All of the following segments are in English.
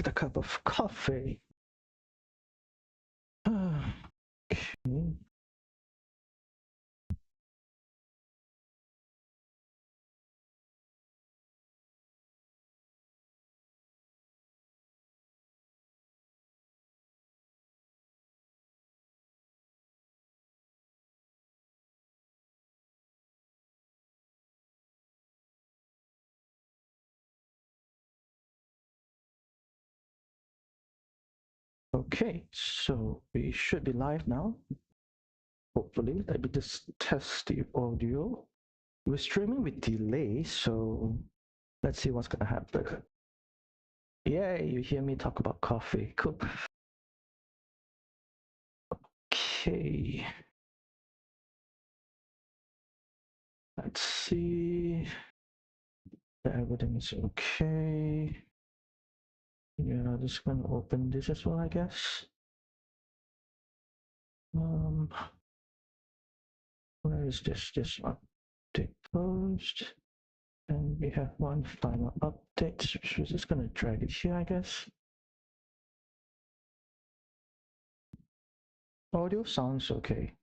get a cup of coffee. Okay. Okay, so we should be live now. Hopefully, let me just test the audio. We're streaming with delay, so let's see what's gonna happen. Yeah, you hear me talk about coffee. Cool. Okay. Let's see. Everything is okay. Yeah, just gonna open this as well, I guess. Um, where is this? This one. Update post. And we have one final update. So we're just gonna drag it here, I guess. Audio sounds okay.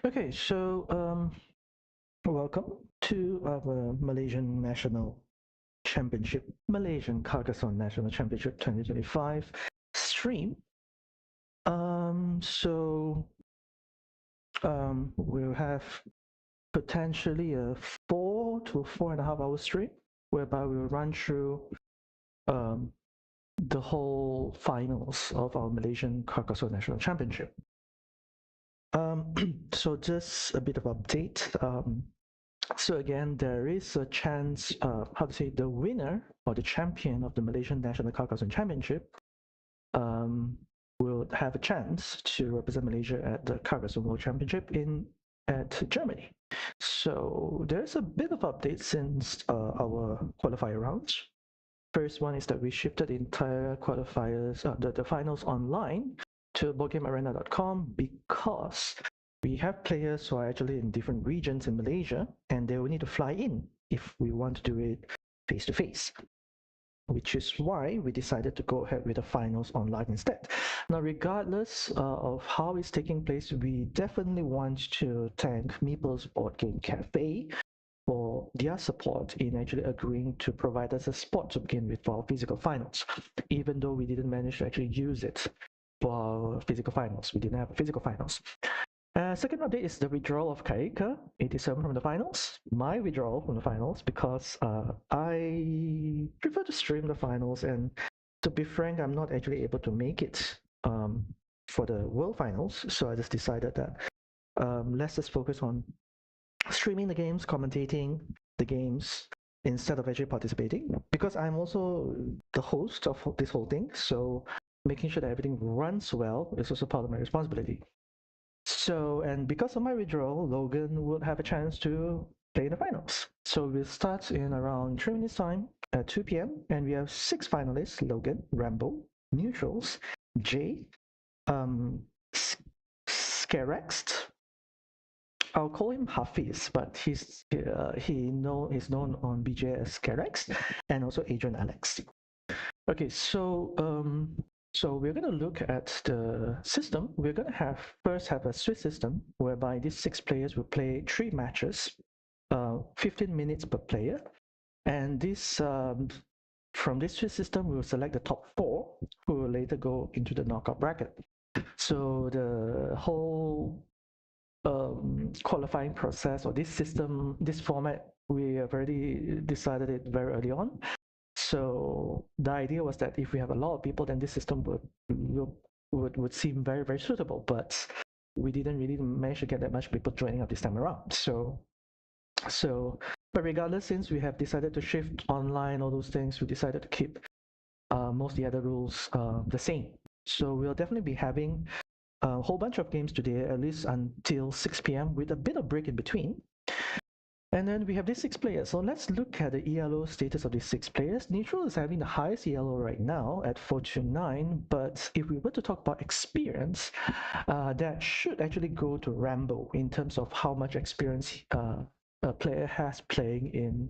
Okay, so welcome to our Malaysian National Championship, Malaysian Carcassonne National Championship 2025 stream. We'll have potentially a 4 to 4.5 hour stream whereby we'll run through um, the whole finals of our Malaysian Carcassonne National Championship. So just a bit of update. So again, there is a chance, the winner or the champion of the Malaysian National Carcassonne Championship will have a chance to represent Malaysia at the Carcassonne World Championship at Germany. So there's a bit of update since our qualifier rounds. First one is that we shifted the entire qualifiers, the finals online to boardgamearena.com because we have players who are actually in different regions in Malaysia and they will need to fly in if we want to do it face to face, which is why we decided to go ahead with the finals online instead. Now, regardless of how it's taking place, we definitely want to thank Meeple's Board Game Cafe for their support in actually agreeing to provide us a spot to begin with for our physical finals, even though we didn't manage to actually use it for our physical finals. We didn't have physical finals. Second update is the withdrawal of Kaika 87 from the finals. My withdrawal from the finals because I prefer to stream the finals, and to be frank, I'm not actually able to make it for the world finals. So I just decided that let's just focus on streaming the games, commentating the games instead of actually participating, because I'm also the host of this whole thing. So making sure that everything runs well is also part of my responsibility. So, and because of my withdrawal, Logan would have a chance to play in the finals. So we'll start in around 3 minutes time at 2 p.m. and we have 6 finalists: Logan, Rambo, Neutrals, Jay, Scarext. I'll call him Hafiz, but he's known on BJ as Scarex, and also Adrian Alex. Okay, so we're going to look at the system. We're going to first have a Swiss system whereby these 6 players will play 3 matches, 15 minutes per player, and this from this Swiss system we will select the top 4 who will later go into the knockout bracket. So the whole qualifying process or this system, this format, we have already decided it very early on. So the idea was that if we have a lot of people, then this system would seem very, very suitable. But we didn't really manage to get that much people joining up this time around. But regardless, since we have decided to shift online, all those things, we decided to keep most of the other rules the same. So we'll definitely be having a whole bunch of games today, at least until 6 p.m. with a bit of break in between. And then we have these 6 players. So let's look at the ELO status of these 6 players. Neutral is having the highest ELO right now at 429, but if we were to talk about experience, that should actually go to Rambo in terms of how much experience a player has playing in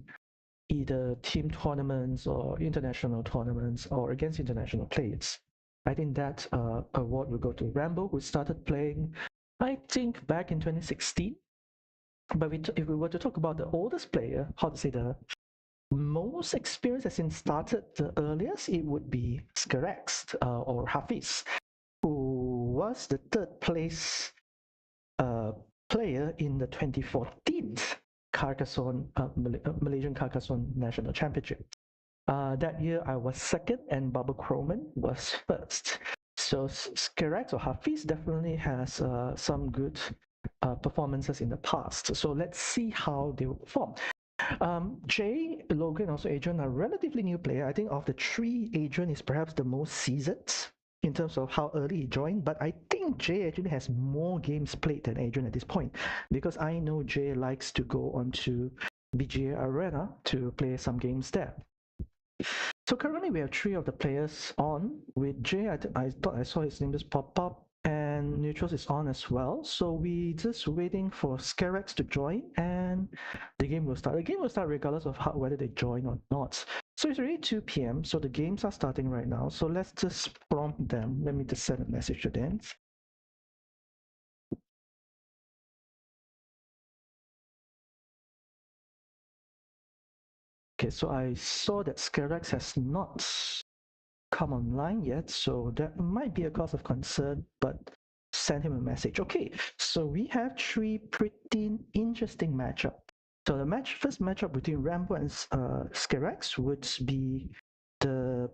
either team tournaments or international tournaments or against international players. I think that award will go to Rambo, who started playing, I think, back in 2016. But if we were to talk about the oldest player, how to say the most experienced, as in started the earliest, it would be Skerex or Hafiz, who was the third place uh, player in the 2014 Carcassonne Malaysian Carcassonne National Championship. That year I was second and Baba Croman was first. So Skerex or Hafiz definitely has some good performances in the past. So let's see how they will perform. Jay, Logan, also Adrian are relatively new player. I think of the three, Adrian is perhaps the most seasoned in terms of how early he joined, but I think Jay actually has more games played than Adrian at this point because I know Jay likes to go onto BGA Arena to play some games there. So currently we have three of the players on. With Jay, I thought I saw his name just pop up, and Neutrals is on as well. So we just waiting for Skerex to join, and the game will start. The game will start regardless of whether they join or not. So it's already 2 p.m. So the games are starting right now. So let's just prompt them. Let me just send a message to them. Okay, so I saw that Skerex has not come online yet, so that might be a cause of concern, but send him a message. Okay, so we have three pretty interesting matchup. So the first matchup between Rambo and Skerex would be the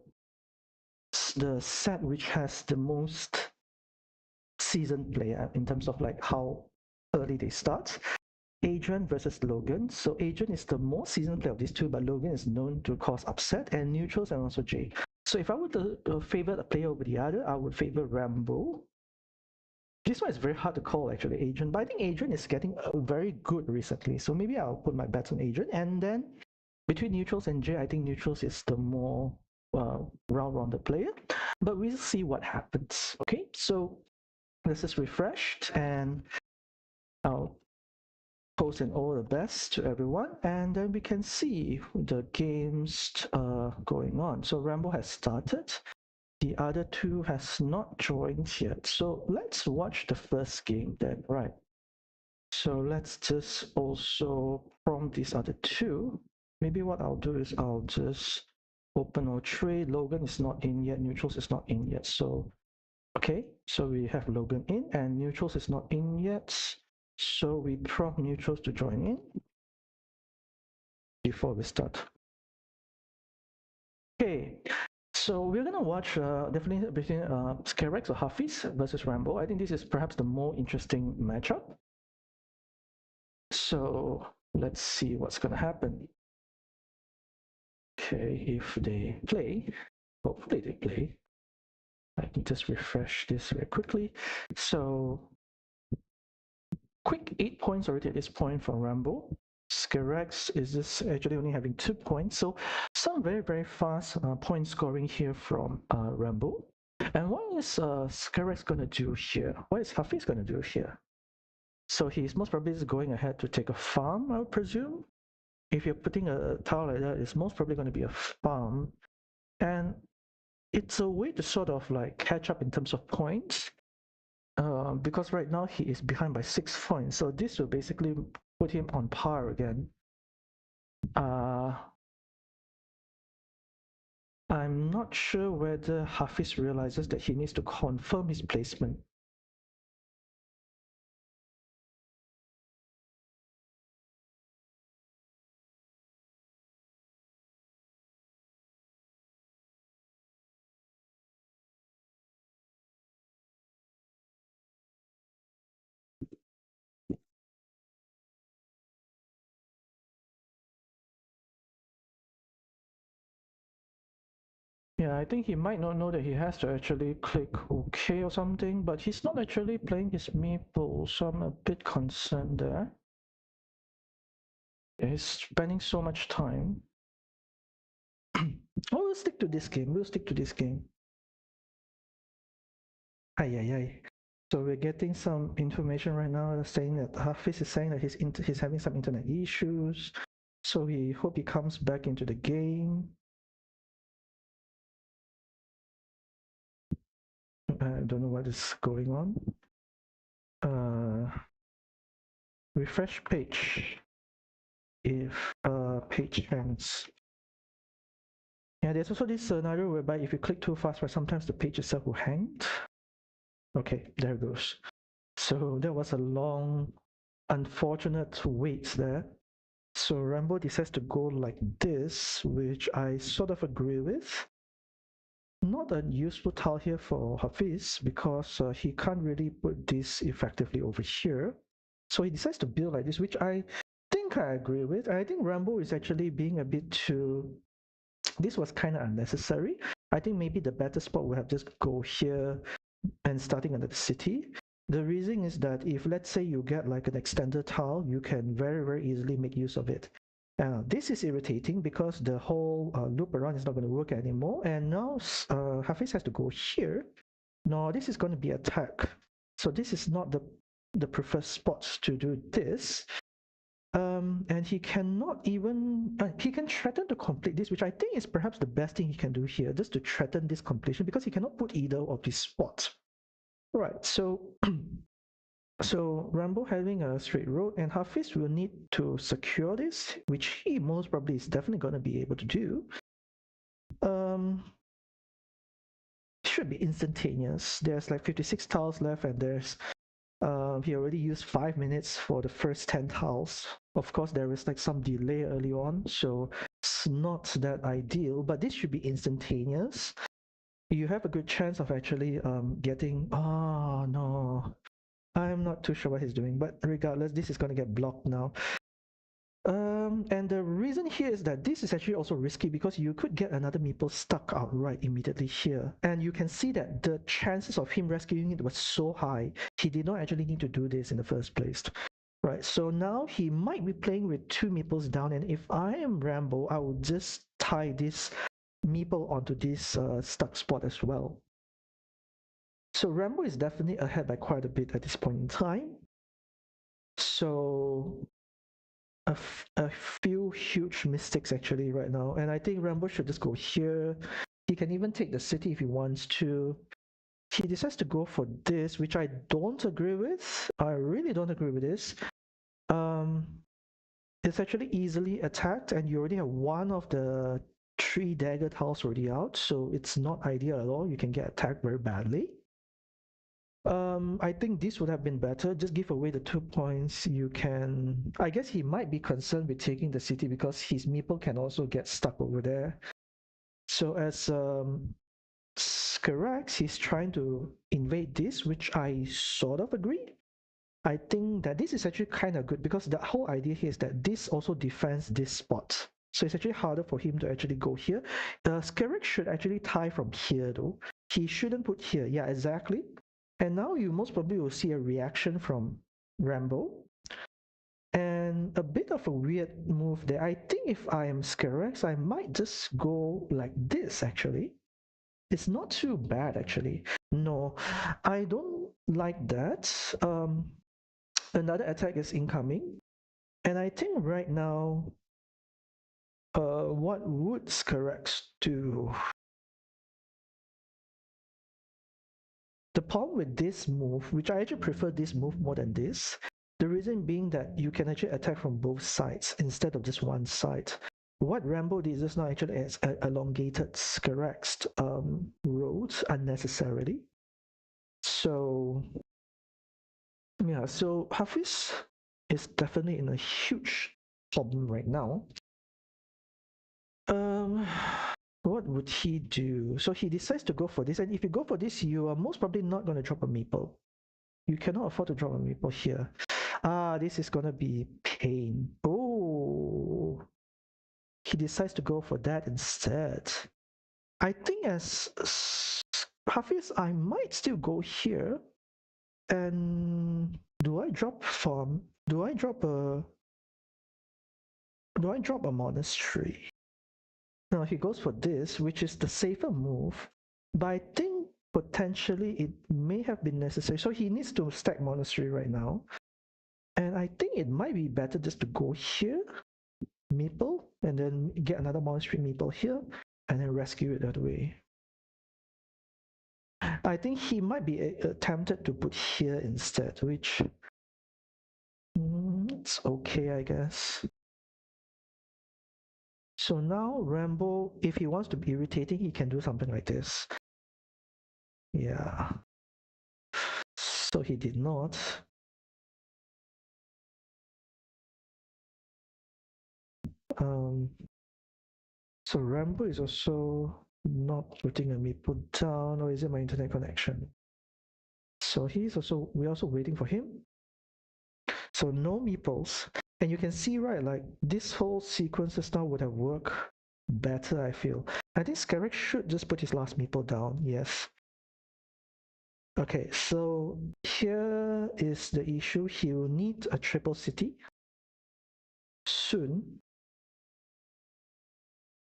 the set which has the most seasoned player in terms of like how early they start. Adrian versus Logan. So Adrian is the more seasoned player of these two, but Logan is known to cause upset, and neutrals and also Jay. So if I were to favor a player over the other, I would favor Rambo. This one is very hard to call actually, Adrian, but I think Adrian is getting very good recently. So maybe I'll put my bets on Adrian. And then between neutrals and Jay, I think neutrals is the more round-rounded player. But we'll see what happens. Okay, so this is refreshed, and I'll posting all the best to everyone, and then we can see the games going on. So Rambo has started. The other two has not joined yet. So let's watch the first game then, right? So let's just also prompt these other two. Maybe what I'll do is I'll just open or trade. Logan is not in yet. Neutrals is not in yet. So okay, so we have Logan in and neutrals is not in yet. So we prompt neutrals to join in before we start. Okay, so we're gonna watch definitely between Skerex or Hafiz versus Rambo. I think this is perhaps the more interesting matchup. So let's see what's gonna happen. Okay, if they play, hopefully they play. I can just refresh this very quickly. So quick 8 points already at this point from Rambo. Skerex is just actually only having 2 points. So some very, very fast point scoring here from Rambo. And what is Skerex going to do here? What is Hafiz going to do here? So he's most probably going ahead to take a farm, I would presume. If you're putting a tile like that, it's most probably going to be a farm. And it's a way to sort of like catch up in terms of points. Because right now he is behind by 6 points. So this will basically put him on par again. I'm not sure whether Hafiz realizes that he needs to confirm his placement. Yeah, I think he might not know that he has to actually click OK or something, but he's not actually playing his maple, so I'm a bit concerned there. Yeah, he's spending so much time. Oh, we'll stick to this game. We'll stick to this game. Ay, ay, ay. So we're getting some information right now saying that Hafiz is saying that he's having some internet issues. So we hope he comes back into the game. I don't know what is going on. Refresh page if page hangs. Yeah, there's also this scenario whereby if you click too fast, right, sometimes the page itself will hang. Okay, there it goes. So that was a long, unfortunate wait there. So Rambo decides to go like this, which I sort of agree with. Not a useful tile here for Hafiz because he can't really put this effectively over here. So he decides to build like this, which I think I agree with. I think Rambo is actually being a bit too. This was kind of unnecessary. I think maybe the better spot would have just go here and starting under the city. The reason is that if let's say you get like an extended tile, you can very easily make use of it. This is irritating because the whole loop around is not going to work anymore. And now Hafiz has to go here. No, this is going to be attack. So this is not the preferred spot to do this. And he cannot even, he can threaten to complete this, which I think is perhaps the best thing he can do here, just to threaten this completion because he cannot put either of these spots. Right, so so Rambo having a straight road, and Hafiz will need to secure this, which he most probably is definitely going to be able to do. Should be instantaneous. There's like 56 tiles left, and there's he already used 5 minutes for the first 10 tiles. Of course, there is like some delay early on, so it's not that ideal, but this should be instantaneous. You have a good chance of actually getting. Oh no, I'm not too sure what he's doing, but regardless, this is going to get blocked now. And the reason here is that this is actually also risky because you could get another meeple stuck outright immediately here. And you can see that the chances of him rescuing it was so high, he did not actually need to do this in the first place. Right, so now he might be playing with 2 meeples down, and if I am Rambo, I would just tie this meeple onto this stuck spot as well. So Rambo is definitely ahead by quite a bit at this point in time. So a few huge mistakes actually right now, and I think Rambo should just go here. He can even take the city if he wants to. He decides to go for this, which I don't agree with. I really don't agree with this. It's actually easily attacked, and you already have one of the 3 dagger tiles already out, so it's not ideal at all. You can get attacked very badly. I think this would have been better. Just give away the 2 points. You can. I guess he might be concerned with taking the city because his meeple can also get stuck over there. So as Skarax, he's trying to invade this, which I sort of agree. I think that this is actually kind of good because the whole idea here is that this also defends this spot. So it's actually harder for him to actually go here. Skarax should actually tie from here though. He shouldn't put here. Yeah, exactly. And now you most probably will see a reaction from Rambo. And a bit of a weird move there. I think if I am Skarax, I might just go like this actually. It's not too bad actually. No, I don't like that. Another attack is incoming. And I think right now, what would Skarax do? The problem with this move, which I actually prefer this move more than this, the reason being that you can actually attack from both sides instead of just one side. What Rambo did just now actually elongated Skarax's roads unnecessarily. So, yeah, so Hafiz is definitely in a huge problem right now. What would he do? So he decides to go for this, and if you go for this, you are most probably not going to drop a meeple. You cannot afford to drop a meeple here. This is going to be pain. Oh, he decides to go for that instead. I think as Hafiz, I might still go here. And do I drop a monastery? No, he goes for this, which is the safer move. But I think potentially it may have been necessary. So he needs to stack monastery right now. And I think it might be better just to go here. meeple and then get another monastery meeple here and then rescue it that way. I think he might be tempted to put here instead, which it's okay, I guess. So now Rambo, if he wants to be irritating, he can do something like this. Yeah. So he did not. Um, so Rambo is also not putting a meeple down, or is it my internet connection? So we're also waiting for him. So no meeples. And you can see, right, like this whole sequence just now would have worked better, I feel. I think Scarrick should just put his last meeple down, yes. Okay, so here is the issue. He will need a triple city soon.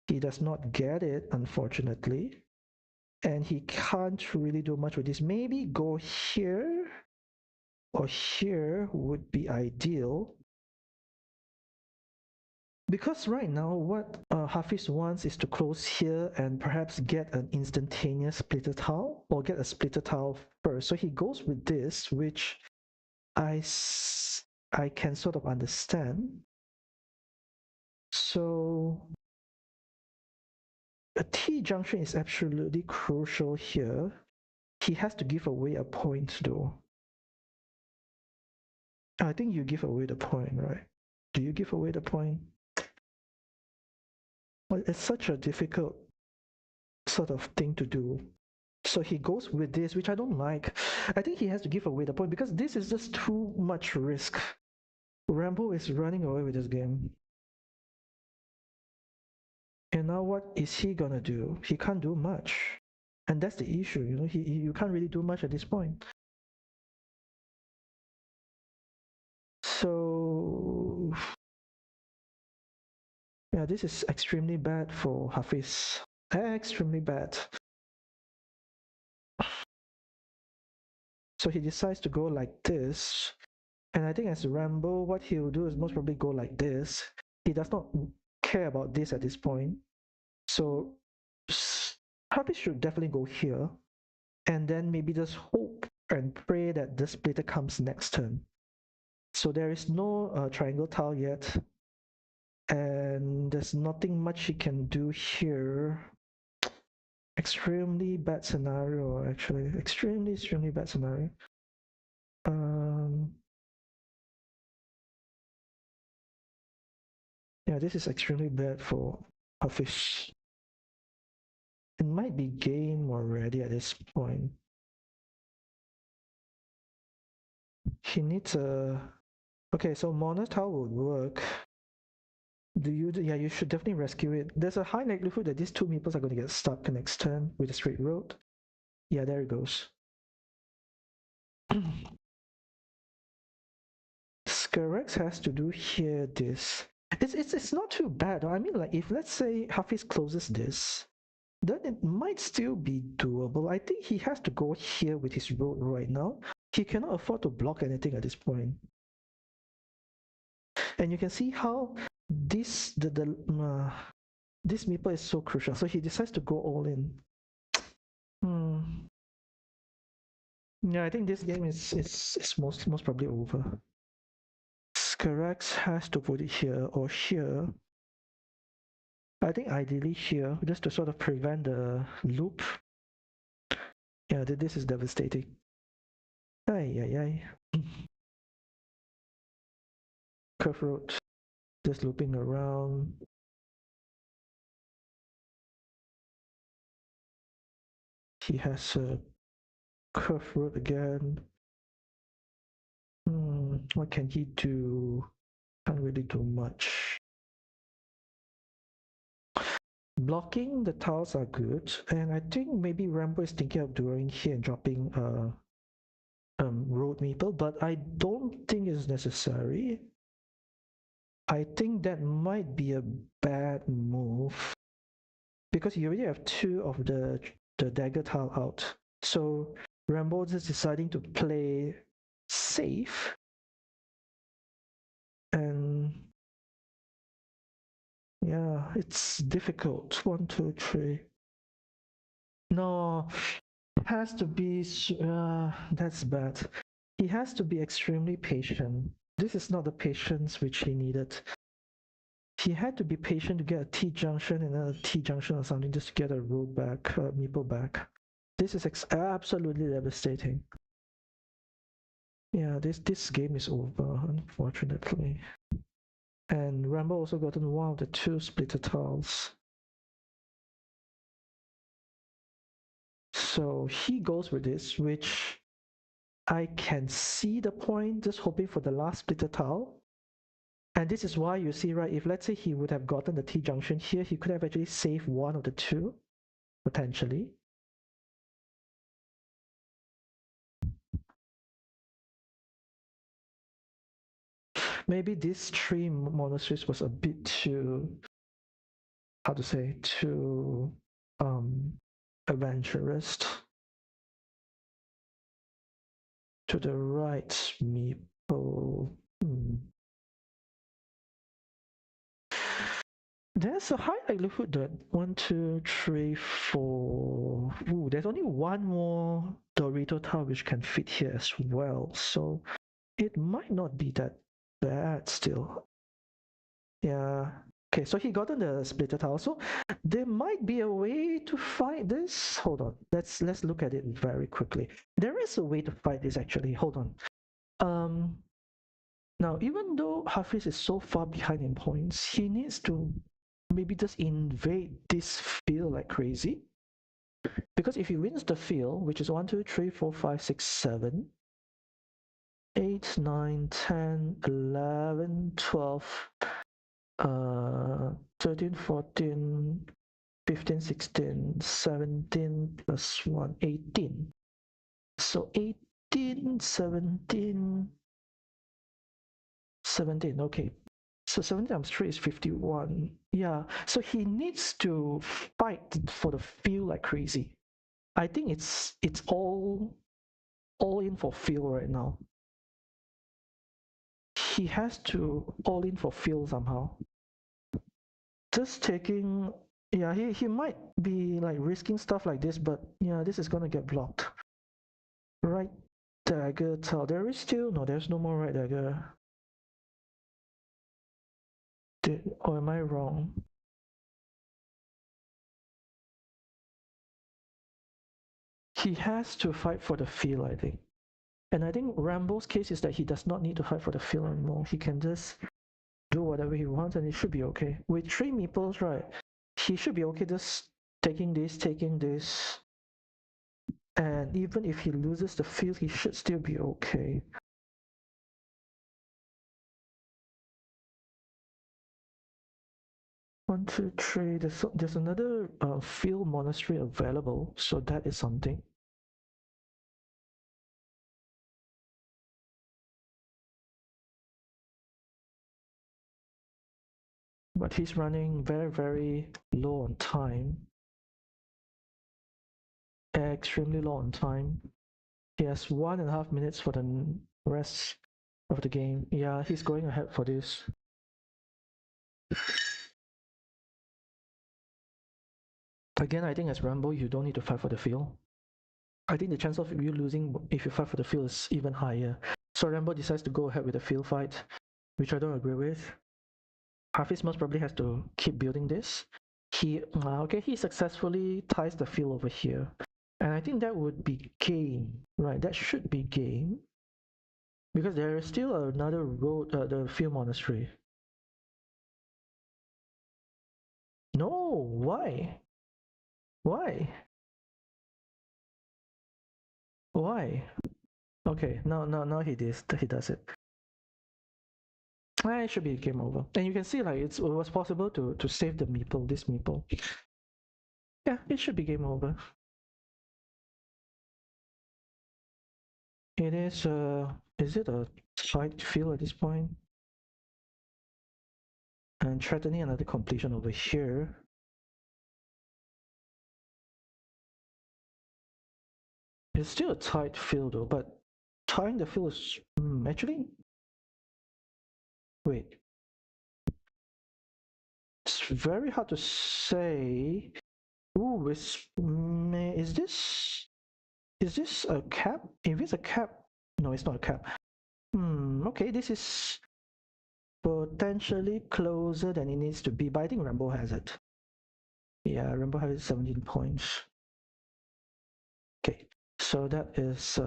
He does not get it, unfortunately. And he can't really do much with this. Maybe go here or here would be ideal. Because right now, what Hafiz wants is to close here and perhaps get an instantaneous splitter tile or get a splitter tile first. So he goes with this, which I can sort of understand. So a T junction is absolutely crucial here. He has to give away a point though. I think you give away the point, right? Do you give away the point? Well, it's such a difficult sort of thing to do. So he goes with this, which I don't like. I think he has to give away the point because this is just too much risk. Rambo is running away with this game. And now what is he gonna do? He can't do much. And that's the issue, you know, you can't really do much at this point. So yeah, this is extremely bad for Hafiz. Extremely bad. So he decides to go like this. And I think as Rambo, what he'll do is most probably go like this. He does not care about this at this point. So Hafiz should definitely go here. And then maybe just hope and pray that the splitter comes next turn. So there is no triangle tile yet. And there's nothing much he can do here. Extremely bad scenario, actually. Extremely bad scenario. Yeah, this is extremely bad for Hafiz. It might be game already at this point. He needs a... Okay, so Mono Tile would work. Yeah, you should definitely rescue it. There's a high likelihood that these two meeples are going to get stuck next turn with a straight road. Yeah, there it goes. Scarex has to do here this. It's not too bad. I mean, like if let's say Hafiz closes this, then it might still be doable. I think he has to go here with his road right now. He cannot afford to block anything at this point. And you can see how this meeple is so crucial. So he decides to go all in. Yeah, I think this game is most probably over. Scarax has to put it here or here. I think ideally here, just to sort of prevent the loop. Yeah, this is devastating. Ay. Curve road, just looping around. He has a curve road again. What can he do? Can't really do much. Blocking the tiles are good, and I think maybe Rambo is thinking of doing here and dropping road meeple, but I don't think it's necessary. I think that might be a bad move because you already have two of the dagger tile out. So Rambo is deciding to play safe and Yeah, it's difficult. 1, 2, 3. No, has to be. That's bad. He has to be extremely patient. This is not the patience which he needed. He had to be patient to get a T junction and then a T junction or something just to get a road back, meeple back. This is absolutely devastating. Yeah, this game is over, unfortunately. And Rambo also gotten one of the 2 splitter tiles. So he goes with this, which I can see the point, just hoping for the last splitter tile. And this is why you see, right, if let's say he would have gotten the T junction here, he could have actually saved one of the 2, potentially. Maybe these 3 monasteries was a bit too, how to say, too adventurous. To the right, meeple. There's a high likelihood that 1, 2, 3, 4. Ooh, there's only one more Dorito tile which can fit here as well, so it might not be that bad still. Yeah. Okay, so he gotten the splitter tile. So there might be a way to fight this. Hold on. Let's look at it very quickly. There is a way to fight this actually. Hold on. Now even though Hafiz is so far behind in points, he needs to maybe just invade this field like crazy. Because if he wins the field, which is 1, 2, 3, 4, 5, 6, 7, 8, 9, 10, 11, 12, 13, 14, 15, 16, 17 plus 1, 18. So 18, 17, 17, okay. So 17 times 3 is 51. Yeah, so he needs to fight for the field like crazy. I think it's all in for field right now. He has to all in for field somehow. Just taking, yeah, he might be like risking stuff like this, but yeah, this is gonna get blocked. Right dagger tile. There is still no. There's no more right dagger. Or am I wrong? He has to fight for the field, I think. And I think Rambo's case is that he does not need to fight for the field anymore. He can just do whatever he wants and it should be okay. With 3 meeples, right, he should be okay just taking this. And even if he loses the field, he should still be okay. One, two, three. There's another field monastery available, so that is something. But he's running very, very low on time. Extremely low on time. He has 1.5 minutes for the rest of the game. Yeah, he's going ahead for this. Again, I think as Rambo, you don't need to fight for the field. I think the chance of you losing if you fight for the field is even higher. So Rambo decides to go ahead with the field fight, which I don't agree with. Hafiz most probably has to keep building this. He successfully ties the field over here. And I think that would be game, right? That should be game. Because there is still another road, the field monastery. No, why? Why? Why? Okay, now he does it. It should be game over. And you can see like it was possible to save the meeple, this meeple. Yeah, it should be game over. It is it a tight field at this point? And threatening another completion over here. It's still a tight field though, but tying the field is actually wait. very hard to say. Ooh, is this a cap? If it's a cap, no, it's not a cap. Okay, this is potentially closer than it needs to be, but I think Rambo has it. Yeah, Rambo has 17 points. Okay, so that is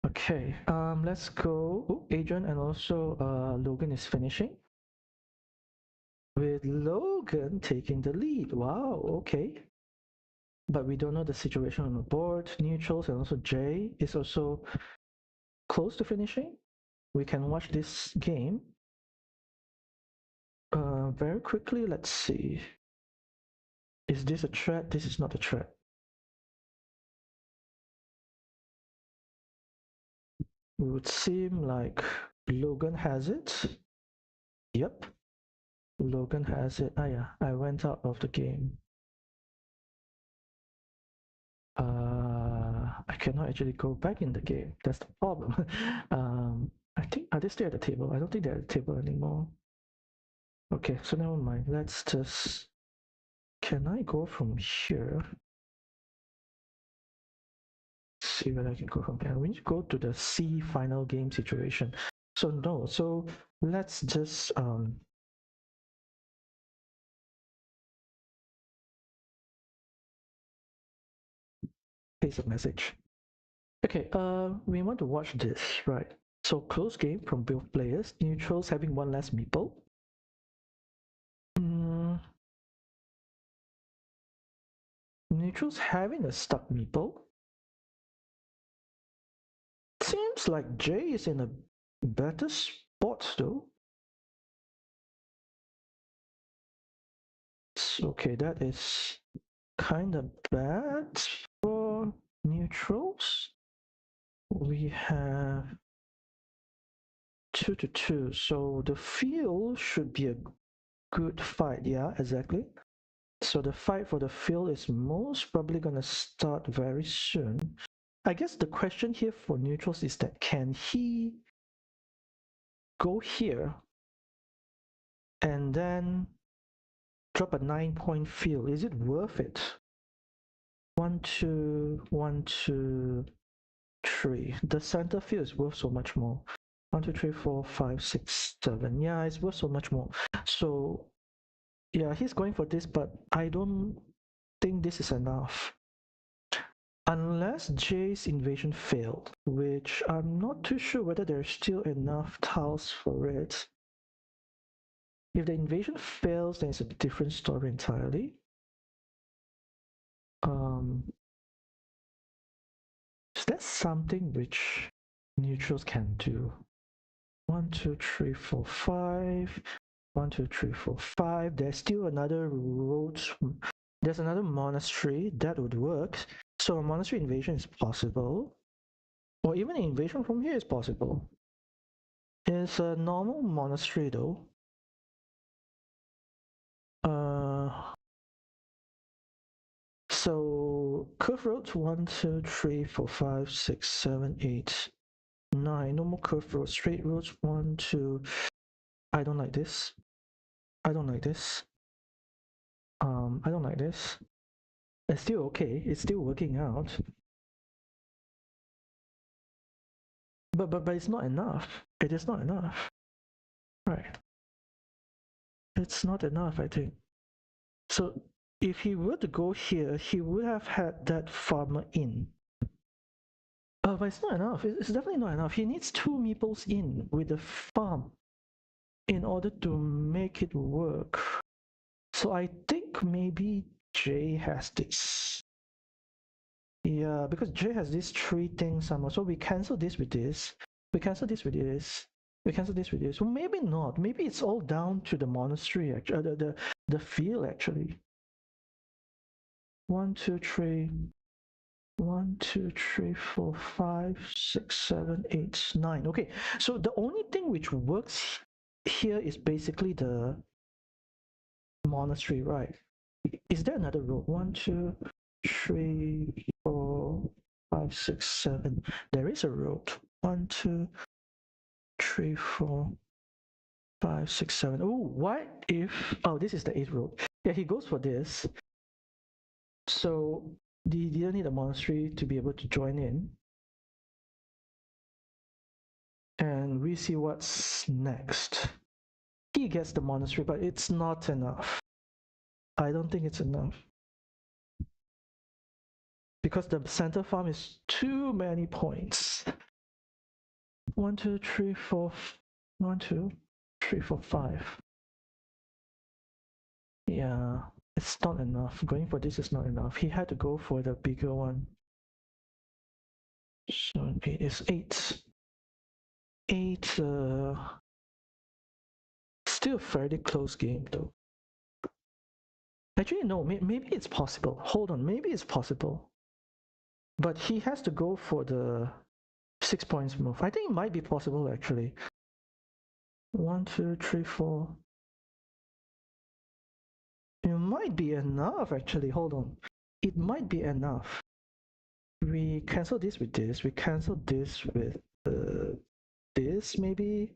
okay. Let's go. Oh, Adrian and also Logan is finishing with Logan taking the lead. Wow. Okay. But we don't know the situation on the board. Neutrals and also Jay is also close to finishing. We can watch this game very quickly. Let's see. Is this a threat? This is not a threat. It would seem like Logan has it. Yep. Logan has it. Ah, yeah. I went out of the game. I cannot actually go back in the game. That's the problem. I think, are they still at the table? I don't think they're at the table anymore. Okay, so never mind. Let's just. Can I go from here? See whether I can go from here. We need to go to the C final game situation. So no. So let's just paste a message. Okay, we want to watch this, right? So close game from both players, neutrals having one less meeple. Neutrals having a stuck meeple. Seems like Jay is in a better spot though. Okay, that is kind of bad for neutrals. We have 2-2, so the field should be a good fight. Yeah, exactly. So the fight for the field is most probably gonna start very soon. I guess the question here for neutrals is that can he go here and then drop a 9-point field? Is it worth it? 1, 2, 1, 2, 3. The center field is worth so much more. 1, 2, 3, 4, 5, 6, 7. Yeah, it's worth so much more. So yeah, he's going for this, but I don't think this is enough. Unless Jay's invasion failed, which I'm not too sure whether there's still enough tiles for it. If the invasion fails, then it's a different story entirely. Is that something which neutrals can do? 1, 2, 3, 4, 5. 1, 2, 3, 4, 5. There's still another road. There's another monastery that would work. So a monastery invasion is possible. Or even an invasion from here is possible. It's a normal monastery though. So curve roads 1, 2, 3, 4, 5, 6, 7, 8, 9. No more curve roads. Straight roads 1, 2. I don't like this. I don't like this. I don't like this. It's still okay. It's still working out. But it's not enough. It is not enough. Right. It's not enough, I think. So if he were to go here, he would have had that farmer in. But it's not enough. It's definitely not enough. He needs 2 meeples in with the farm in order to make it work. So I think maybe Jay has this. Yeah, because Jay has these 3 things somewhere. So we cancel this with this. We cancel this with this. We cancel this with this. Well, maybe not. Maybe it's all down to the monastery, actually, the field actually. 1, 2, 3. 1, 2, 3, 4, 5, 6, 7, 8, 9. Okay, so the only thing which works here is basically the monastery, right? Is there another road? 1, 2, 3, 4, 5, 6, 7. There is a road. 1, 2, 3, 4, 5, 6, 7. Oh, what if? Oh, this is the eighth road. Yeah, he goes for this. So he didn't need a monastery to be able to join in. And we see what's next. He gets the monastery, but it's not enough. I don't think it's enough. Because the center farm is too many points. 1, 2, 3, 4. 1, 2, 3, 4, 5. Yeah, it's not enough. Going for this is not enough. He had to go for the bigger one. So it is 8. 8. Still a fairly close game though. Actually, no. Maybe it's possible. Hold on. Maybe it's possible. But he has to go for the 6 points move. I think it might be possible actually. 1, 2, 3, 4. It might be enough actually. Hold on. It might be enough. We cancel this with this. We cancel this with this maybe.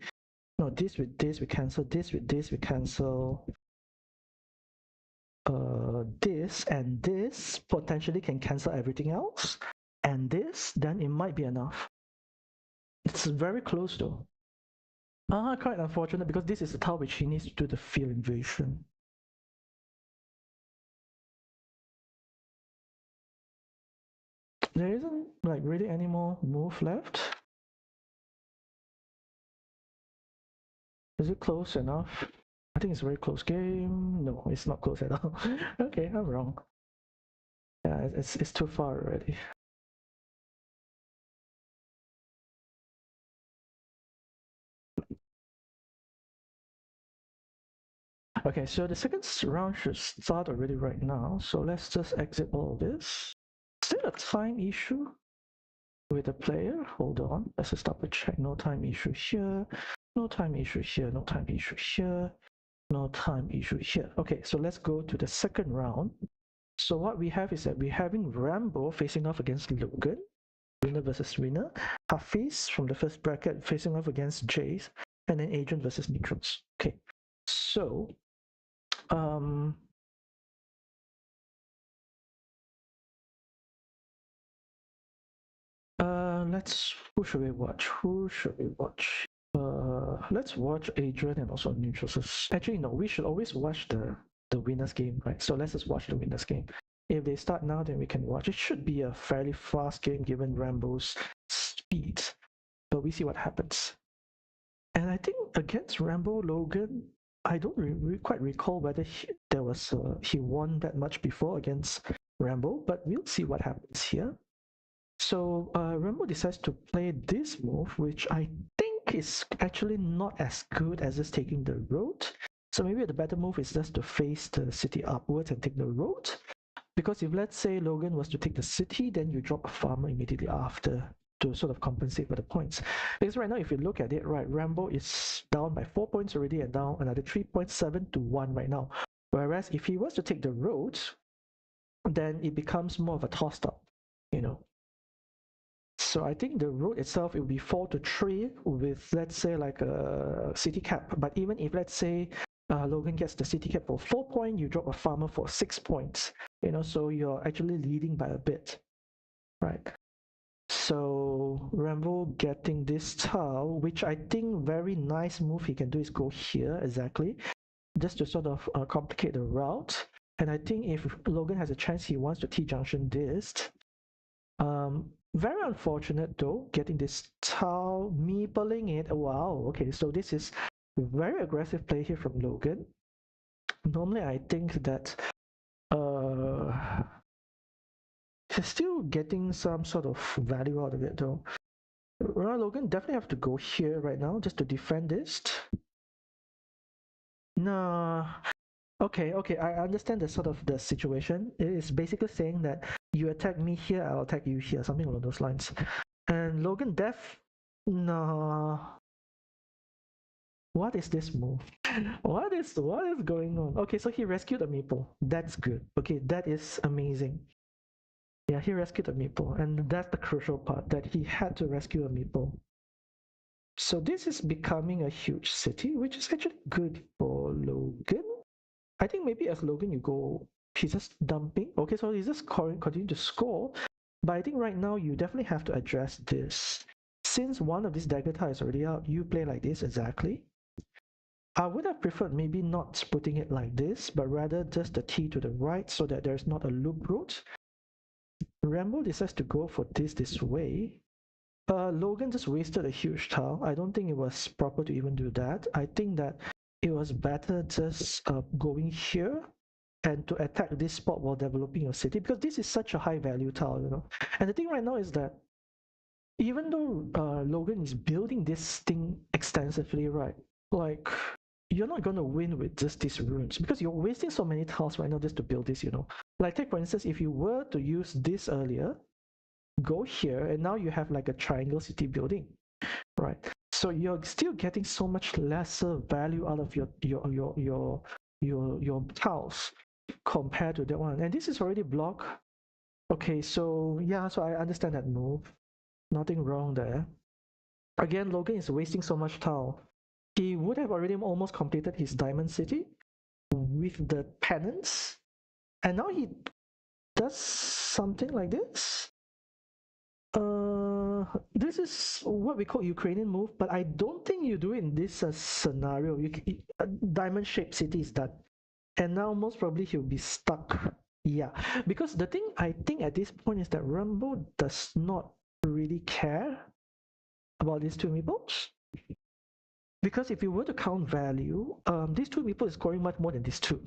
No, this with this. We cancel this with this. We cancel this, and this potentially can cancel everything else. And this, then it might be enough. It's very close though. Quite unfortunate because this is the tile which he needs to do the field invasion. There isn't like really any more move left. Is it close enough? I think it's a very close game. No, it's not close at all. Okay, I'm wrong. Yeah, it's too far already. Okay, so the second round should start already right now. So let's just exit all of this. Still a time issue with the player. Hold on. Let's just double check. No time issue here. No time issue here. No time issue here. No time issue here. Okay, so let's go to the second round. So what we have is that we're having Rambo facing off against Logan, winner versus winner. Hafiz from the first bracket facing off against Jace, and then Adrian versus Neutrals. Okay, so who should we watch? Who should we watch? Let's watch Adrian and also Neutrals. Actually, no, we should always watch the winners game, right? So let's just watch the winners game. If they start now, then we can watch. It should be a fairly fast game given Rambo's speed, but we see what happens. And I think against Rambo Logan, I don't quite recall whether he won that much before against Rambo, but we'll see what happens here. So Rambo decides to play this move, which I think is actually not as good as just taking the road. So maybe the better move is just to face the city upwards and take the road. Because if let's say Logan was to take the city, then you drop a farmer immediately after to sort of compensate for the points. Because right now, if you look at it, right, Rambo is down by 4 points already and down another 3.7 to 1 right now. Whereas if he was to take the road, then it becomes more of a tossed up, you know. So I think the road itself, it will be 4 to 3 with, let's say, like a city cap. But even if, let's say, Logan gets the city cap for 4 points, you drop a farmer for 6 points. You know, so you're actually leading by a bit, right? So Rambo getting this tile, which I think very nice move he can do is go here exactly, just to sort of complicate the route. And I think if Logan has a chance, he wants to T-junction this. Very unfortunate though, getting this tile, meepling it. Wow, okay, so this is very aggressive play here from Logan. Normally I think that he's still getting some sort of value out of it though. Logan definitely have to go here right now just to defend this. No. Okay, I understand the sort of the situation. It is basically saying that you attack me here, I'll attack you here, something along those lines. And Logan no. What is this move? What is going on? Okay, so he rescued a meeple. That's good. Okay, that is amazing. Yeah, he rescued a meeple, and that's the crucial part, that he had to rescue a meeple. So this is becoming a huge city, which is actually good for Logan. I think maybe as Logan you go, he's just dumping. Okay, so he's just continue to score. But I think right now you definitely have to address this. Since one of these dagger tile is already out, you play like this exactly. I would have preferred maybe not putting it like this, but rather just the T to the right so that there's not a loop route. Rambo decides to go for this way. Logan just wasted a huge tile. I don't think it was proper to even do that. I think that it was better just going here and to attack this spot while developing your city, because this is such a high value tile, you know. And the thing right now is that even though Logan is building this thing extensively, right? Like, you're not going to win with just these runes because you're wasting so many tiles right now just to build this, you know. Like, take for instance, if you were to use this earlier, go here, and now you have like a triangle city building, right? So you're still getting so much lesser value out of your tiles compared to that one. And this is already blocked. Okay, so yeah, so I understand that move. Nothing wrong there. Again, Logan is wasting so much tile. He would have already almost completed his diamond city with the penance, and now he does something like this. This is what we call Ukrainian move, but I don't think you do it in this scenario. Diamond shaped city is done, and now most probably he'll be stuck. Yeah, because the thing I think at this point is that Rumble does not really care about these two meeples. Because if you were to count value, these two people is scoring much more than these two.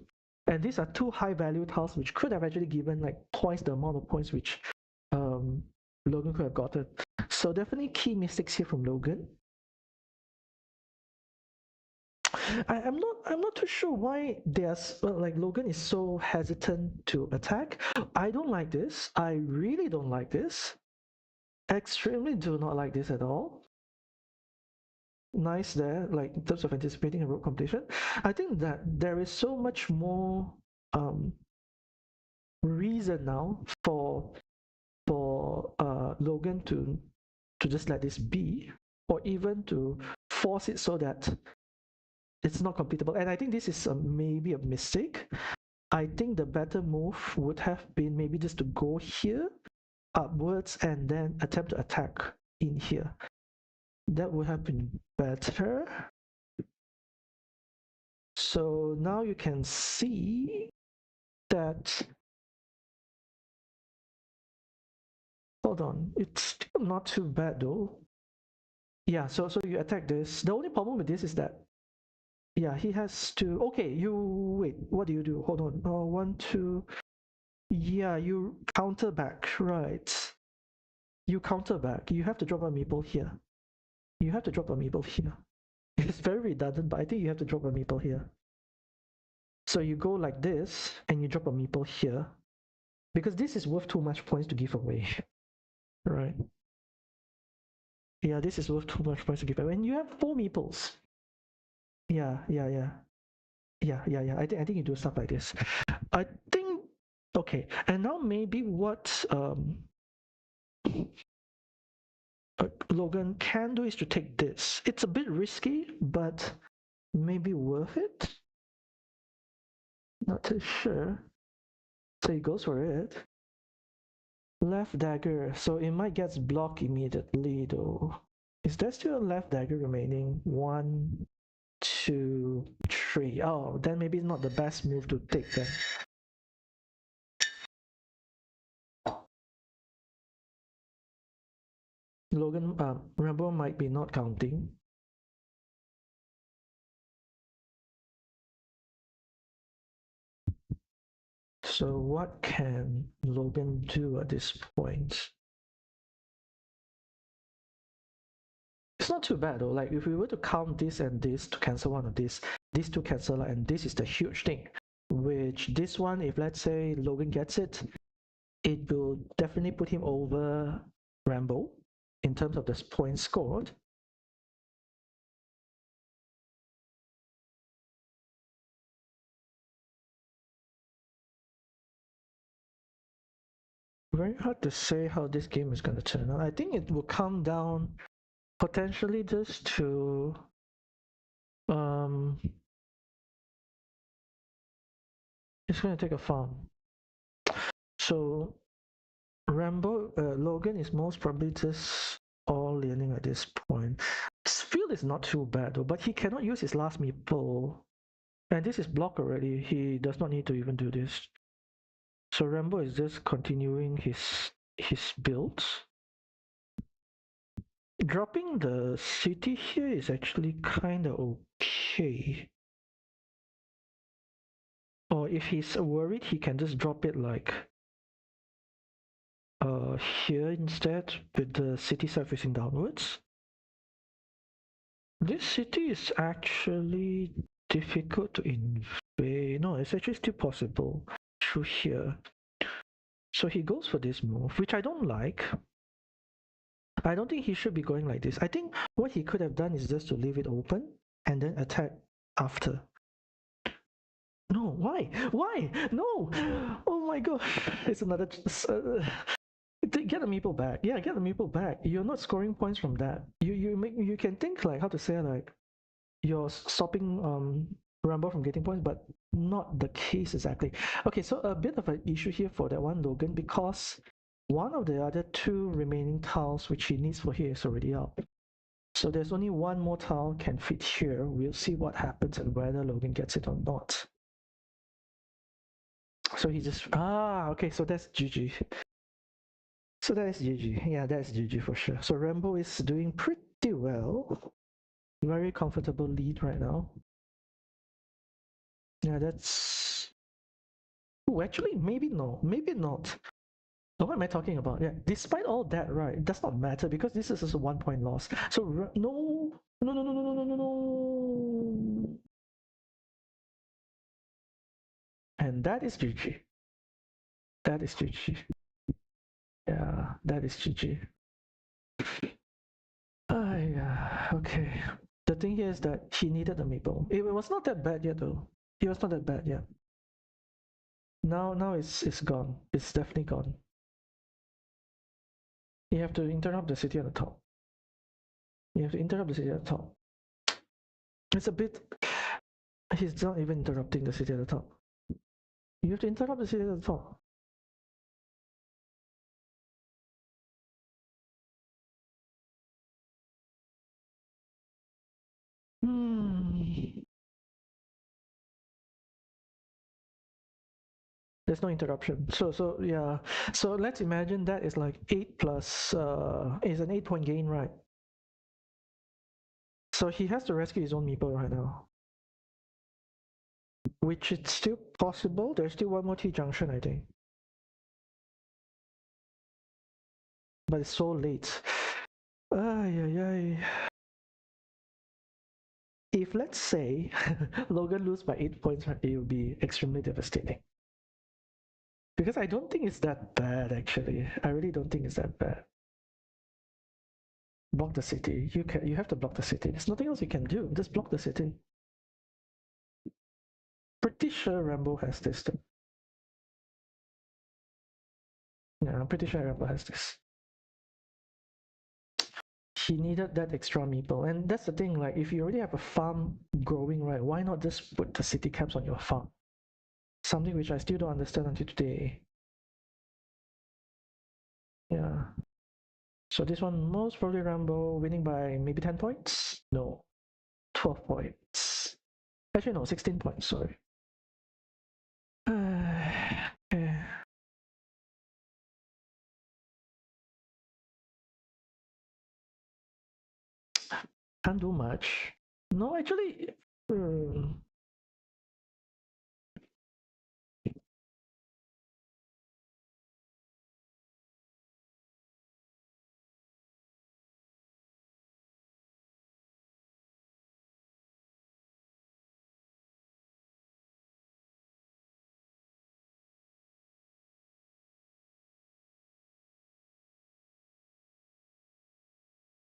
And these are two high value tiles which could have actually given like twice the amount of points which Logan could have gotten. So definitely key mistakes here from Logan. I'm not too sure why there's like Logan is so hesitant to attack. I don't like this. I really don't like this. Extremely do not like this at all. Nice there, like in terms of anticipating a road completion. I think that there is so much more um, reason now for Logan to just let this be, or even to force it so that it's not completable. And I think this is maybe a mistake. I think the better move would have been maybe just to go here upwards and then attempt to attack in here. That would have been better. So now you can see that, hold on, it's still not too bad though. Yeah, so you attack this. The only problem with this is that, yeah, he has to, okay, you, wait, what do you do? Hold on, 1, 2, yeah, you counter back, right. You counter back, you have to drop a meeple here. You have to drop a meeple here. It's very redundant, but I think you have to drop a meeple here. So you go like this, and you drop a meeple here, because this is worth too much points to give away. Right. Yeah, this is worth too much points to give away. And you have 4 meeples. Yeah. Yeah. I think you do stuff like this. I think okay. And now maybe what Logan can do is to take this. It's a bit risky, but maybe worth it. Not too sure. So he goes for it. Left dagger. So it might get blocked immediately though. Is there still a left dagger remaining? 1, 2, 3. Oh, then maybe not the best move to take then. Logan, Rambo might be not counting. So what can Logan do at this point? It's not too bad though. Like if we were to count this and this to cancel one of these two cancel out, and this is the huge thing. Which this one, if let's say Logan gets it, it will definitely put him over Rambo in terms of the points scored. Very hard to say how this game is going to turn out. I think it will come down potentially just to um it's going to take a farm. So Logan is most probably just all leaning at this point. His field is not too bad though, but he cannot use his last meeple. And this is blocked already. He does not need to even do this. So Rambo is just continuing his builds. Dropping the city here is actually kinda okay. Or if he's worried, he can just drop it like here instead with the city side facing downwards. This city is actually difficult to invade. No, it's actually still possible through here. So he goes for this move, which I don't like. I don't think he should be going like this. I think what he could have done is just to leave it open and then attack after. No, why? Why? No! Oh my god! It's another. Get the meeple back. Yeah, get the meeple back. You're not scoring points from that. You can think like how to say like you're stopping Rambo from getting points, but not the case exactly. Okay, so a bit of an issue here for that one Logan because one of the other two remaining tiles which he needs for here is already up. So there's only one more tile can fit here. We'll see what happens and whether Logan gets it or not. So he just okay, so that's GG. So that is GG. Yeah, that's GG for sure. So Rambo is doing pretty well. Very comfortable lead right now. Yeah, that's. Oh, actually, maybe no, maybe not. So what am I talking about? Yeah, despite all that, right, it does not matter because this is just a 1 point loss. So no, no, no, no, no, no, no, no, no. And that is GG. That is GG. Yeah, that is GG. Yeah, okay. The thing here is that he needed a maple. It was not that bad yet, though. It was not that bad yet. Now it's gone. It's definitely gone. You have to interrupt the city at the top. You have to interrupt the city at the top. It's a bit. He's not even interrupting the city at the top. You have to interrupt the city at the top. Hmm. There's no interruption. So yeah. So let's imagine that is like 8 plus is an 8 point gain, right? So he has to rescue his own meeple right now. Which is still possible. There's still one more T junction, I think. But it's so late. Ay, ay, ay. If let's say Logan lose by 8 points, it will be extremely devastating. Because I don't think it's that bad actually. I really don't think it's that bad. Block the city. You have to block the city. There's nothing else you can do. Just block the city. Pretty sure Rambo has this thing. Yeah, I'm pretty sure Rambo has this. He needed that extra meeple. And that's the thing, like if you already have a farm growing, right, why not just put the city caps on your farm? Something which I still don't understand until today. Yeah. So this one most probably Rambo winning by maybe 10 points? No. 12 points. Actually no, 16 points, sorry. Okay. Can't do much. No, actually,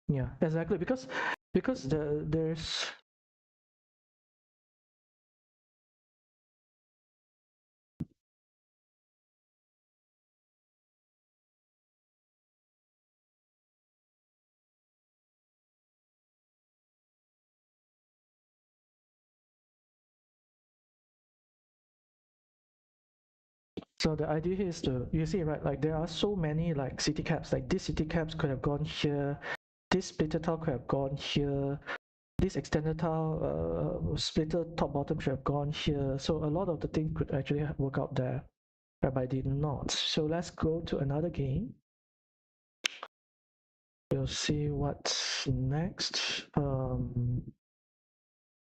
yeah, exactly. Because there's So the idea here is to, you see, right, like there are so many like city caps, like this city caps could have gone here, this splitter tile could have gone here, this extended tile splitter top bottom should have gone here. So a lot of the thing could actually work out there, but I did not. So let's go to another game. We'll see what's next.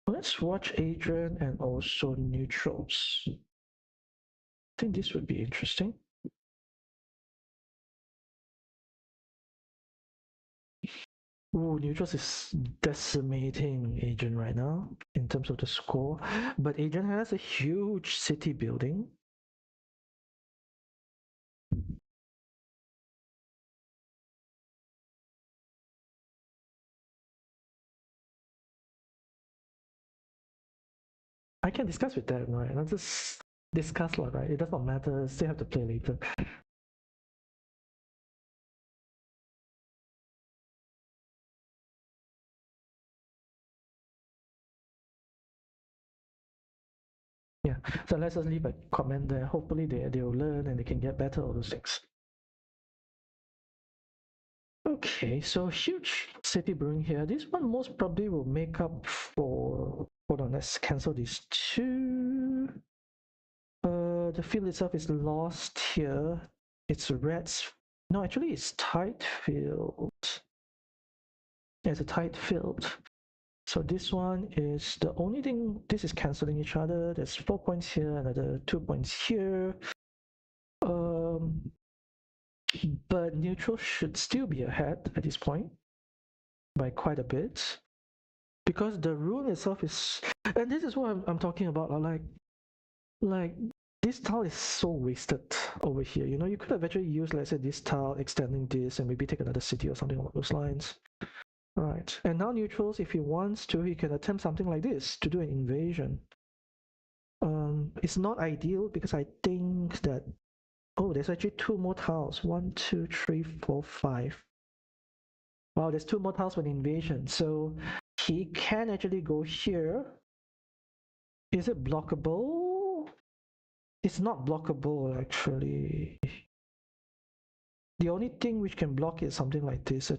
Let's watch Adrian and also neutrals. I think this would be interesting. Ooh, neutrals is decimating Adrian right now in terms of the score, but Adrian has a huge city building. I can discuss with them, right? Let's just discuss, right? It does not matter. Still have to play later. Yeah. So let's just leave a comment there. Hopefully they'll learn and they can get better all those things. Okay, so huge city brewing here. This one most probably will make up for. Hold on, let's cancel these two. The field itself is lost here. It's reds. No, actually, it's tight field. Yeah, it's a tight field. So this one is the only thing. This is canceling each other. There's 4 points here, another 2 points here. But neutral should still be ahead at this point by quite a bit because the rune itself is, and this is what I'm talking about. Like this tile is so wasted over here. You know, you could have actually used, let's say, this tile, extending this, and maybe take another city or something along those lines. Right. And now neutrals, if he wants to, he can attempt something like this to do an invasion. It's not ideal because I think that, oh, there's actually 2 more tiles. 1, 2, 3, 4, 5. Wow, there's 2 more tiles for the invasion. So he can actually go here. Is it blockable? It's not blockable actually. The only thing which can block is something like this.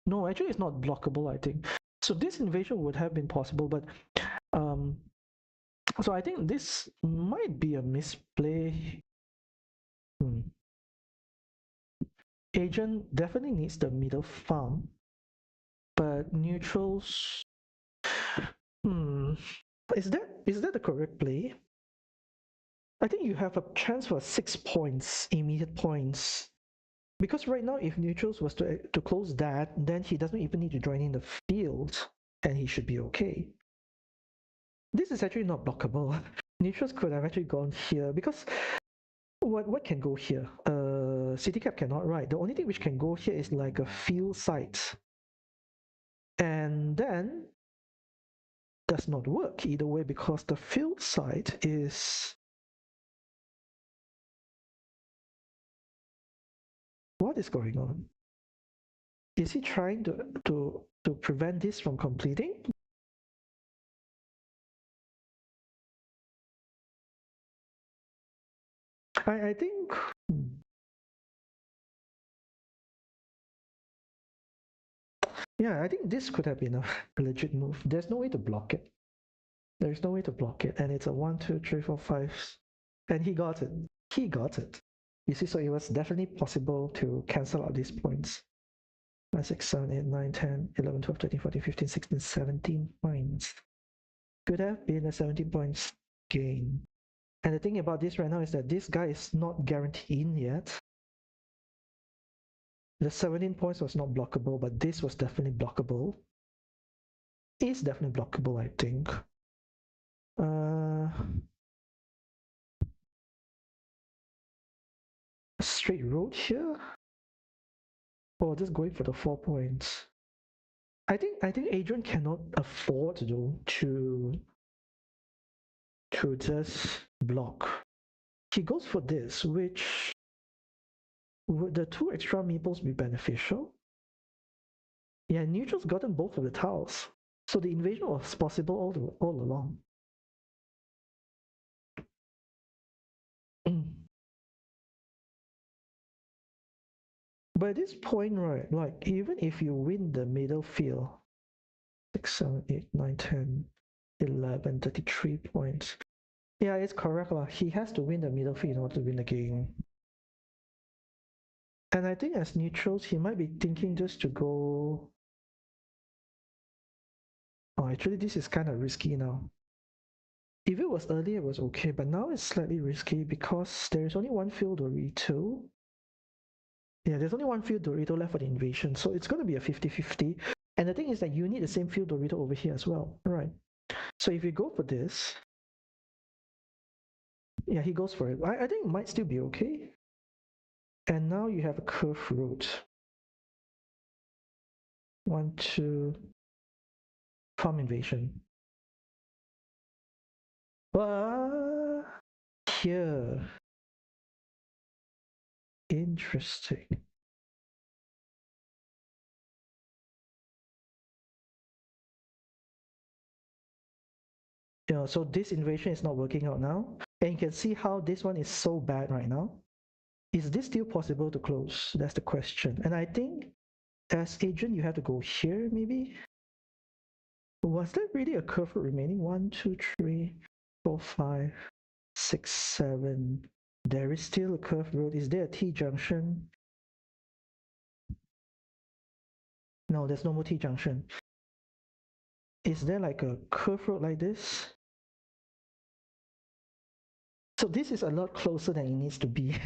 No, actually it's not blockable, I think. So this invasion would have been possible, but so I think this might be a misplay. Agent definitely needs the middle farm, but neutrals. Is that the correct play? I think you have a chance for 6 points, immediate points. Because right now, if neutrals was to close that, then he doesn't even need to join in the field, and he should be okay. This is actually not blockable. Neutrals could have actually gone here because what can go here? City cap cannot, right? The only thing which can go here is like a field site, and then does not work either way because the field site is. What is going on? Is he trying to prevent this from completing? I think. Yeah, I think this could have been a legit move. There's no way to block it. There's no way to block it, and it's a 1, 2, 3, 4, 5, and he got it. He got it. You see, so it was definitely possible to cancel out these points. 5, 6, 7, 8, 9, 10, 11, 12, 13, 14, 15, 16, 17 points. Could have been a 17 points gain. And the thing about this right now is that this guy is not guaranteed yet. The 17 points was not blockable, but this was definitely blockable. Is definitely blockable, I think. Straight road here? Or just going for the 4 points? I think Adrian cannot afford to just block. He goes for this, which would the 2 extra meeples be beneficial? Yeah, neutral's gotten both of the tiles, so the invasion was possible all along. But at this point, right, like even if you win the middle field, 6, 7, 8, 9, 10, 11, 33 points. Yeah, it's correct lah. He has to win the middle field in order to win the game. And I think as neutrals, he might be thinking just to go. Oh, actually, this is kind of risky now. If it was earlier, it was okay, but now it's slightly risky because there is only one field Dorito. Yeah, there's only one field Dorito left for the invasion, so it's going to be a 50-50. And the thing is that you need the same field Dorito over here as well. All right. So if you go for this, yeah, he goes for it. I think it might still be okay. And now you have a curve route. 1, 2, farm invasion. Here. Interesting. Yeah, so this invasion is not working out now. And you can see how this one is so bad right now. Is this still possible to close? That's the question. And I think as agent, you have to go here, maybe? Was there really a curve route remaining? 1, 2, 3, 4, 5, 6, 7. There is still a curve road. Is there a T junction? No, there's no more T junction. Is there like a curve road like this? So this is a lot closer than it needs to be.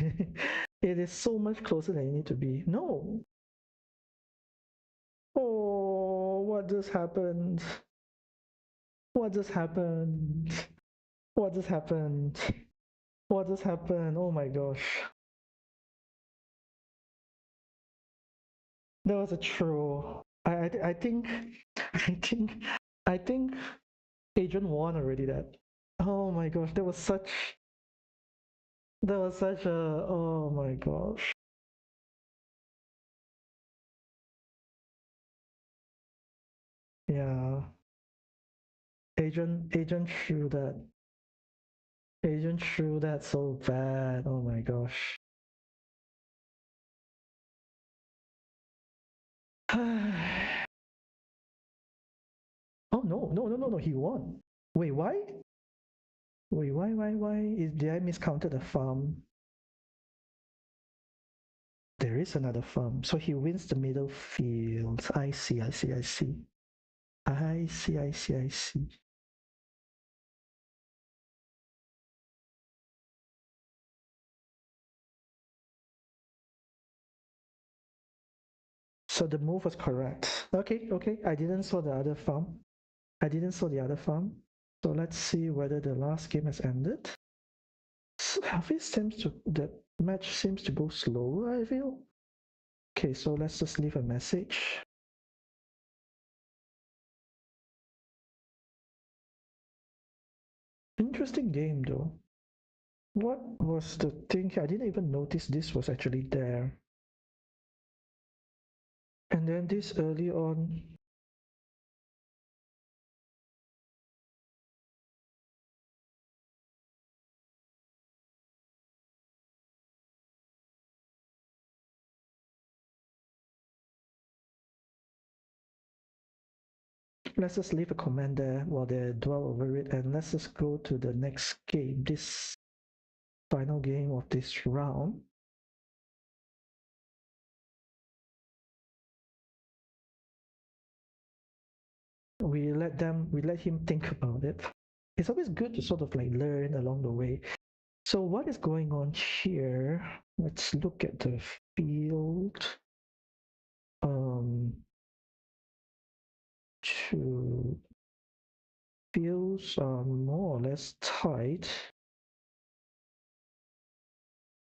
It is so much closer than it needs to be. No. Oh, what just happened? What just happened? What just happened? What just happened? Oh my gosh. That was a troll. I think I think I think Agent won already that. Oh my gosh, that was such a oh my gosh. Yeah. Agent threw that. Agent threw that so bad. Oh my gosh. Oh no, he won. Wait, why? Wait, why? Did I miscounted the farm? There is another farm. So he wins the middle field. I see. I see. So the move was correct. Okay. I didn't saw the other farm. I didn't saw the other farm. So let's see whether the last game has ended. Hafiz seems to the match seems to go slower, I feel. Okay, so let's just leave a message. Interesting game though. What was the thing here? I didn't even notice this was actually there. And then this early on. Let's just leave a comment there while they dwell over it, and let's just go to the next game, this final game of this round. We let him think about it. It's always good to sort of like learn along the way. So what is going on here? Let's look at the field. Two fields are more or less tight.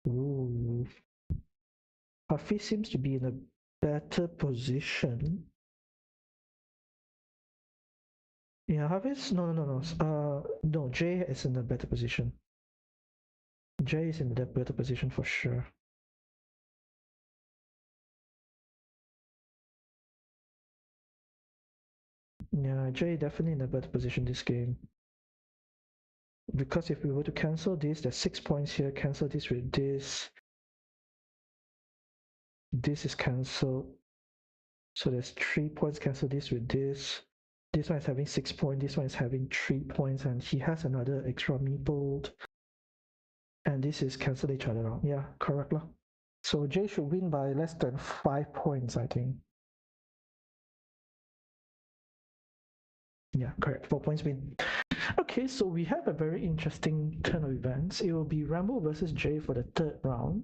Ooh. Hafiz seems to be in a better position. Yeah, Hafiz? No, Jay is in a better position. Jay is in a better position for sure. Yeah, Jay definitely in a better position this game. Because if we were to cancel this, there's 6 points here, cancel this with this. This is cancelled. So there's 3 points. Cancel this with this. This one is having 6 points. This one is having 3 points, and he has another extra meeple. And this is cancel each other out. Yeah, correct lah. So Jay should win by less than 5 points, I think. Yeah, correct. 4 points win. Okay, so we have a very interesting turn of events. It will be Rambo versus Jay for the third round.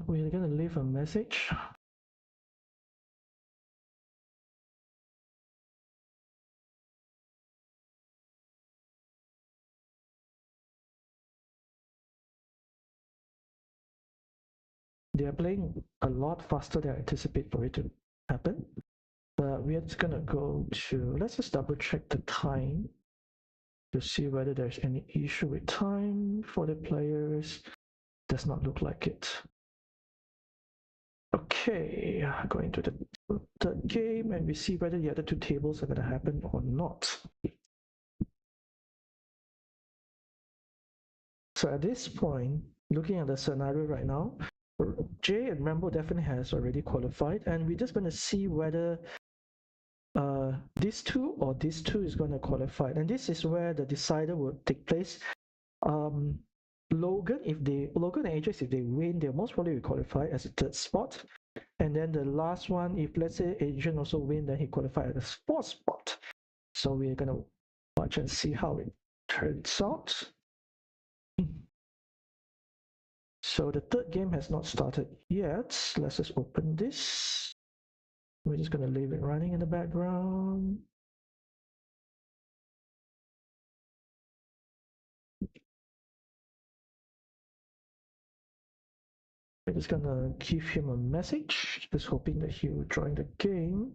We're gonna leave a message. They are playing a lot faster than I anticipate for it to happen. But we are just gonna go to, let's just double check the time to see whether there's any issue with time for the players. Does not look like it. Okay, going to the third game and we see whether the other two tables are gonna happen or not. So at this point, looking at the scenario right now, Jay and Rambo definitely has already qualified, and we're just going to see whether these two or these two is going to qualify. And this is where the decider will take place. Logan and Ajax, if they win, they'll most probably qualify as a third spot. And then the last one, if let's say Adrian also win, then he qualifies as a fourth spot. So we're going to watch and see how it turns out. So the third game has not started yet. Let's just open this. We're just going to leave it running in the background. We're just going to give him a message, just hoping that he will join the game.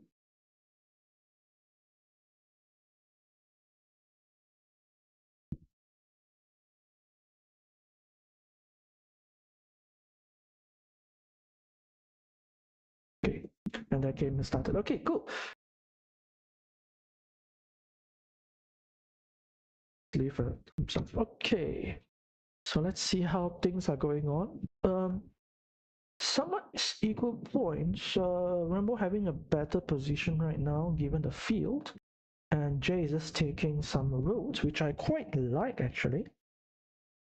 Okay, and that game has started. Okay, cool. Leave a thumbs up. Okay, so let's see how things are going on. Somewhat equal points. Rambo having a better position right now given the field, and Jay is just taking some roads, which I quite like actually.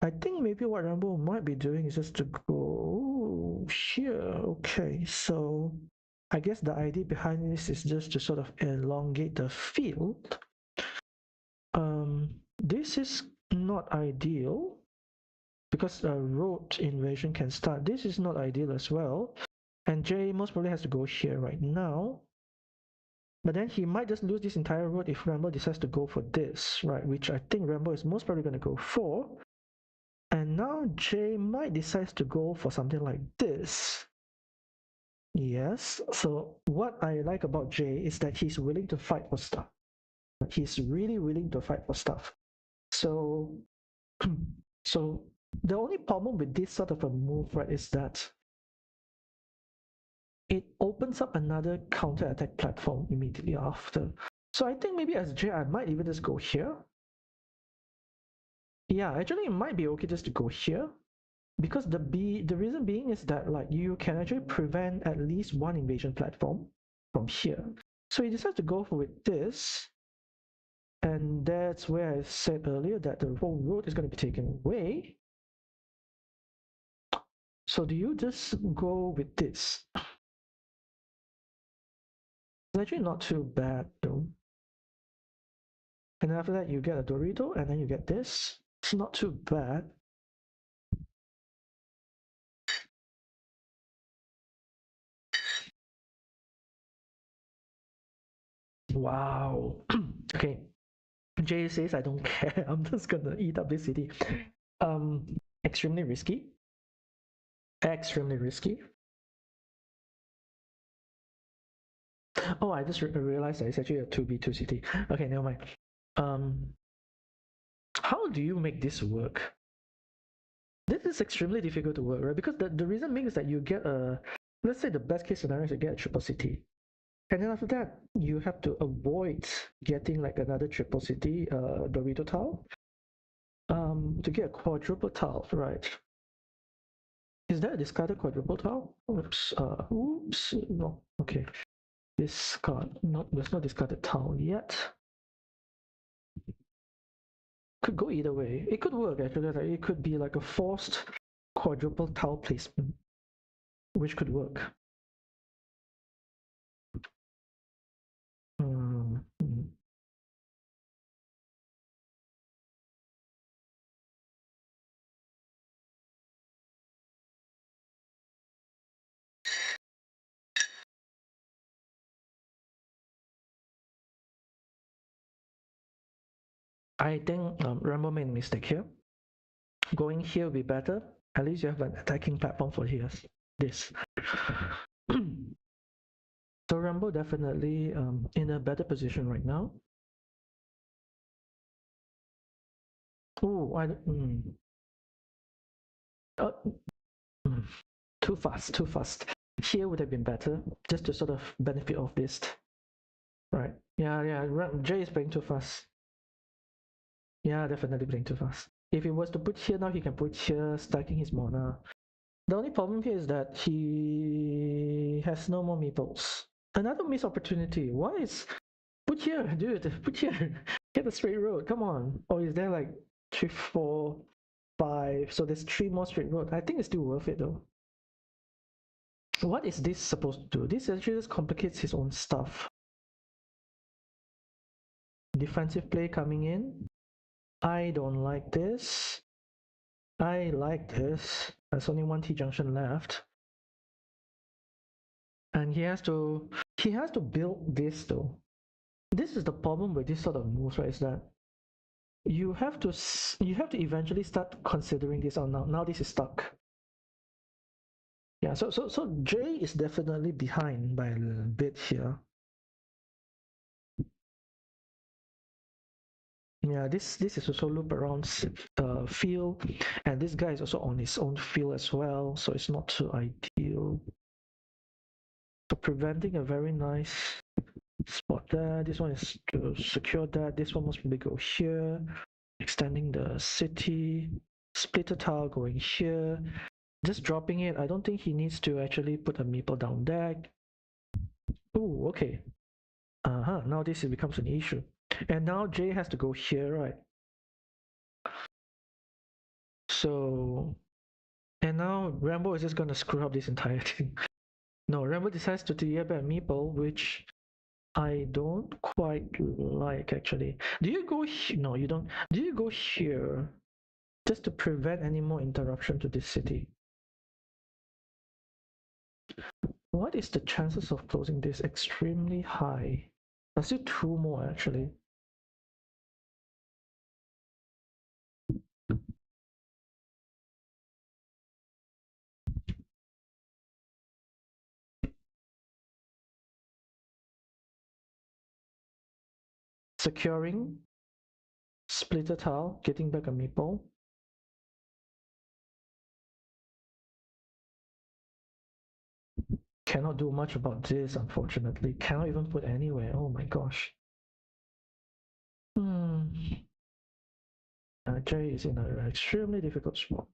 I think maybe what Rambo might be doing is just to go here. Okay, so I guess the idea behind this is just to sort of elongate the field. This is not ideal because a road invasion can start. This is not ideal as well. And Jay most probably has to go here right now. But then he might just lose this entire road if Rambo decides to go for this, right? Which I think Rambo is most probably going to go for. And now Jay might decide to go for something like this. Yes, so what I like about Jay is that he's willing to fight for stuff. He's really willing to fight for stuff. So, so the only problem with this sort of a move, right, is that it opens up another counter-attack platform immediately after. So I think maybe as Jay, I might even just go here. Yeah, actually it might be okay just to go here. Because the reason being is that like you can actually prevent at least one invasion platform from here. So he decides to go with this. And that's where I said earlier that the whole road is going to be taken away. So do you just go with this? It's actually not too bad though. And after that you get a Dorito and then you get this. It's not too bad. Wow. Okay. Jay says I don't care. I'm just gonna eat up this city. Extremely risky. Extremely risky. Oh, I just realized that it's actually a 2v2 city. Okay, never mind. How do you make this work? This is extremely difficult to work, right? Because the reason being is that you get a, let's say the best case scenario is you get a triple city. And then after that, you have to avoid getting like another triple city, Dorito tile. To get a quadruple tile, right? Is that a discarded quadruple tile? Oops, no, okay. Discard, no, there's no discarded tile yet. Could go either way. It could work actually. Like, it could be like a forced quadruple tile placement, which could work. Mm, mm. I think Rambo made a mistake here. Going here will be better. At least you have an attacking platform for here. This. So Rambo definitely in a better position right now. Oh, uh, mm, too fast, too fast. Here would have been better, just to sort of benefit of this. Right. Yeah, yeah. Jay is playing too fast. Yeah, definitely playing too fast. If he was to put here now, he can put here, stacking his mana. The only problem here is that he has no more meeples. Another missed opportunity. Why is put here, dude? Put here. Get a straight road. Come on. Or is there like 3, 4, 5? So there's 3 more straight road. I think it's still worth it though. What is this supposed to do? This actually just complicates his own stuff. Defensive play coming in. I don't like this. I like this. There's only one T junction left. And he has to build this though. This is the problem with this sort of moves, right? Is that you have to eventually start considering this. Oh, now this is stuck. Yeah, so Jay is definitely behind by a little bit here. Yeah, this is also loop around field, and this guy is also on his own field as well, so it's not too ideal. So preventing a very nice spot there. This one is to secure that. This one must probably go here, extending the city. Splitter tile going here. Just dropping it. I don't think he needs to actually put a meeple down there. Oh, okay. Now this becomes an issue. And now Jay has to go here, right? So, and now Rambo is just gonna screw up this entire thing. No, Rambo decides to TF a meeple, which I don't quite like actually. Do you go here? No, you don't. Do you go here just to prevent any more interruption to this city? What is the chances of closing this? Extremely high. There's still 2 more actually. Securing, splitter tile, getting back a meeple. Cannot do much about this, unfortunately. Cannot even put anywhere. Oh my gosh. Jay is in an extremely difficult spot.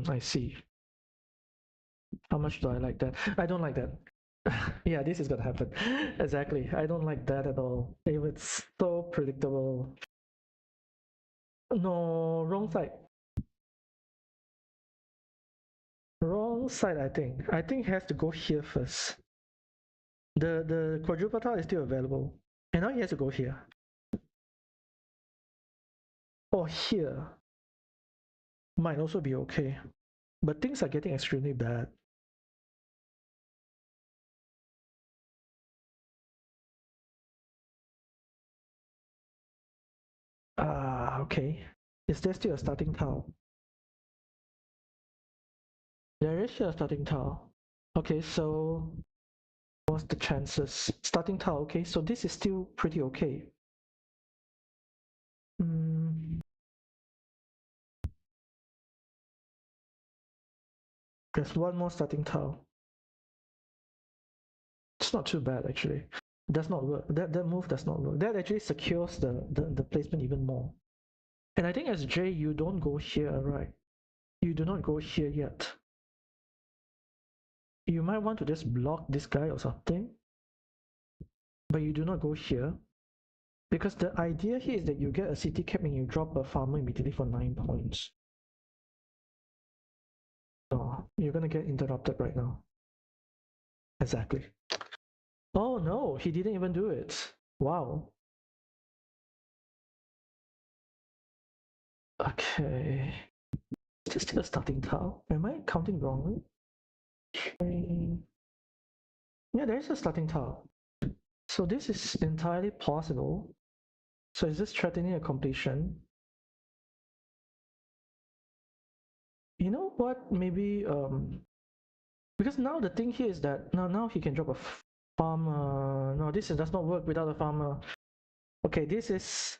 I see. How much do I like that? I don't like that. Yeah, this is gonna happen. Exactly. I don't like that at all. It's so predictable. No, wrong side. Wrong side, I think. I think he has to go here first. The quadruple tile is still available. And now he has to go here. Or here. Might also be okay. But things are getting extremely bad. Okay. Is there still a starting tile? There is still a starting tile. Okay, so what's the chances? Starting tile, okay, so this is still pretty okay. Mm, There's one more starting tile. It's not too bad actually. It does not work. That move does not work. That actually secures the placement even more. And I think as J, you don't go here, right? You do not go here yet. You might want to just block this guy or something, but you do not go here. Because the idea here is that you get a city cap and you drop a farmer immediately for 9 points. Oh, you're gonna get interrupted right now. Exactly. Oh no, he didn't even do it. Wow. Okay. Is this still a starting tile? Am I counting wrongly? Yeah, there is a starting tile. So this is entirely possible. So is this threatening a completion? You know what? Maybe because now the thing here is that now he can drop a farmer. No, does not work without a farmer. Okay, this is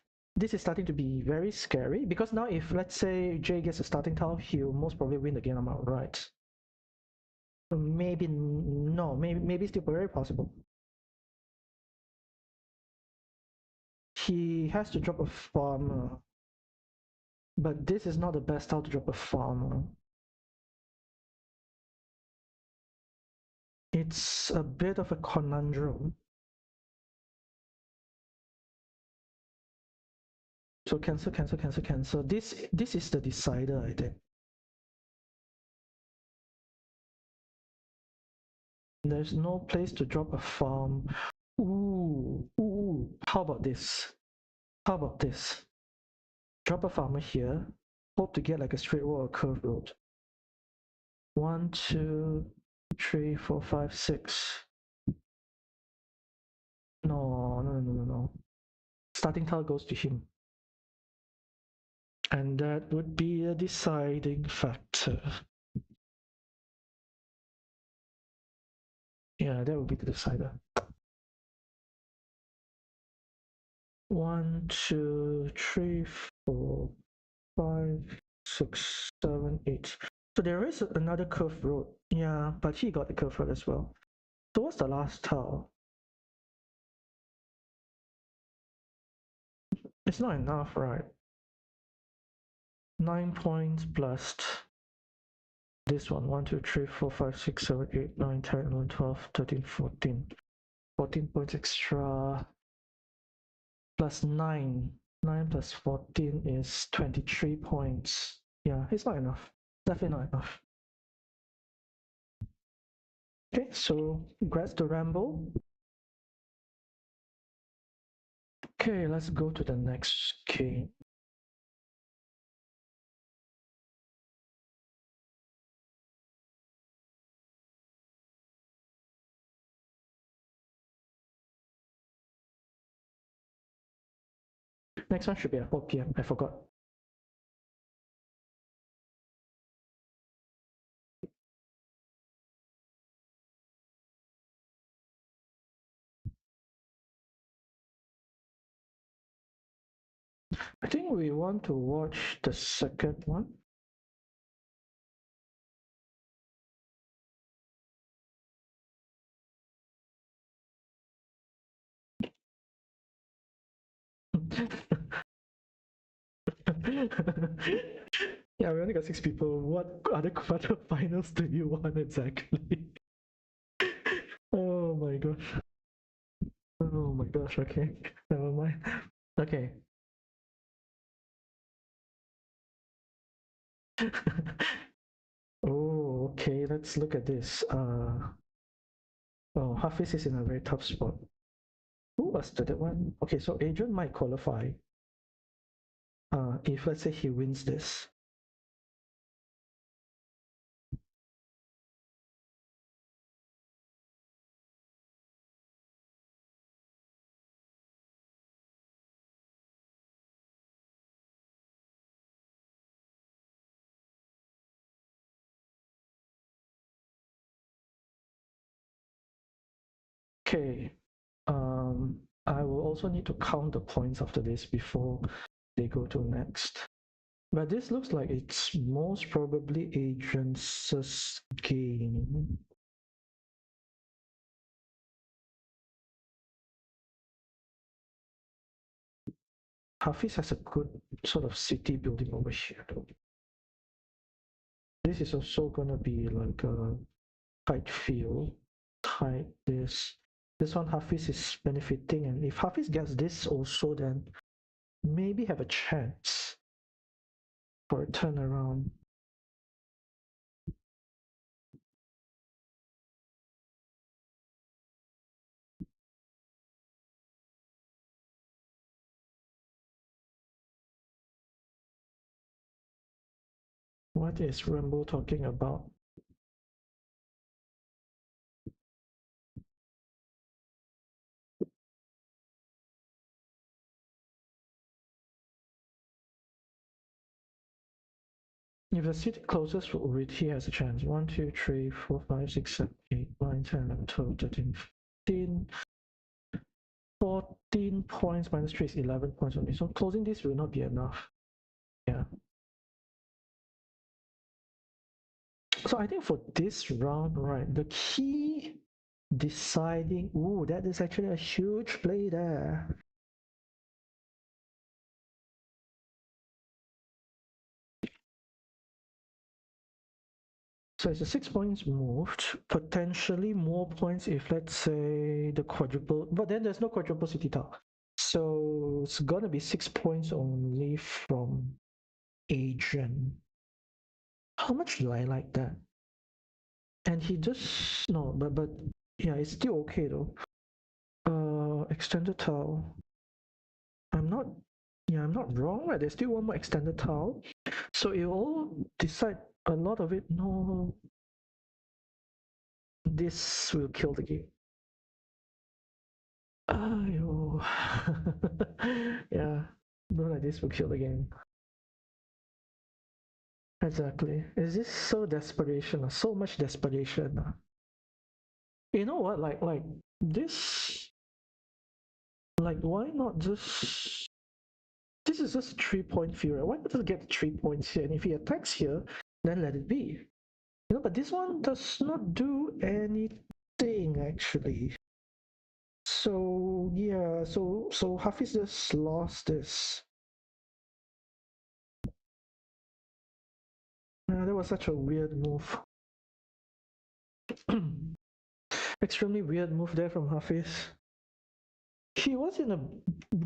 starting to be very scary because now if let's say Jay gets a starting tile, he'll most probably win the game. I'm right. Maybe no, maybe still very possible. He has to drop a farmer, but this is not the best tile to drop a farmer. It's a bit of a conundrum. So cancel, cancel, cancel, cancel. This is the decider, I think. There's no place to drop a farm. Ooh. How about this? How about this? Drop a farmer here. Hope to get like a straight wall or curved road. 1, 2, 3, 4, 5, 6. No. Starting tile goes to him. And that would be a deciding factor. Yeah, that would be the decider. 1, 2, 3, 4, 5, 6, 7, 8. So there is another curved road. Yeah, but he got the curved road as well. So what's the last tile? It's not enough, right? 9 points plus this one. 1, 2, 3, 4, 5, 6, 7, 8, 9, 10, 11, 12, 13, 14. 14 points extra plus 9. 9 plus 14 is 23 points. Yeah, it's not enough. Definitely not enough. Okay, so congrats to Rambo. Okay, let's go to the next game. Next one should be at 4 p.m. I forgot. I think we want to watch the second one. Yeah, we only got 6 people. What other quarterfinals do you want exactly? Oh my gosh. Oh my gosh, okay. Never mind. Okay. Oh, okay, let's look at this. Oh, Hafiz is in a very tough spot. Who was the one? Okay, so Adrian might qualify. If let's say he wins this. Okay. I will also need to count the points after this before they go to next. But this looks like it's most probably Adrian's game. Hafiz has a good sort of city building over here, though. This is also gonna be like a tight field, tight this. This one Hafiz is benefiting, and if Hafiz gets this also, then maybe have a chance for a turnaround. What is Rambo talking about? If the city closest with he has a chance. 1, 2, 3, 4, 5, 6, 7, 8, 9, 10, 11, 12, 13, 15, 14 points minus 3 is 11 points only. So closing this will not be enough. Yeah. So I think for this round, right, the key deciding, ooh, that is actually a huge play there. So it's a 6 points moved, potentially more points if let's say the quadruple, but then there's no quadruple city tile. So it's gonna be 6 points only from Adrian. How much do I like that? And he just no, but yeah, it's still okay though. Extended tile. I'm not I'm not wrong, right? There's still one more extended tile. So it all decide a lot of it. No, this will kill the game. Ayo. Yeah, no, like this will kill the game. Exactly. Is this so desperation? So much desperation. You know what? Like this. Like why not just? This is just 3 point field. Why not just get 3 points here? And if he attacks here, then let it be. You know, but this one does not do anything actually. So yeah, so Hafiz just lost this. That was such a weird move. Extremely weird move there from Hafiz. He was in a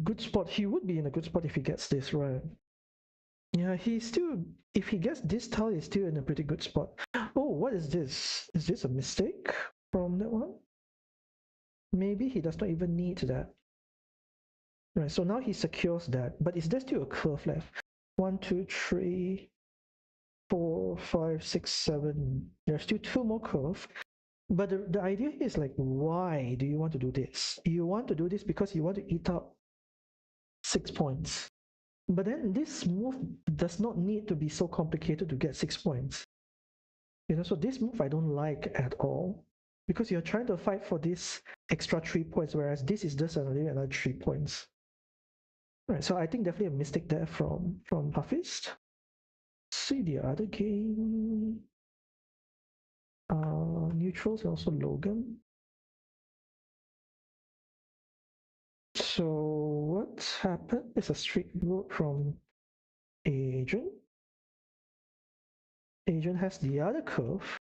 good spot. He would be in a good spot if he gets this right. Yeah, he's still. If he gets this tile, he's still in a pretty good spot. Oh, what is this? Is this a mistake from that one? Maybe he does not even need that. Right, so now he secures that, but is there still a curve left? 1, 2, 3, 4, 5, 6, 7. There's still two more curves. But the idea is like, why do you want to do this? You want to do this because you want to eat up 6 points. But then this move does not need to be so complicated to get 6 points. You know, so this move I don't like at all because you're trying to fight for this extra 3 points, whereas this is just another 3 points. Right, so I think definitely a mistake there from Hafiz. See the other game. Neutrals and also Logan. So what's happened is a street road from Adrian. Adrian has the other curve,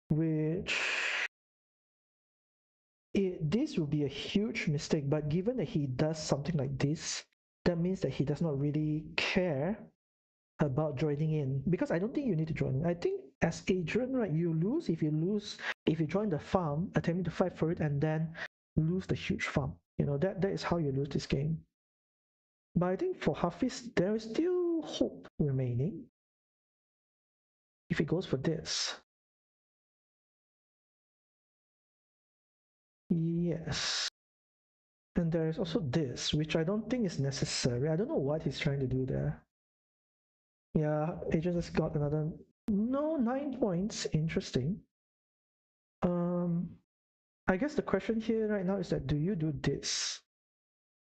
which this will be a huge mistake, but given that he does something like this, that means that he does not really care about joining in, because I don't think you need to join in. I think as Adrian, right, you lose if you join the farm, attempting to fight for it, and then lose the huge farm. You know, that is how you lose this game. But I think for Hafiz, there is still hope remaining if he goes for this. Yes. And there is also this, which I don't think is necessary. I don't know what he's trying to do there. Yeah, Agent has got another 9 points. Interesting. Um, I guess the question here right now is that do you do this?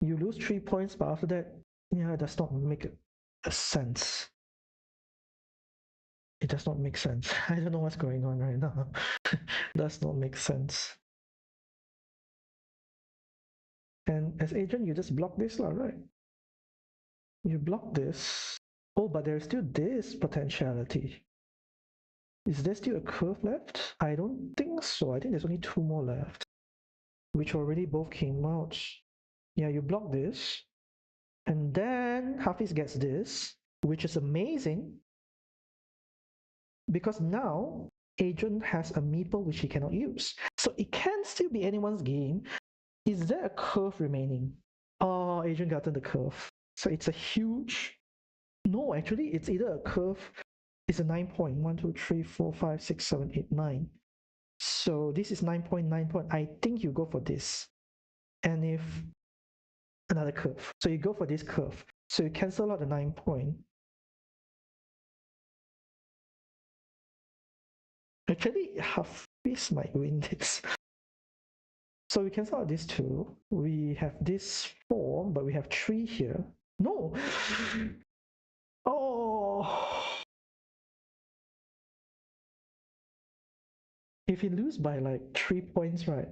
You lose 3 points, but after that, yeah, it does not make it. sense. It does not make sense. I don't know what's going on right now. Does not make sense. And as agent, you just block this, right? You block this. Oh, but there's still this potentiality. Is there still a curve left? I don't think so. I think there's only two more left, which already both came out. Yeah, you block this. And then Hafiz gets this, which is amazing because now Agent has a meeple which he cannot use. So it can still be anyone's game. Is there a curve remaining? Oh, Agent gotten the curve. So it's a huge. No, actually, it's either a curve. It's a 9 point. 1, 2, 3, 4, 5, 6, 7, 8, 9. So this is 9 point. I think you go for this. And if another curve. So you go for this curve. So you cancel out the 9 point. Actually, Hafiz might win this. So we cancel out these two. We have this 4, but we have 3 here. No! Oh! If you lose by like 3 points, right?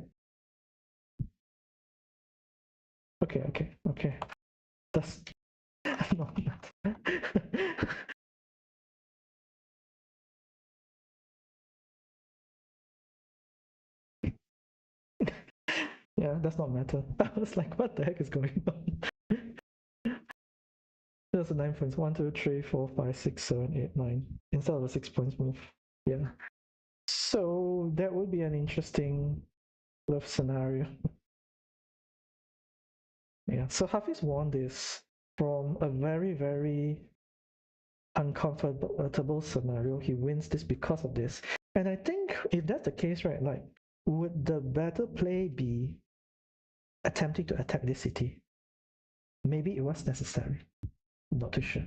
Okay. That's not yeah, that's not matter. I was like, what the heck is going on? There's a 9 points. 1, 2, 3, 4, 5, 6, 7, 8, 9. Instead of a 6 points move. Yeah. So that would be an interesting love scenario. Yeah. So Hafiz won this from a very, very uncomfortable scenario. He wins this because of this. And I think if that's the case, right, like, would the better play be attempting to attack this city? Maybe it was necessary. Not too sure.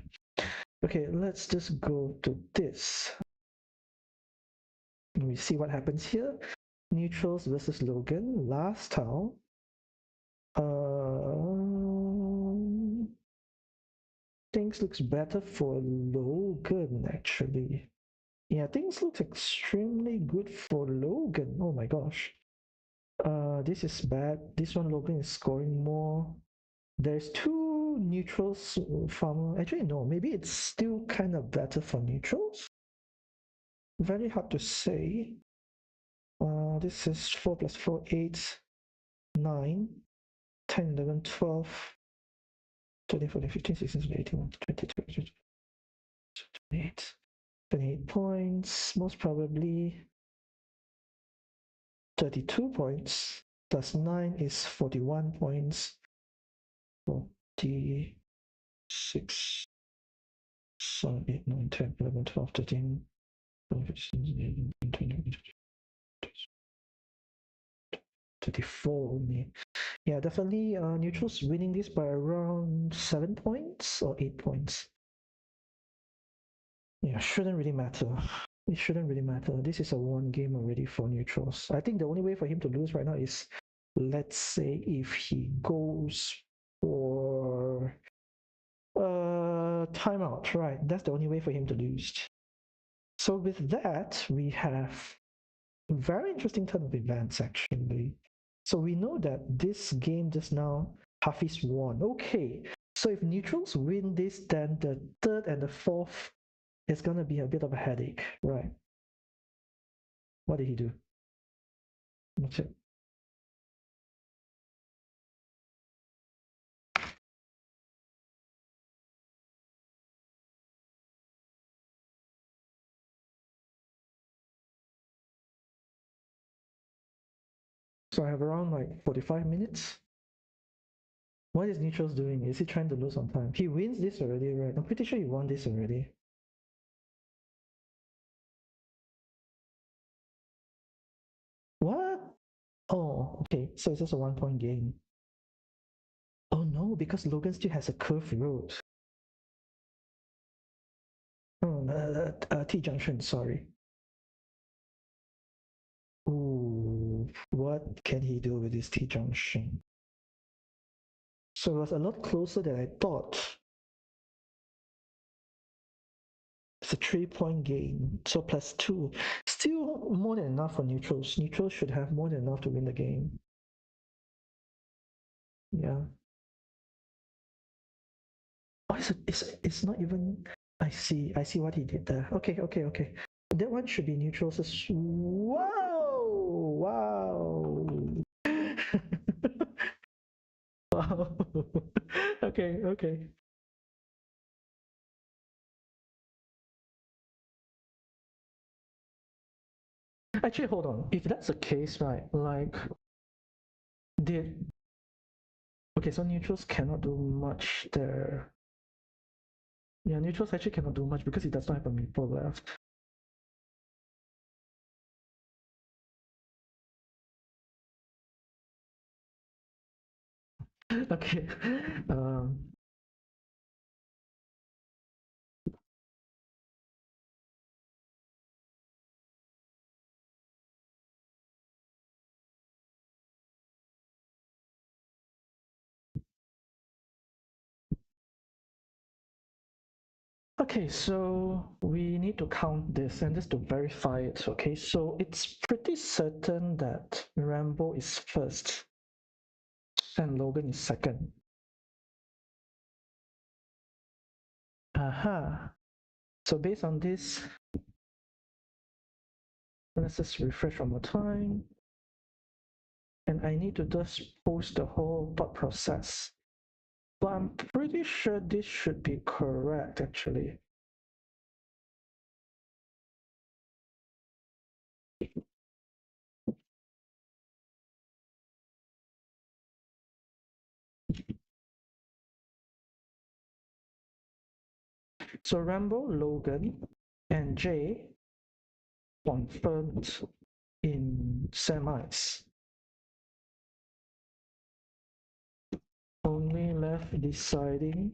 Okay, let's just go to this. We see what happens here. Neutrals versus Logan. Last tile. Things looks better for Logan actually. Yeah, things look extremely good for Logan. Oh my gosh. This is bad. This one Logan is scoring more. There's two neutrals from actually no, maybe it's still kind of better for neutrals. Very hard to say. This is 4 plus 4, 8, 9, 10, 11, 12, 13, 14, 15, 16, 17, 18, 20, 22, 28. 28 points, most probably 32 points, plus 9 is 41 points, 46, 7, 8, 9, 10, 11, 12, 13, 14, 15, 16, 17, 18, 20, 34 only. Yeah, definitely neutrals winning this by around 7 points or 8 points. Yeah, shouldn't really matter. It shouldn't really matter. This is a one game already for neutrals. I think the only way for him to lose right now is, let's say, if he goes for timeout, right? That's the only way for him to lose. So with that, we have a very interesting turn of events actually. So we know that this game just now, Hafiz won. Okay, so if neutrals win this, then the third and the fourth is gonna be a bit of a headache, right? What did he do? What's it? So I have around like 45 minutes. What is neutrals doing? Is he trying to lose on time? He wins this already, right? I'm pretty sure he won this already. What? Oh, okay. So it's just a 1 point game. Oh no, because Logan still has a curved road. Oh, T-junction, sorry. Ooh, what can he do with this T-junction? So it was a lot closer than I thought. It's a 3-point gain, so +2. Still more than enough for neutrals. Neutrals should have more than enough to win the game. Yeah. Oh, it's not even. I see what he did there. Okay. That one should be neutrals as wow. Wow. Okay. Actually, hold on. If that's the case, right? Like, did okay? So neutrals cannot do much there. Yeah, neutrals actually cannot do much because he does not have a meeple left. Okay. Um, okay, so we need to count this and just to verify it. Okay, so it's pretty certain that Rambo is first and Logan is second. Aha. So based on this, let's just refresh one more time. And I need to just post the whole thought process. But I'm pretty sure this should be correct actually. So Rambo, Logan, and Jay confirmed in semis. Only left deciding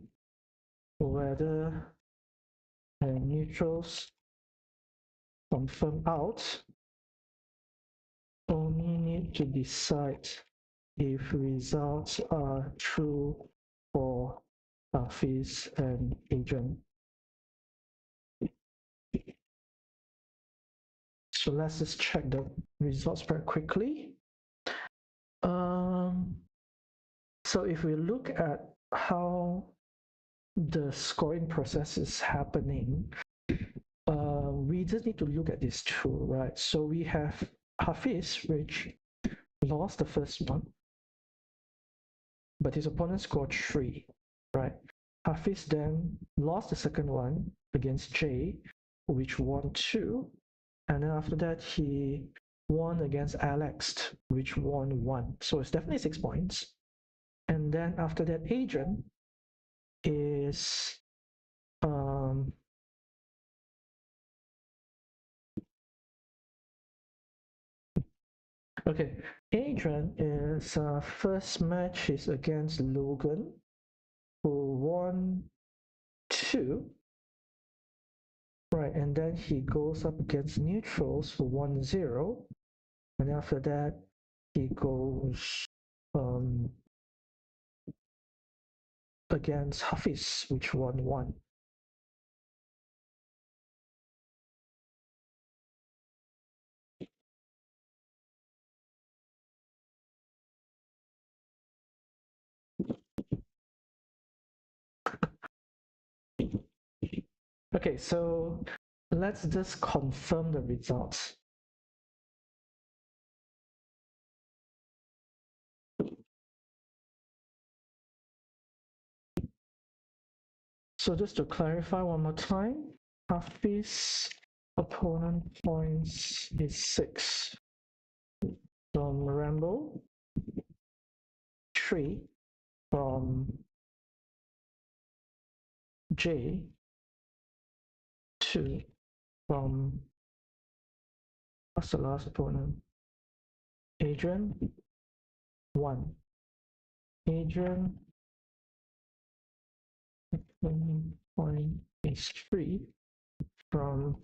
whether the neutrals confirm out. Only need to decide if results are true for Hafiz and Adrian. So let's just check the results very quickly. Um, so if we look at how the scoring process is happening, we just need to look at these two, right? So we have Hafiz, which lost the first one, but his opponent scored 3, right? Hafiz then lost the second one against Jay, which won 2, and then after that he won against Alex, which won 1. So it's definitely 6 points. And then after that, Adrian is okay. Adrian is first match is against Logan, who won 2, right? And then he goes up against neutrals, who won 0, and after that he goes um, against Hafiz, which won 1. Okay, so let's just confirm the results. So just to clarify one more time, Hafiz opponent points is 6 from Rambo, 3 from J, 2 from what's the last opponent? Adrian, 1. Adrian point is 3 from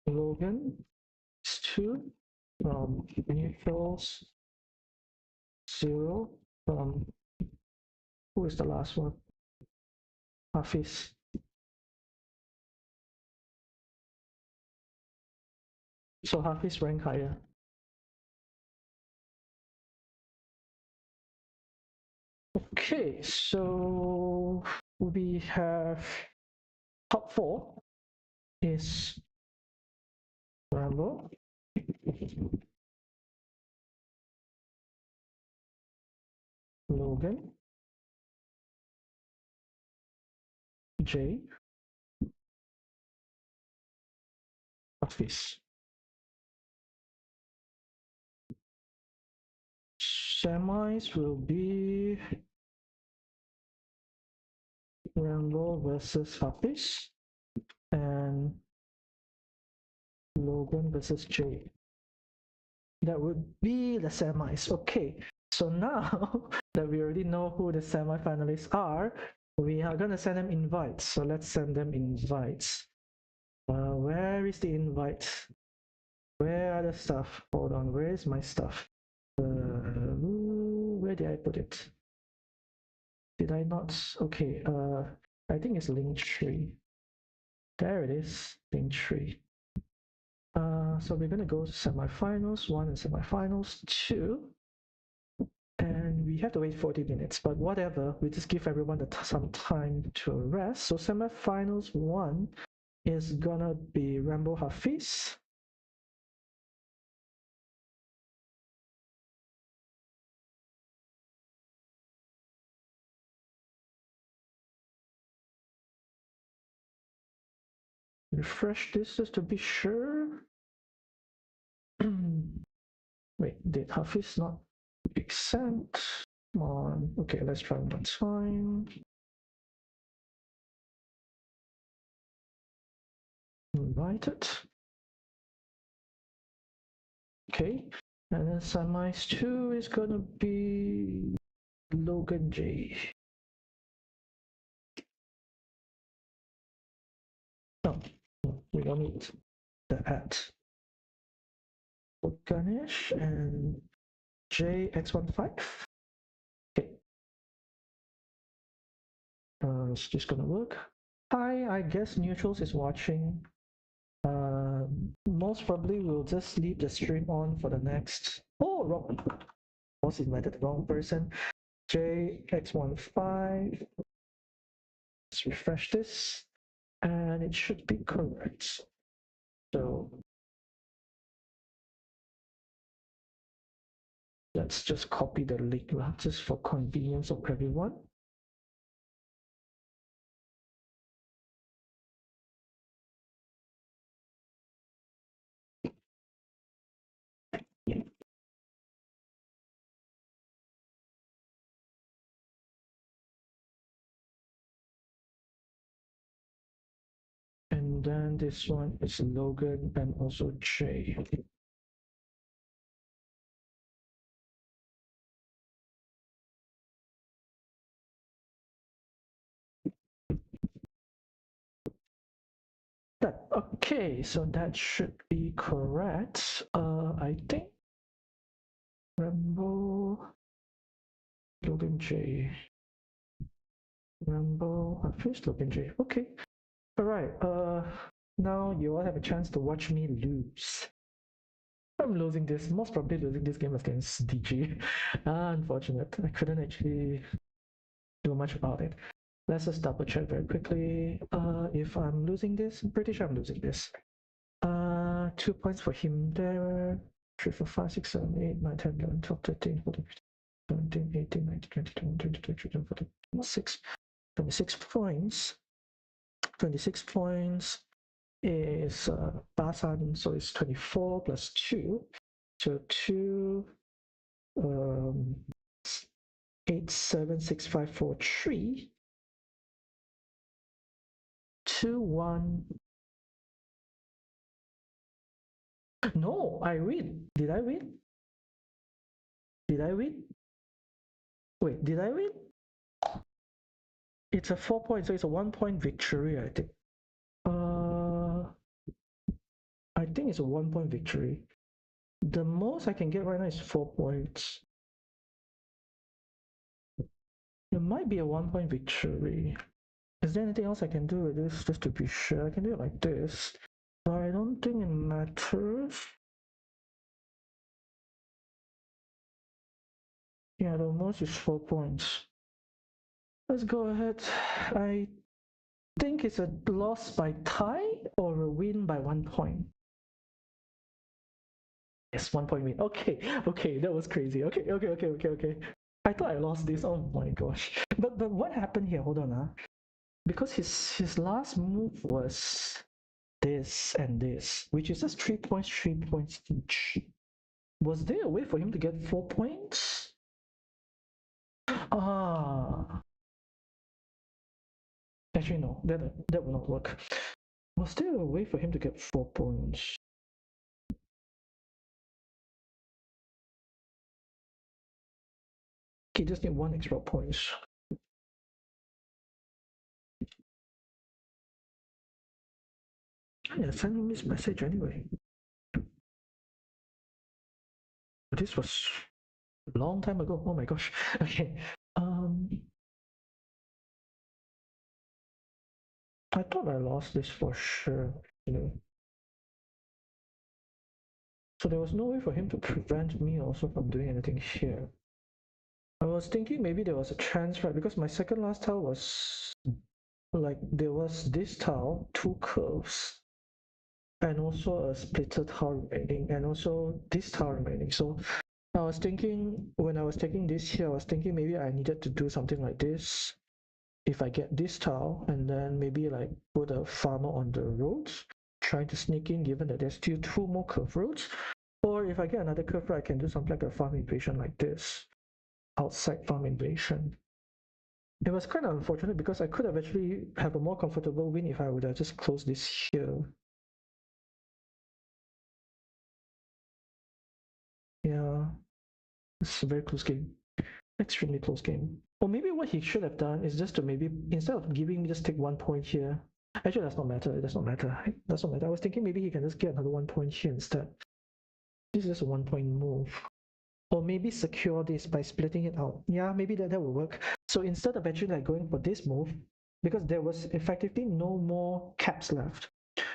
Logan, is 2 from neutrals, 0 from who is the last one? Hafiz. So Hafiz rank higher. Okay, so we have top 4 is Rambo, Logan, Jay, Hafiz. Semis will be Rambo versus Hafiz and Logan versus Jay. That would be the semis. Okay, so now that we already know who the semi-finalists are, we are gonna send them invites. So let's send them invites. Where is the invite? Where are the stuff? Hold on, where is my stuff? Where did I put it? Did I not? Okay, I think it's link tree. There it is, link tree. So we're gonna go to semifinals 1 and semifinals 2. And we have to wait 40 minutes, but whatever, we just give everyone some time to rest. So semifinals 1 is gonna be Rambo Hafiz. Refresh this just to be sure. Wait, did Hafiz not accept? Come on. Okay, let's try one more time. Invited. Okay, and then semis 2 is gonna be Logan J. No, we don't need the at. Ganesh and JX15. Okay. It's just gonna work. Hi, I guess Neutrals is watching. Most probably we'll just leave the stream on for the next. Oh, wrong. Was invited the wrong person. JX15. Let's refresh this, and it should be correct. So let's just copy the link just for convenience of everyone. And then this one is Logan and also Jay. Okay, so that should be correct. I think Rambo, Logan J. Rambo, Hafiz, Logan J. Okay, all right. Now you all have a chance to watch me lose. I'm losing this, most probably losing this game against DG. Unfortunate, I couldn't actually do much about it. Let's just double check very quickly. If I'm losing this, I'm pretty sure I'm losing this. 2 points for him there. 3, 4, 5, 6, 7, 8, 9, 10, 11, 12, 13, 14, 15, 17, 18, 19, 20, 21, 22, 23, 24, 26, 26 points. 26 points is Basan, so it's 24 plus 2. So 2, 8, 7, 6, 5, 4, 3, 2, 1. No, I win. Did I win? Did I win? Wait, did I win? It's a 4 point, so it's a 1 point victory, I think. I think it's a 1 point victory. The most I can get right now is 4 points. It might be a 1 point victory. Is there anything else I can do with this just to be sure? I can do it like this, but I don't think it matters. Yeah, the most is 4 points. Let's go ahead. I think it's a loss by tie or a win by 1 point. Yes, 1 point win. Okay, okay, that was crazy. Okay. I thought I lost this. Oh my gosh. But what happened here? Hold on, because his last move was this and this, which is just 3 points, 3 points each. Was there a way for him to get 4 points? Ah, actually no, that will not work. Was there a way for him to get 4 points? He just need one extra points. Yeah, send him this message anyway. This was a long time ago. Oh my gosh. Okay. I thought I lost this for sure. So there was no way for him to prevent me also from doing anything here. I was thinking maybe there was a chance, right? Because my second last tile was like there was this tile, two curves, and also a splitter tile remaining, and also this tile remaining. So I was thinking when I was taking this here, I was thinking maybe I needed to do something like this. If I get this tile and then maybe like put a farmer on the roads, trying to sneak in given that there's still two more curve roads. Or if I get another curve road, I can do something like a farm invasion like this. Outside farm invasion. It was kind of unfortunate because I could have actually have a more comfortable win if I would have just closed this here. Yeah, it's a very close game. Extremely close game. Or maybe what he should have done is just to maybe, instead of giving me just take 1 point here. Actually, that's not matter. It does not matter. That's not matter. I was thinking maybe he can just get another 1 point here instead. This is just a 1 point move. Or maybe secure this by splitting it out. Yeah, maybe that will work. So instead of actually like going for this move, because there was effectively no more caps left,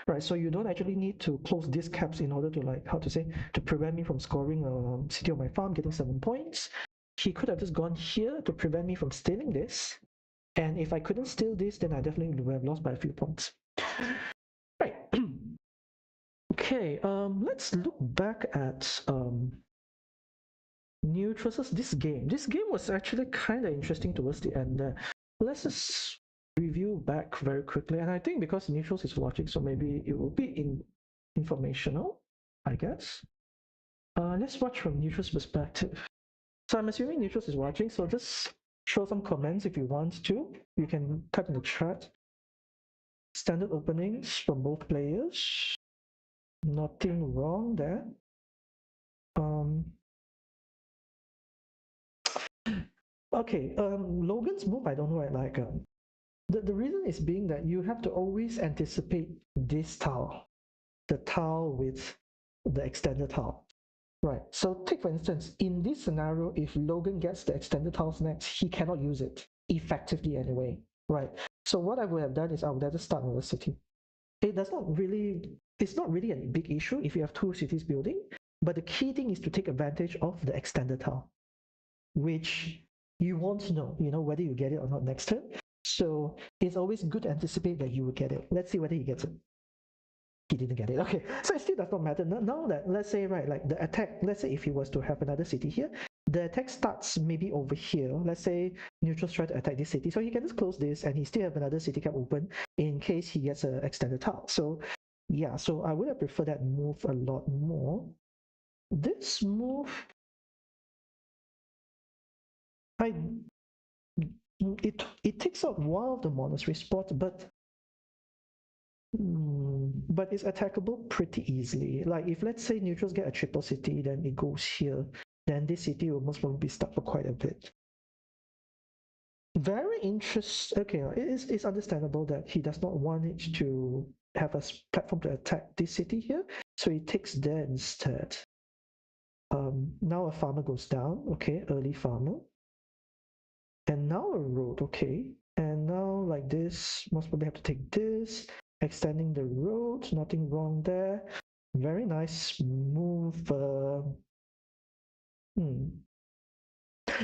right? So you don't actually need to close these caps in order to like, how to say, to prevent me from scoring a city on my farm, getting 7 points. He could have just gone here to prevent me from stealing this. And if I couldn't steal this, then I definitely would have lost by a few points. Right. Okay, let's look back at neutrals. This game. This game was actually kind of interesting towards the end. Let's just review back very quickly. And I think because neutrals is watching, so maybe it will be informational, I guess. Let's watch from neutrals perspective. So I'm assuming neutrals is watching, so just show some comments if you want to. You can type in the chat. Standard openings from both players. Nothing wrong there. Okay, Logan's move, I don't know, right? Like, the reason is being that you have to always anticipate this tile, the tile with the extended tile. Right. So take for instance, in this scenario, if Logan gets the extended tiles next, he cannot use it effectively anyway. Right. So what I would have done is I would have just start another city. It's not really a big issue if you have two cities building, but the key thing is to take advantage of the extended tile, which you won't know, whether you get it or not next turn. So it's always good to anticipate that you will get it. Let's see whether he gets it. He didn't get it. Okay, so it still does not matter. Now that, let's say, right, like the attack, let's say if he was to have another city here, the attack starts maybe over here. Let's say neutrals try to attack this city. So he can just close this and he still have another city cap open in case he gets an extended tile. So yeah, so I would have preferred that move a lot more. This move, I it takes out one of the monastery spots, but it's attackable pretty easally. Like if let's say neutrals get a triple city, then it goes here. Then this city will most probably be stuck for quite a bit. Very interesting. Okay, it's understandable that he does not want it to have a platform to attack this city here, so he takes there instead. Now a farmer goes down. Okay, early farmer. And now a road, okay. And now like this, most probably have to take this, extending the road, nothing wrong there. Very nice move.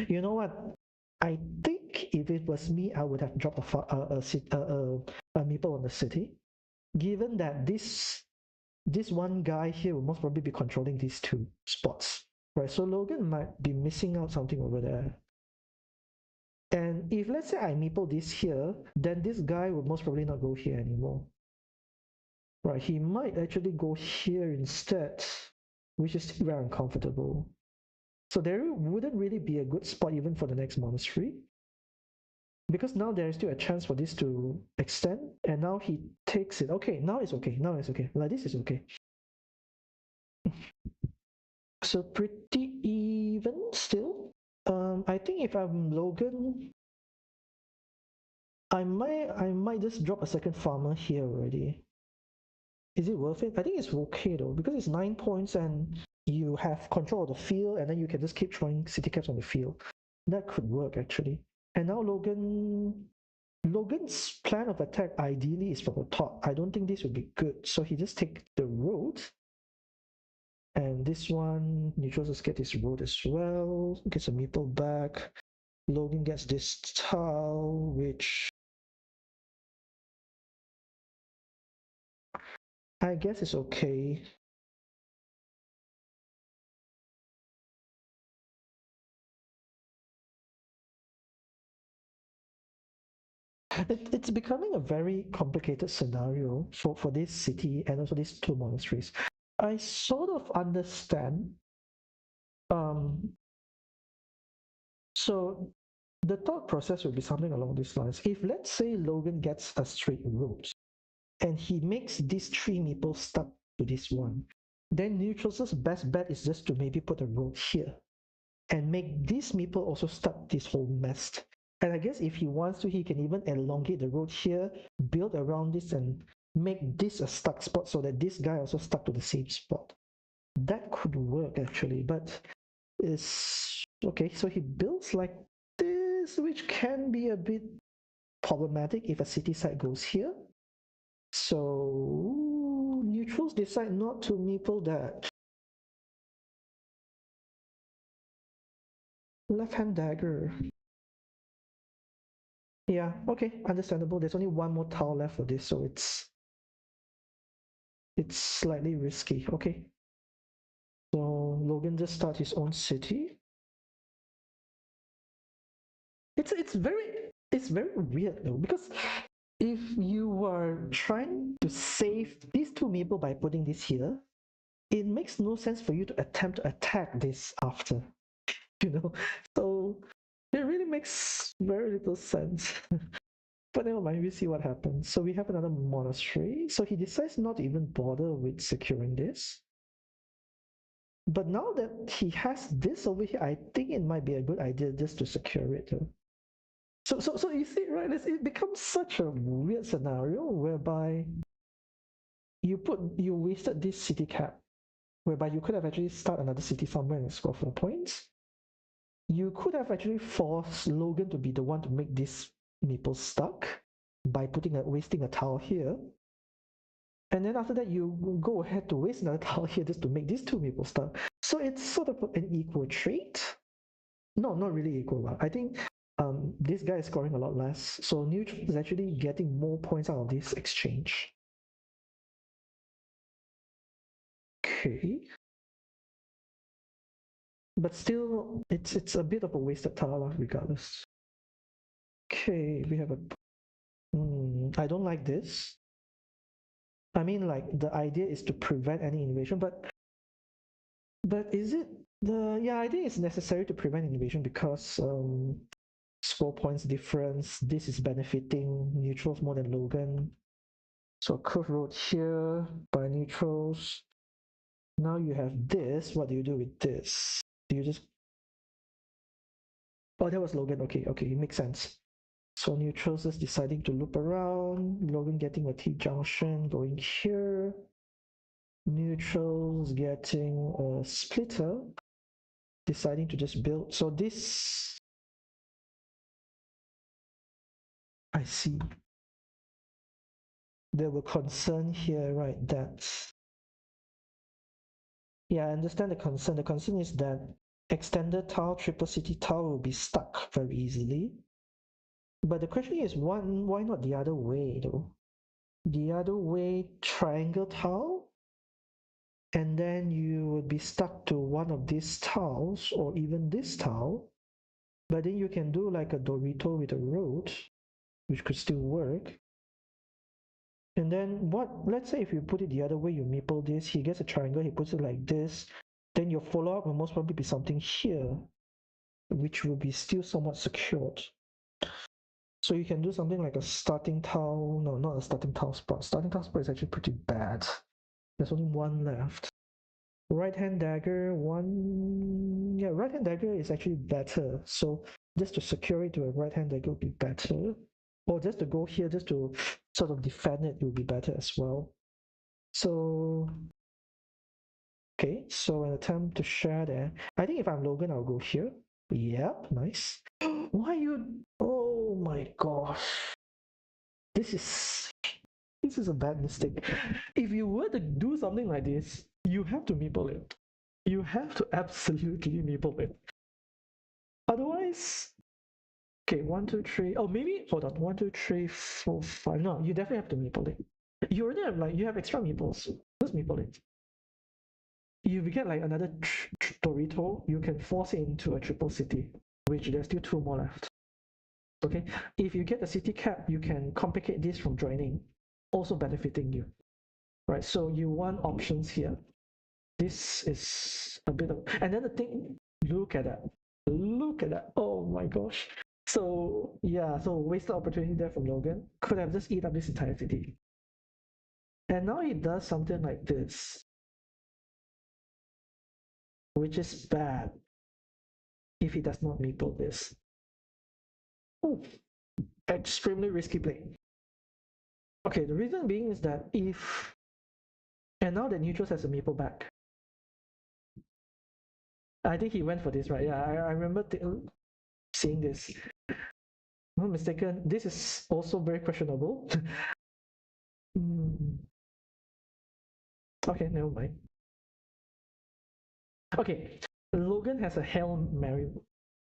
You know what? I think if it was me, I would have dropped a meeple on the city, given that this one guy here will most probably be controlling these two spots, right? So Logan might be missing out something over there. And if let's say I meeple this here, then this guy will most probably not go here anymore. Right, he might actually go here instead, which is still very uncomfortable. So there wouldn't really be a good spot even for the next monastery. Because now there is still a chance for this to extend, and now he takes it. Okay, now it's okay. Now it's okay. Like this is okay. So pretty even still. I think if I'm Logan, I might just drop a second farmer here already. Is it worth it? I think it's okay though, because it's 9 points and you have control of the field, and then you can just keep throwing city caps on the field. That could work actually. And now Logan's plan of attack ideally is from the top. I don't think this would be good. So he just take the road. And this one, Neutral just get this road as well. Gets a meeple back. Logan gets this tile, which I guess is okay. It's becoming a very complicated scenario for this city and also these two monasteries. I sort of understand. Um, so the thought process would be something along these lines. If let's say Logan gets a straight road and he makes these three meeples stuck to this one, then Neutral's best bet is just to maybe put a road here and make this meeple also stuck this whole mess. And I guess if he wants to, he can even elongate the road here, build around this, and make this a stuck spot so that this guy also stuck to the same spot. That could work actually, but it's okay. So he builds like this, which can be a bit problematic if a city side goes here. So neutrals decide not to meeple that. Left hand dagger. Yeah, okay, understandable. There's only one more tile left for this, so it's slightly risky. Okay. So Logan just starts his own city. It's very weird though, because if you are trying to save these two meeple by putting this here, it makes no sense for you to attempt to attack this after. So it really makes very little sense. But never mind, we see what happens. So we have another monastery. So he decides not to even bother with securing this. But now that he has this over here, I think it might be a good idea just to secure it. So you see, right? It becomes such a weird scenario whereby you wasted this city cap, whereby you could have actually start another city somewhere and score 4 points. You could have actually forced Logan to be the one to make this meeple stuck by wasting a tile here. And then after that, you go ahead to waste another tile here just to make these two meeple stuck. So it's sort of an equal trade. No, not really equal. I think this guy is scoring a lot less. So Neutral is actually getting more points out of this exchange. Okay. But still, it's a bit of a wasted tile regardless. Okay, we have a... I don't like this. I mean, like, the idea is to prevent any invasion, but is it I think it's necessary to prevent invasion because score points difference. This is benefiting neutrals more than Logan. So curve road here by neutrals. Now you have this. What do you do with this? Do you just... Oh, that was Logan. Okay, it makes sense. So neutrals is deciding to loop around. Logan getting a T-junction going here. Neutrals getting a splitter. Deciding to just build. So this... I see. There were concern here, right? That... Yeah, I understand the concern. The concern is that extended tile, triple city tile will be stuck very easily. But the question is, why not the other way though? The other way, triangle tile, and then you would be stuck to one of these tiles or even this tile. But then you can do like a Dorito with a road, which could still work. And then let's say if you put it the other way, you maple this, he gets a triangle, he puts it like this, then your follow-up will most probably be something here, which will be still somewhat secured. So you can do something like a starting tile, no, not a starting tile spot. Starting tile spot is actually pretty bad. There's only one left. Right-hand dagger, right-hand dagger is actually better. So just to secure it to a right-hand dagger would be better. Or just to go here, just to sort of defend it would be better as well. So, okay, so an attempt to share there. I think if I'm Logan, I'll go here. Yep, nice. Why you? Oh my gosh. This is a bad mistake. If you were to do something like this, you have to meeple it. You have to absolutely meeple it. Otherwise, okay, 1, 2, 3. Oh, maybe hold on. 1, 2, 3, 4, 5. No, you definitely have to meeple it. You already have you have extra meeples. Just meeple it. If you get like another Dorito, you can force it into a triple city, which there's still 2 more left. Okay, if you get the city cap, you can complicate this from joining, also benefiting you. Right, so you want options here. This is a bit of, and then the thing, look at that. Look at that. Oh my gosh. So yeah, so wasted opportunity there from Logan. Could have just eat up this entire city. And now he does something like this, which is bad if he does not meeple this. Ooh, extremely risky play. Okay, the reason being is that if, and now that neutrals has a meeple back, I think he went for this, right? Yeah, I remember seeing this. If I'm not mistaken, this is also very questionable. Okay, never mind. Okay, Logan has a Hail Mary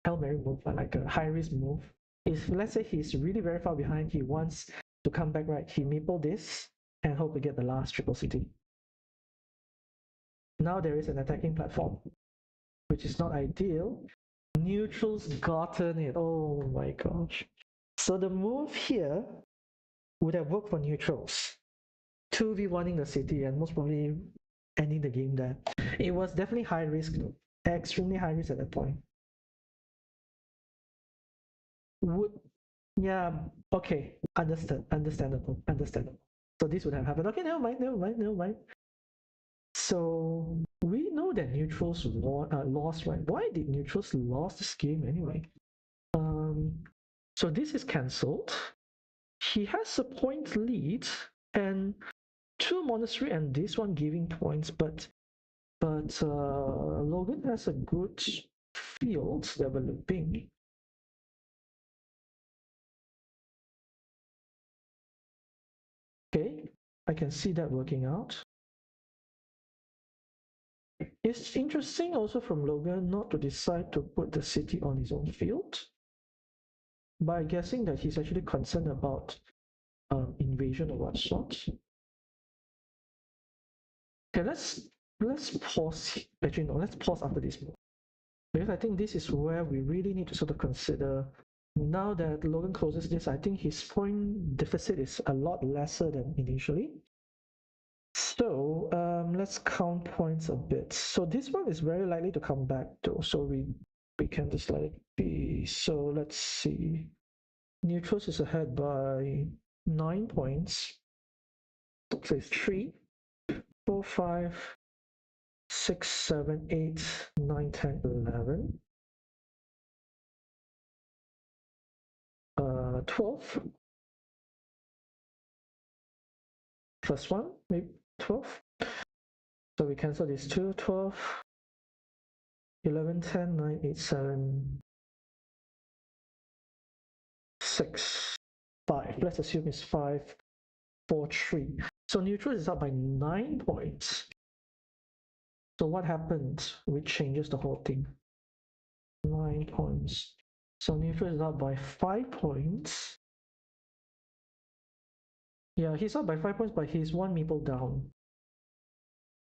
move, like a high risk move. If let's say he's really very far behind, he wants to come back, right? He meeple this and hope to get the last triple city. Now there is an attacking platform, which is not ideal. Neutrals gotten it. Oh my gosh. So the move here would have worked for neutrals. 2v1ing the city and most probably ending the game there. It was definitely high risk though. Extremely high risk at that point. Would yeah, okay. Understandable. So this would have happened. Okay, never mind. So we know that neutrals lost, right? Why did neutrals lost this game anyway? So this is cancelled. He has a point lead and 2 monastery and this one giving points, but Logan has a good field developing. Okay, I can see that working out. It's interesting also from Logan not to decide to put the city on his own field, by guessing that he's actually concerned about invasion or what sort. Okay, let's pause. Actually, no, let's pause after this move, because I think this is where we really need to sort of consider. Now that Logan closes this, I think his point deficit is a lot lesser than initially. So let's count points a bit. So this one is very likely to come back though, so we can just let it be. So let's see. Neutrals is ahead by 9 points. So it's 3, 4, 5, 6, 7, 8, 9, 10, 11. 12. First one, maybe 12. So we cancel these two, 12, 11, 10, 9, 8, 7, 6, 5. Let's assume it's 5, 4, 3. So neutral is up by 9 points. So what happens? Which changes the whole thing. 9 points. So neutral is up by 5 points. Yeah, he's up by 5 points, but he's 1 meeple down.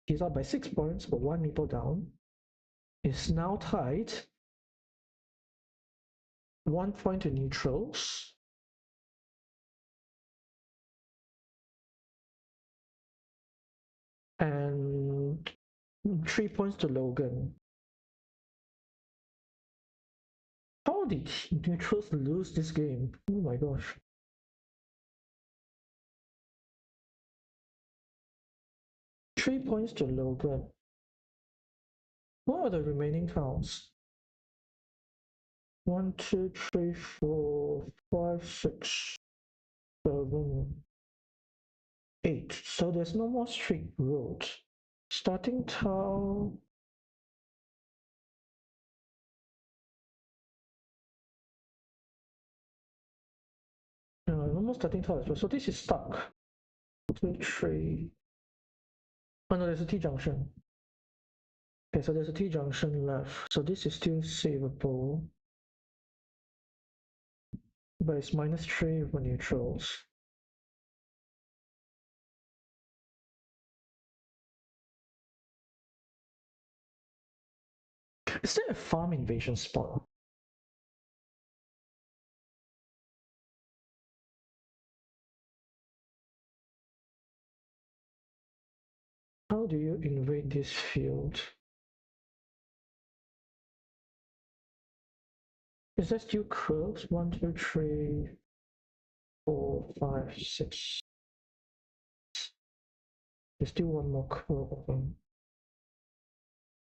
He's up by 6 points, but 1 meeple down. Is now tied. 1 point to neutrals. And 3 points to Logan. How did neutrals lose this game? Oh my gosh. Three points to Logan. What are the remaining counts? 1, 2, 3, 4, 5, 6, 7, 8. So there's no more streak road. Starting tile. No more starting tile as well. So this is stuck. 2, 3. Oh no, there's a T junction. Okay, so there's a T junction left. So this is still savable. But it's -3 for neutrals. Is there a farm invasion spot? How do you invade this field? Is there still curves? 1, 2, 3, 4, 5, 6. There's still one more curve open.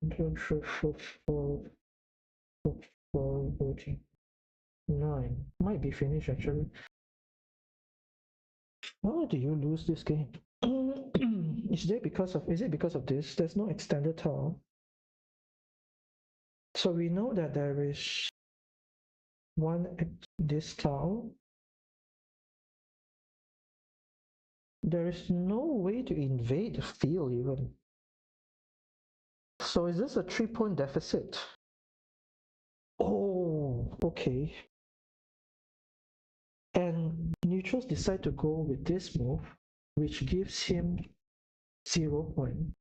1, 2, 3, 4, 5, 14, 9. Might be finished actually. How do you lose this game? Is it because of this? There's no extended tile. So we know that there is this tile. There is no way to invade the field even. So is this a 3-point deficit? Oh, okay. And neutrals decide to go with this move, which gives him 0.00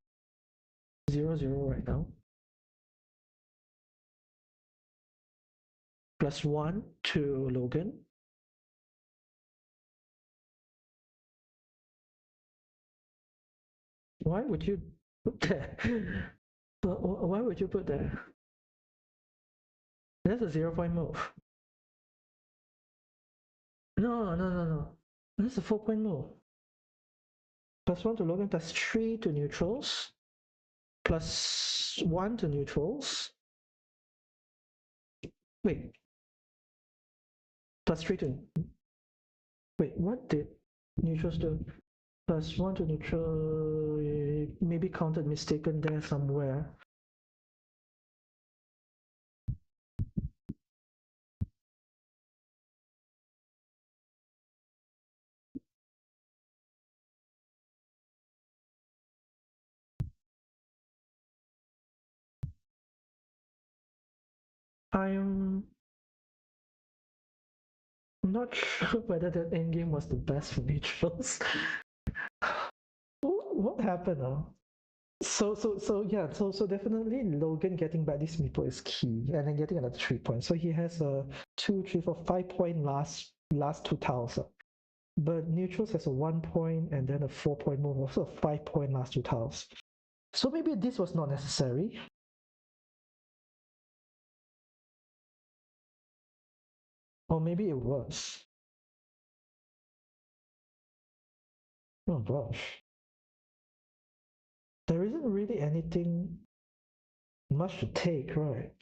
right now. +1 to Logan. Why would you put there? Why would you put there? That's a 0-point move. No. That's a 4-point move. +1 to Logan, +3 to neutrals, +1 to neutrals. Wait, +3 to. Wait, what did neutrals do? +1 to neutral, maybe counted mistaken there somewhere. I'm not sure whether that endgame was the best for neutrals. What happened? So definitely Logan getting back this meeple is key, and then getting another 3 points. So he has a 2, 3, 4, 5-point last 2 tiles. But neutrals has a 1 point and then a 4-point move, also a 5-point last 2 tiles. So maybe this was not necessary. Or maybe it was. Oh gosh. There isn't really anything much to take, right?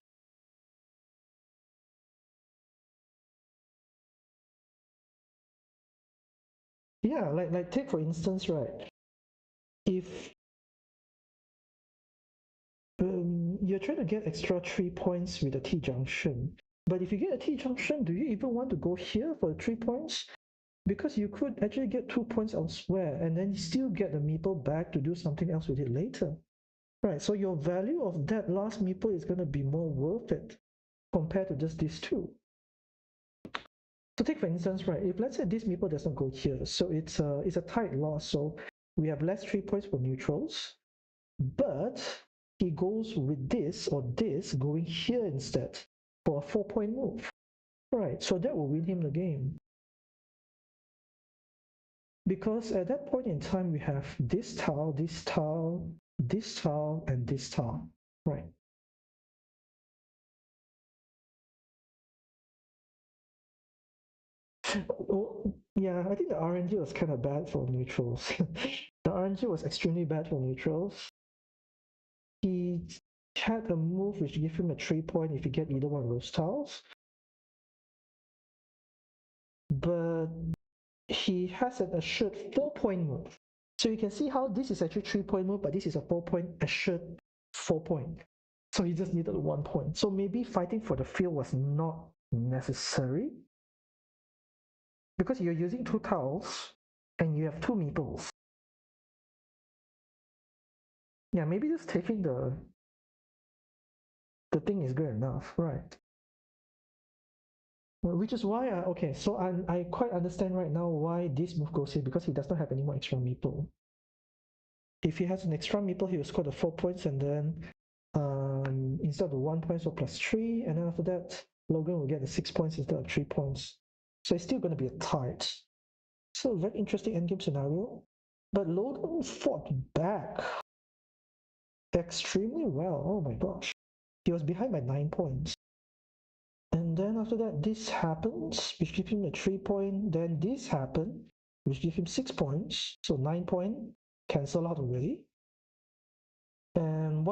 Yeah, like take for instance, right? If you're trying to get extra 3 points with a T junction, but if you get a T junction, do you even want to go here for 3 points? Because you could actually get 2 points elsewhere and then still get the meeple back to do something else with it later. Right, so your value of that last meeple is going to be more worth it. compared to just these two. So take for instance, right, if let's say this meeple doesn't go here, so it's a tight loss, so we have less 3 points for neutrals, but he goes with this or this going here instead for a 4-point move. Right, so that will win him the game. Because at that point in time, we have this tile, this tile, this tile, and this tile. Right. Oh, yeah, I think the RNG was kind of bad for neutrals. The RNG was extremely bad for neutrals. He had a move which gave him a 3-point if you get either one of those tiles. But he has an assured 4-point move. So you can see how this is actually 3-point move, but this is a 4-point assured 4-point. So he just needed 1 point. So maybe fighting for the field was not necessary because you're using 2 tiles and you have 2 meeples. Yeah, maybe just taking the thing is good enough, right? Which is why okay, so I quite understand right now why this move goes here, because he does not have any more extra meeple. If he has an extra meeple, he will score the 4 points, and then instead of the 1 point, so +3, and then after that, Logan will get the 6 points instead of 3 points. So it's still going to be a tight. So very interesting endgame scenario. But Logan fought back extremely well. Oh my gosh. He was behind by 9 points. And then after that, this happens, which gives him a 3-point. Then this happened, which gives him 6 points. So 9 point cancel out already. And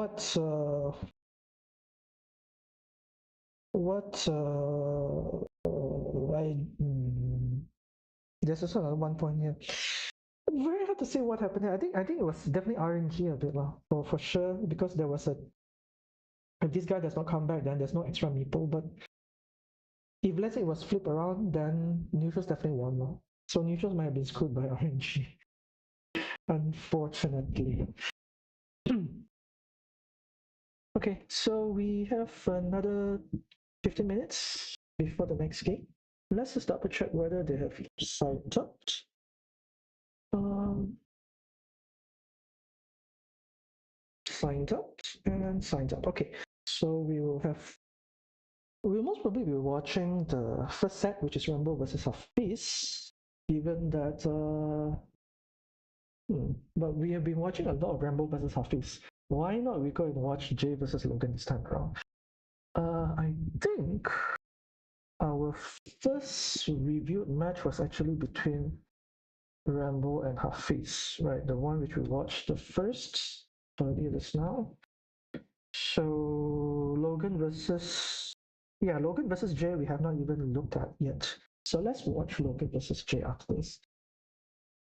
there's also another 1 point here. Very hard to say what happened here. I think it was definitely RNG a bit for sure, because there was if this guy does not come back, then there's no extra meeple. But if let's say it was flipped around, then neutrals definitely won. So neutrals might have been screwed by RNG, unfortunately. Okay, so we have another 15 minutes before the next game. Let's just double check whether they have signed up. Signed up and signed up. Okay, so we'll most probably be watching the first set, which is Rumble versus Hafiz, given that but we have been watching a lot of Rumble versus Hafiz. Why not we go and watch Jay versus Logan this time around? I think our first reviewed match was actually between Rambo and Hafiz, right? The one which we watched the first earlier just now. So Logan versus Jay we have not even looked at yet. So let's watch Logan versus Jay after this.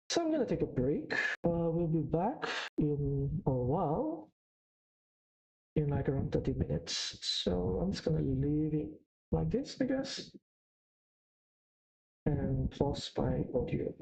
So I'm gonna take a break. We'll be back in a while, in like around 30 minutes. So I'm just gonna leave it like this, I guess, and pause my audio.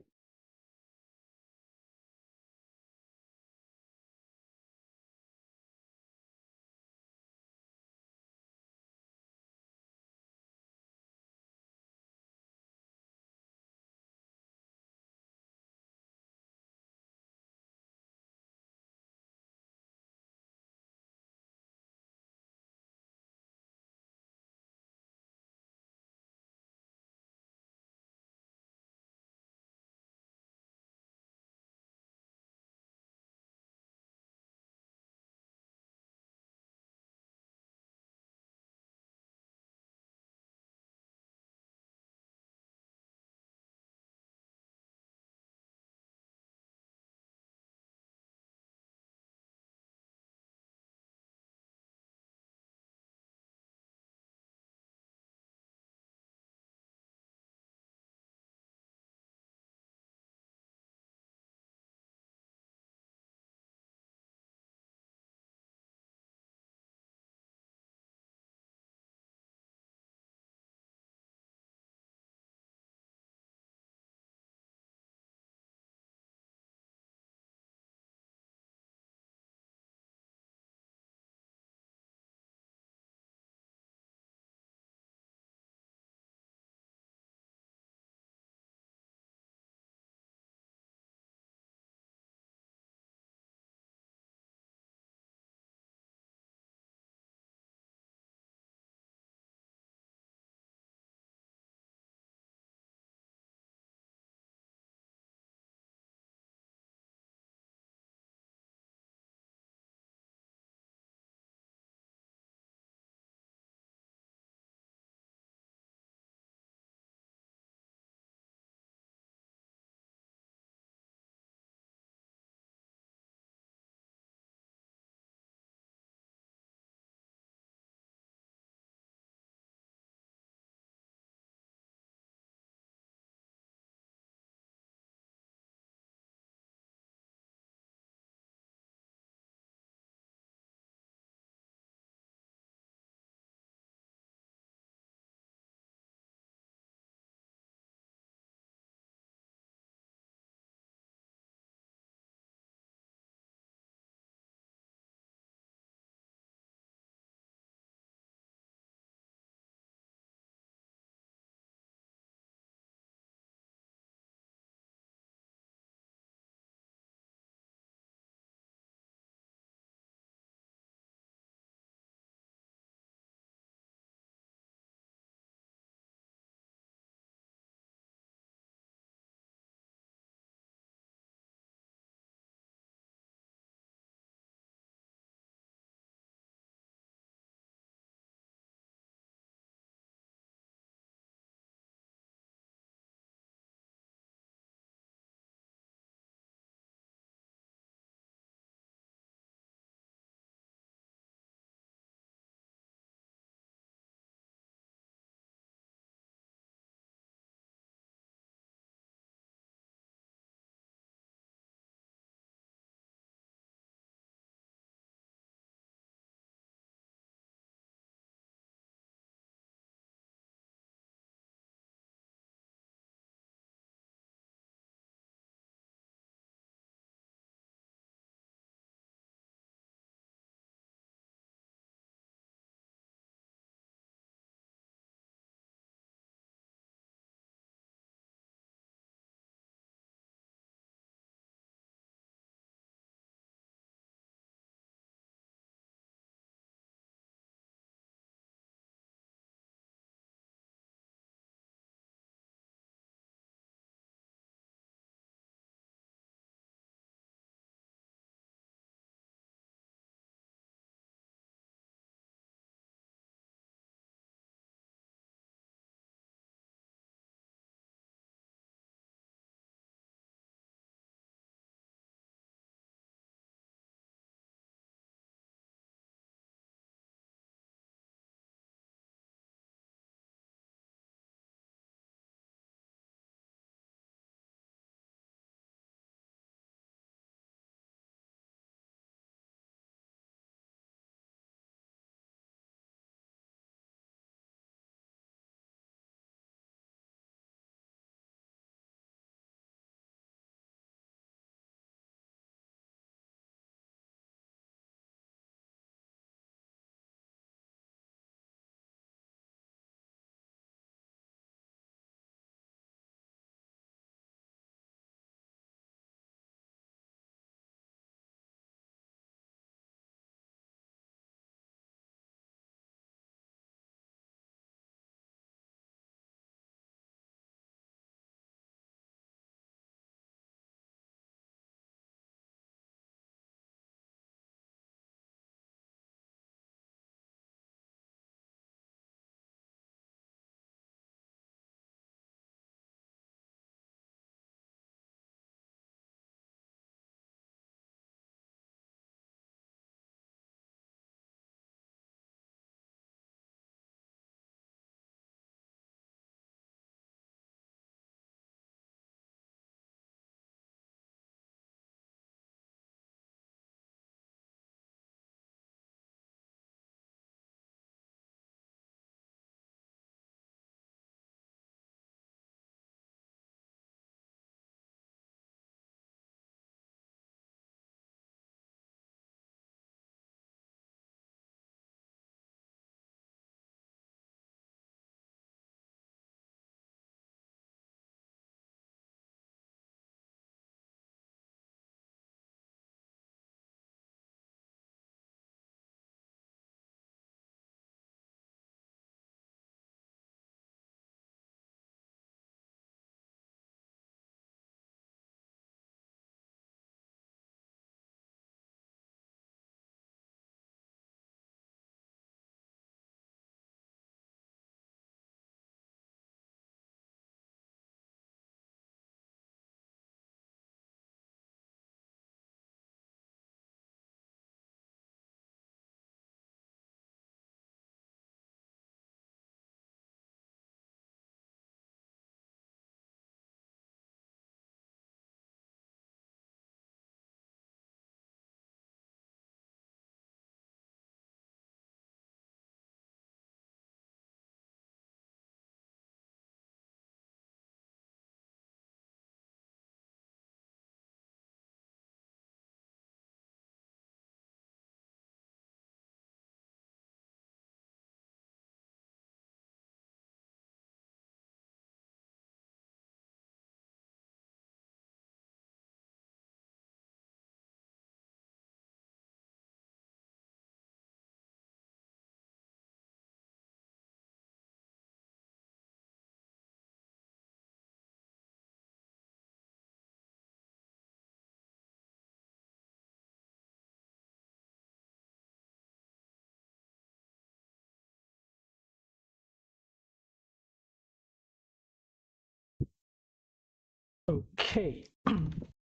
Okay.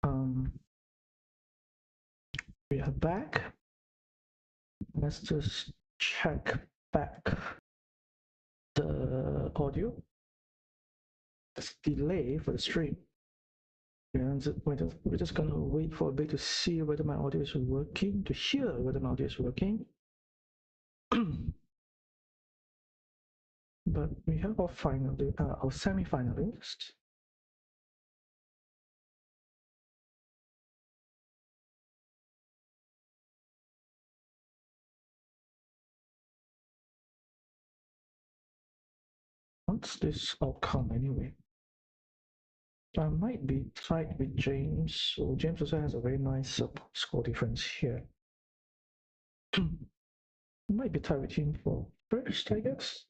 um, we are back. Let's just check back the audio. There's delay for the stream. And we're just gonna wait for a bit to see whether my audio is working, to hear whether my audio is working. But we have our semi-finalists. What's this outcome anyway? I might be tied with James. So James also has a very nice score difference here. Might be tied with him for first, I guess.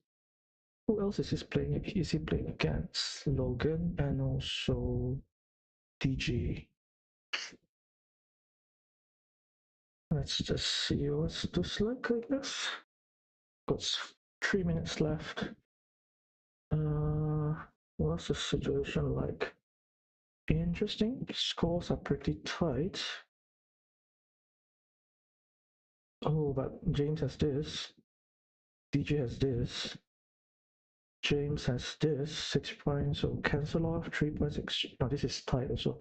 Who else is he playing? Is he playing against Logan and also DG? Let's just see what's this like, I guess. Got 3 minutes left. What's the situation like? Interesting. Scores are pretty tight. Oh, but James has this. DJ has this. James has this. 6 points, so cancel off 3 points. No, this is tight also.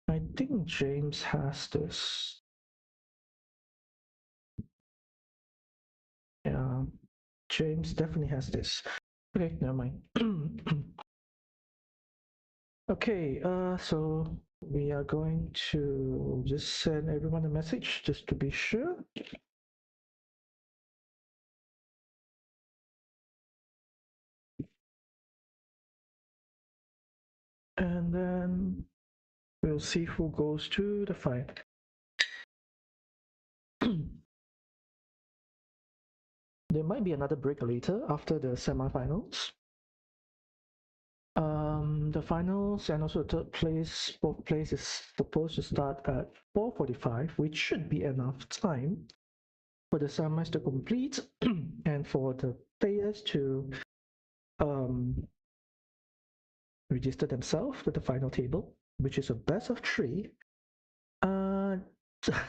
I think James has this. Yeah, James definitely has this. Okay, never mind. Okay, so we are going to just send everyone a message just to be sure. And then we'll see who goes to the final. There might be another break later after the semifinals. The finals and also third place, both places supposed to start at 4:45, which should be enough time for the semis to complete and for the players to register themselves to the final table, which is a best of 3.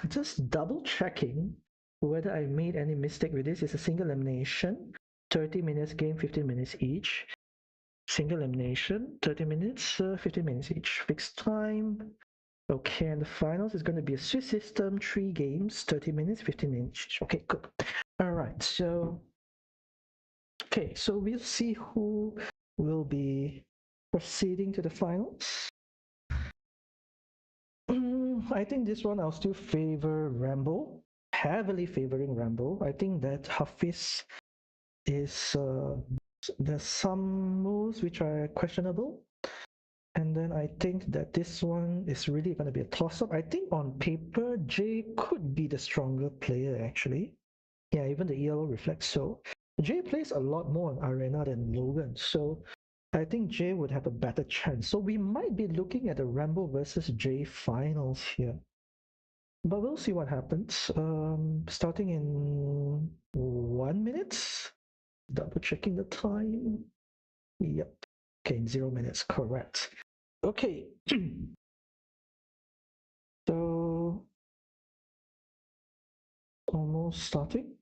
Just double checking whether I made any mistake with this. It's a single elimination, 30 minutes game, 15 minutes each. Single elimination, 30 minutes, 15 minutes each. Fixed time. Okay, and the finals is going to be a Swiss system, 3 games, 30 minutes, 15 minutes each. Okay, good. All right, so we'll see who will be proceeding to the finals. I think this one I'll still favor Rambo, heavily favoring Rambo. I think that Hafiz is there's some moves which are questionable, and then I think that this one is really going to be a toss-up. I think on paper Jay could be the stronger player actually. Yeah, even the ELO reflects so. Jay plays a lot more on Arena than Logan, so I think Jay would have a better chance. So we might be looking at the Rambo versus Jay finals here. But we'll see what happens. Starting in 1 minute. Double checking the time. Yep. Okay, 0 minutes. Correct. Okay. So almost starting.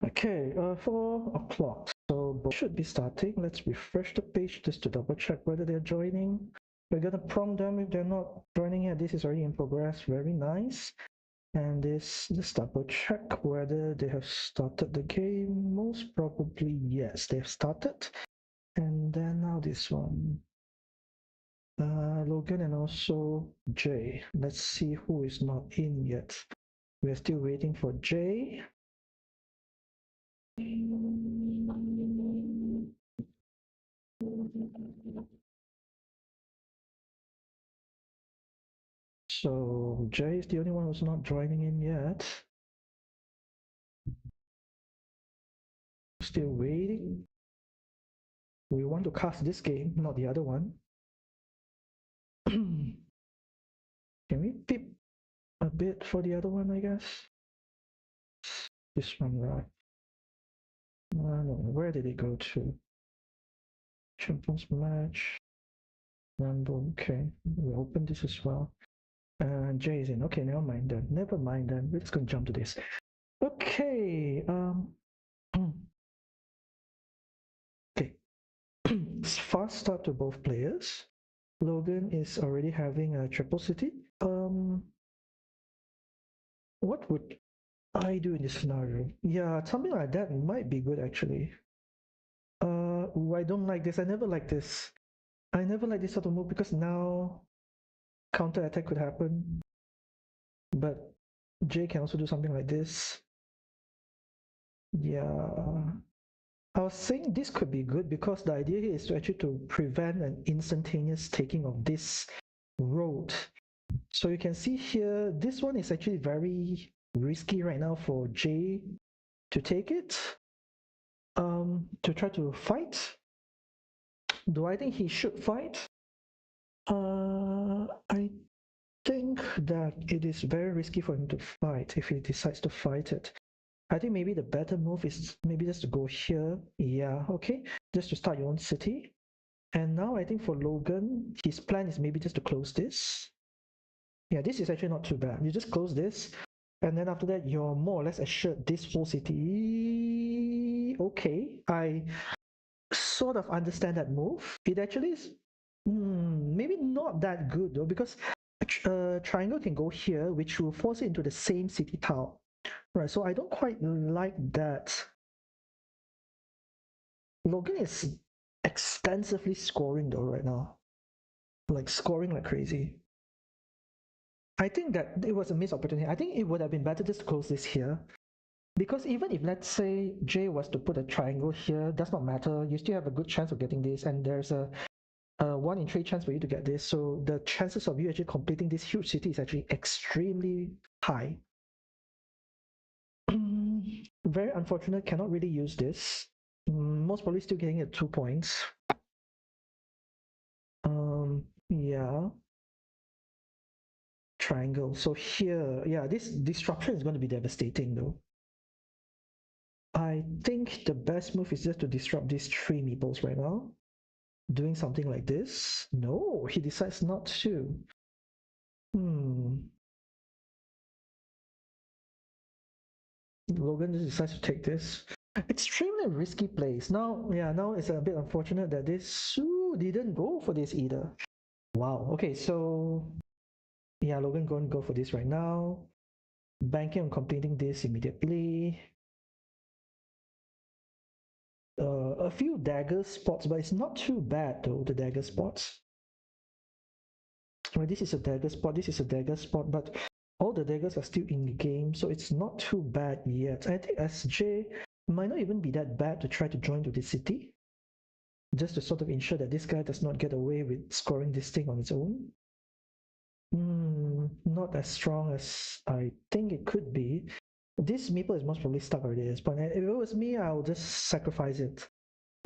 Okay, 4 o'clock. So both should be starting. Let's refresh the page just to double check whether they're joining. We're gonna prompt them if they're not joining yet. This is already in progress. Very nice. And this just double check whether they have started the game. Most probably yes, they've started. And then now this one. Logan and also Jay. Let's see who is not in yet. We're still waiting for Jay. So Jay is the only one who's not joining in yet. Still waiting. We want to cast this game, not the other one. Can we peep a bit for the other one, I guess? This one, right? No, where did it go to? Champions match. Rumble, okay. We open this as well. Jay is in. Okay, never mind then. Never mind then. We're just gonna jump to this. Okay. Okay. Fast start to both players. Logan is already having a triple city. What would I do in this scenario? Yeah, something like that might be good actually. I don't like this. I never like this. I never like this sort of move because now counter attack could happen. But Jay can also do something like this. Yeah. I was saying this could be good because the idea here is to actually to prevent an instantaneous taking of this road. So you can see here, this one is actually very risky right now for Jay to take it. To try to fight. Do I think he should fight? I think that it is very risky for him to fight if he decides to fight it. I think maybe the better move is maybe just to go here. Yeah, okay. Just to start your own city. And now I think for Logan, his plan is maybe just to close this. Yeah, this is actually not too bad. You just close this, and then after that, you're more or less assured this whole city. Okay, I sort of understand that move. It actually is maybe not that good though, because triangle can go here, which will force it into the same city tile. Right, so I don't quite like that. Logan is extensively scoring though right now. Like scoring like crazy. I think that it was a missed opportunity. I think it would have been better just to close this here. Because even if let's say Jay was to put a triangle here, does not matter. You still have a good chance of getting this, and there's a 1 in 3 chance for you to get this. So the chances of you actually completing this huge city is actually extremely high. Very unfortunate, cannot really use this. Most probably still getting it 2 points. Yeah. Triangle. So here, yeah, this disruption is going to be devastating though. I think the best move is just to disrupt these 3 meeples right now. Doing something like this? No, he decides not to. Logan just decides to take this. Extremely risky plays. Now, yeah, now it's a bit unfortunate that this didn't go for this either. Wow. Okay, so yeah, Logan going to go for this right now. Banking on completing this immediately. A few dagger spots, but it's not too bad though, the dagger spots. Well, this is a dagger spot, this is a dagger spot, but all the daggers are still in the game, so it's not too bad yet. I think SJ might not even be that bad to try to join to the city, just to sort of ensure that this guy does not get away with scoring this thing on its own. Not as strong as I think it could be. This meeple is most probably stuck already at this point. If it was me, I'll just sacrifice it.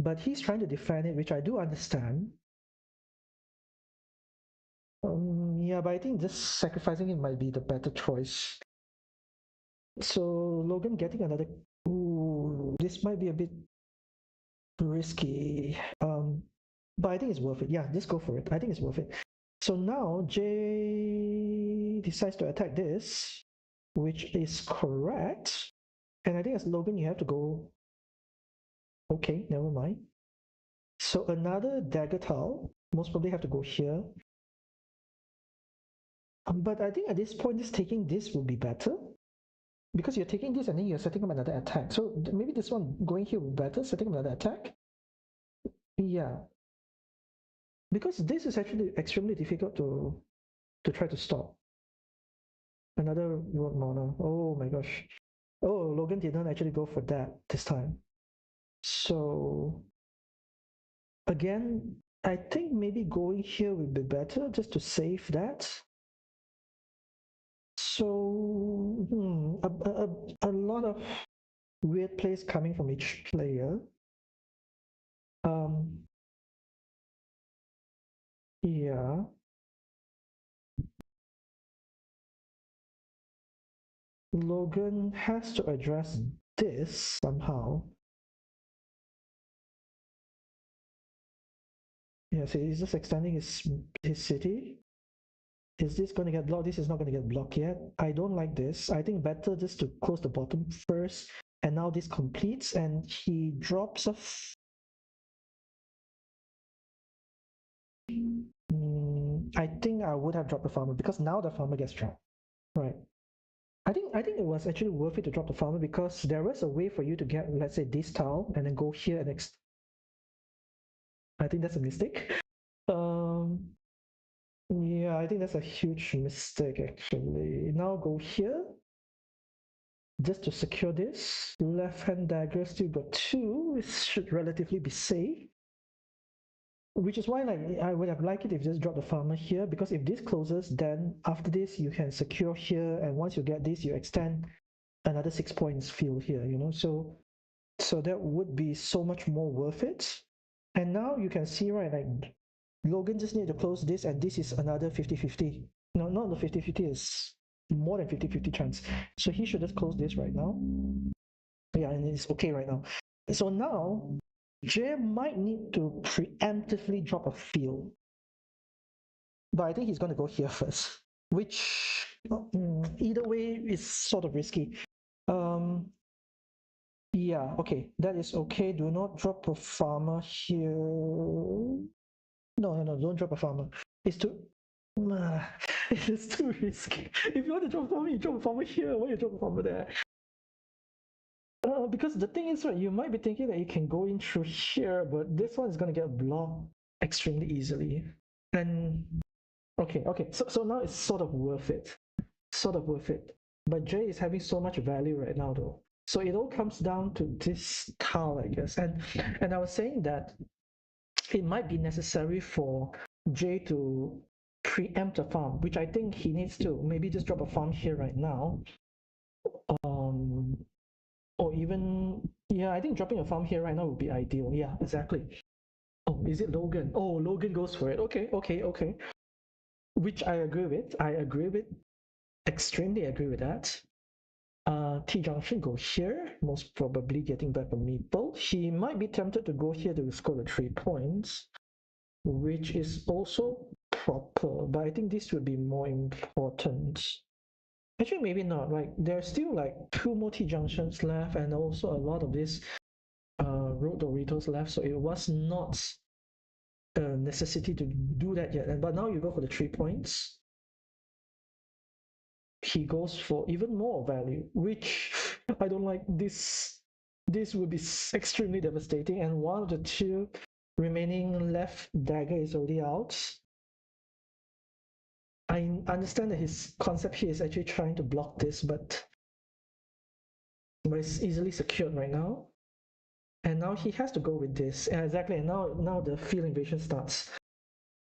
But he's trying to defend it, which I do understand. Yeah, but I think just sacrificing it might be the better choice. So Logan getting another. Ooh, this might be a bit risky. But I think it's worth it. Yeah, just go for it. I think it's worth it. So now Jay decides to attack this, which is correct. And I think as Logan, you have to go. Okay, never mind. So another dagger tile. Most probably have to go here. But I think at this point, just taking this will be better. Because you're taking this and then you're setting up another attack. So maybe this one going here will be better, setting up another attack. Yeah. Because this is actually extremely difficult to try to stop. Another road mono. Oh my gosh. Oh, Logan didn't actually go for that this time. So again, I think maybe going here would be better just to save that. So a lot of weird plays coming from each player. Yeah. Logan has to address this somehow. Yeah, so he's just extending his city. Is this going to get blocked? This is not going to get blocked yet. I don't like this. I think better just to close the bottom first. And now this completes and he drops off. I think I would have dropped the farmer because now the farmer gets dropped. Right. I think it was actually worth it to drop the farmer because there was a way for you to get, let's say, this tile and then go here and I think that's a mistake. Yeah, I think that's a huge mistake actually. Now go here just to secure this. Left-hand dagger still got two. It should relatively be safe. Which is why like I would have liked it if you just drop the farmer here because if this closes, then after this you can secure here, and once you get this, you extend another 6 points field here, you know. So that would be so much more worth it. And now you can see, right, like Logan just need to close this, and this is another 50-50. No, not the 50-50, is more than 50-50 chance. So he should just close this right now. Yeah, and it's okay right now. So now Jay might need to preemptively drop a field. But I think he's going to go here first, which either way is sort of risky. Yeah, okay, that is okay. Do not drop a farmer here. No, don't drop a farmer. It's too. It's too risky. If you want to drop a farmer, you drop a farmer here. Why you drop a farmer there? Because the thing is, right, you might be thinking that you can go in through here, but this one is going to get blocked extremely easily. And okay, so now it's sort of worth it. Sort of worth it. But Jay is having so much value right now, though. So it all comes down to this tile, I guess. And I was saying that it might be necessary for Jay to preempt a farm, which I think he needs to. Maybe just drop a farm here right now. Or even, yeah, I think dropping a farm here right now would be ideal. Yeah, exactly. Oh, is it Logan? Oh, Logan goes for it. Okay. Which I agree with. Extremely agree with that. T Junction go here, most probably getting back a meeple. He might be tempted to go here to score the 3 points, which is also proper, but I think this would be more important. Actually, maybe not. Like, there's still like 2 more T junctions left, and also a lot of this road Doritos left, so it was not a necessity to do that yet. But now you go for the 3 points. He goes for even more value, which I don't like. This would be extremely devastating, and one of the 2 remaining left dagger is already out. I understand that his concept here is actually trying to block this, but it's easily secured right now. And now he has to go with this. Exactly, and now the field invasion starts.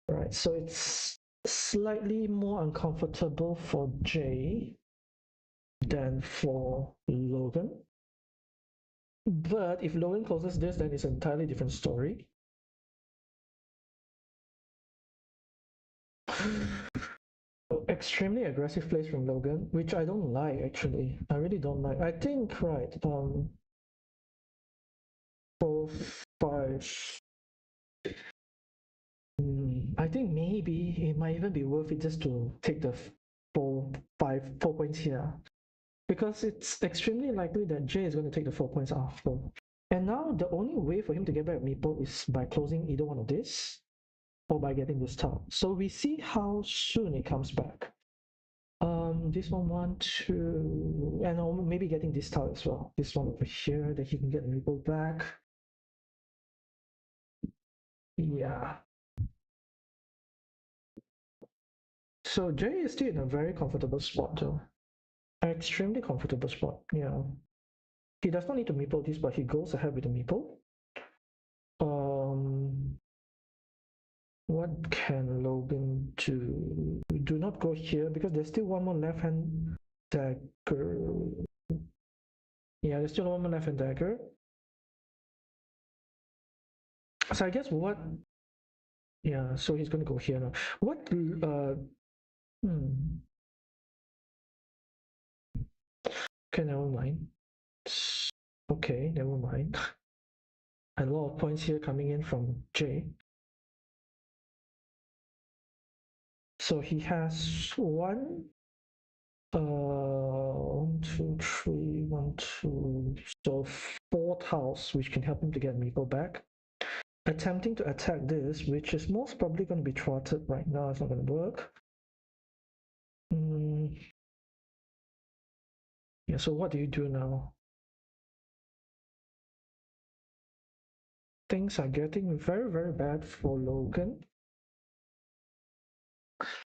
Right, so it's slightly more uncomfortable for Jay than for Logan. But if Logan closes this, then it's an entirely different story. Extremely aggressive plays from Logan, which I don't like actually. I really don't like. I think, right, 4-5. I think maybe it might even be worth it just to take the 4 points here, because it's extremely likely that Jay is going to take the 4 points after. And now the only way for him to get back Meeple is by closing either one of this or by getting this tile. So we see how soon it comes back. This one, 2, and maybe getting this tile as well. This one over here that he can get Meeple back. Yeah. So Jay is still in a very comfortable spot though. An extremely comfortable spot, yeah. He does not need to meeple this, but he goes ahead with the meeple. What can Logan do? Do not go here because there's still one more left hand dagger. Yeah, Yeah, there's still one more left in dagger. So I guess what? Yeah, so he's gonna go here now. What? Hmm. Okay, never mind. Okay, never mind. A lot of points here coming in from Jay. So he has one, two, three, one, two. So four tiles, which can help him to get Meeple back. Attempting to attack this, which is most probably going to be thwarted right now. It's not going to work. Yeah, so what do you do now? Things are getting very, very bad for Logan.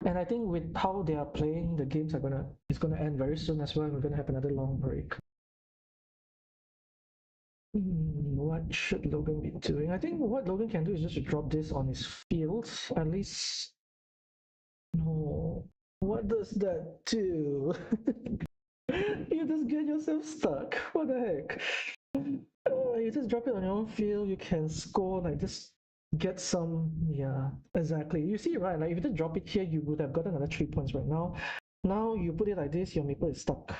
And I think with how they are playing, the games are it's gonna end very soon as well. We're gonna have another long break. What should Logan be doing? I think what Logan can do is just to drop this on his fields. At least, no. What does that do? You just get yourself stuck. What the heck? You just drop it on your own field. You can score like just get some. Yeah, exactly. You see, right? Like if you just drop it here, you would have gotten another 3 points right now. Now you put it like this, your Maple is stuck.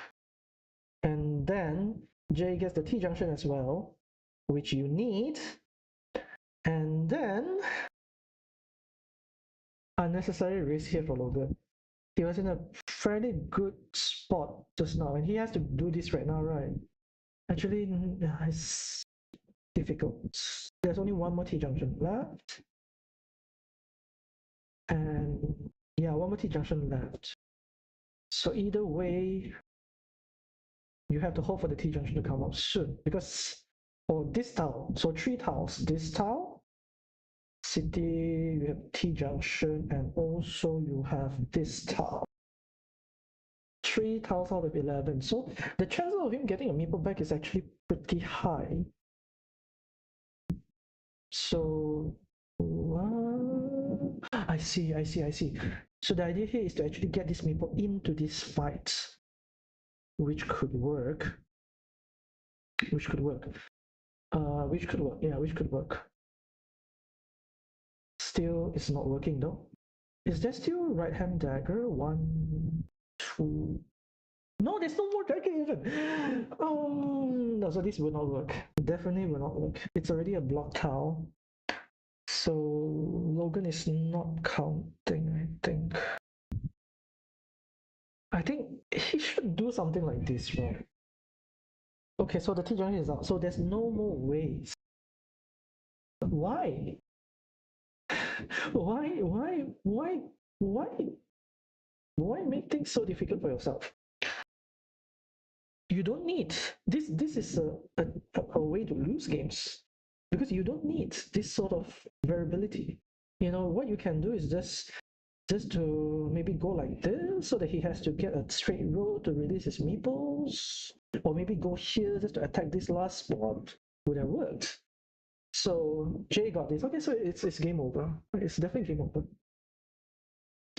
And then J gets the T junction as well, which you need. And then unnecessary risk here for Logan. He was in a fairly good spot just now, and he has to do this right now, right? Actually, it's difficult. There's only one more T junction left. And yeah, one more T junction left. So either way, you have to hope for the T junction to come out soon, because for this tile, so 3 tiles, this tile, city, you have T junction, and also you have this tile. 3 tiles out of 11. So the chances of him getting a Meeple back is actually pretty high. So I see. So the idea here is to actually get this Meeple into this fight, which could work. Which could work. Yeah, which could work. Still, it's not working though. Is there still right hand dagger? 1, 2. No, there's no more dagger even. No, so this will not work. Definitely will not work. It's already a block tile. So Logan is not counting, I think. I think he should do something like this, right? Okay, so the T junction is out. So there's no more ways. Why? Why? Why make things so difficult for yourself? You don't need this. This is a way to lose games, because you don't need this sort of variability. What you can do is just to maybe go like this, so that he has to get a straight road to release his meeples, or maybe go here just to attack this last spot. Would have worked. So Jay got this. Okay, so it's game over. It's definitely game over.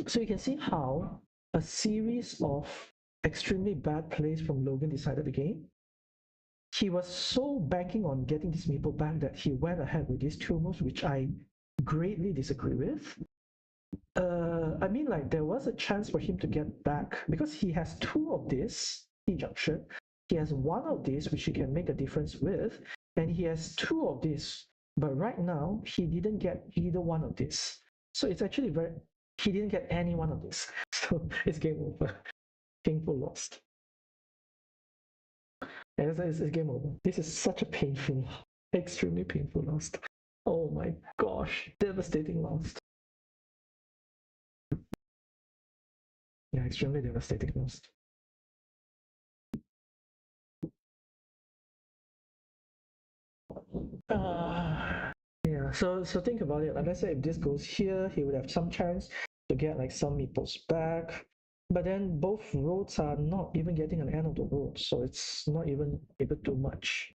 So you can see how a series of extremely bad plays from Logan decided the game. He was so banking on getting this Meeple back that he went ahead with these 2 moves, which I greatly disagree with. I mean, like, there was a chance for him to get back, because he has 2 of this T junction. He has 1 of this, which he can make a difference with, and he has 2 of this. But right now, he didn't get either one of this. So it's actually he didn't get any one of this. So it's game over. Painful lost. And it's game over. This is such a painful, extremely painful loss. Oh my gosh, devastating loss. Yeah, extremely devastating loss. Yeah, so think about it. Like, let's say if this goes here, he would have some chance to get like some meeples back. But then both roads are not even getting an end of the road, so it's not even able to much.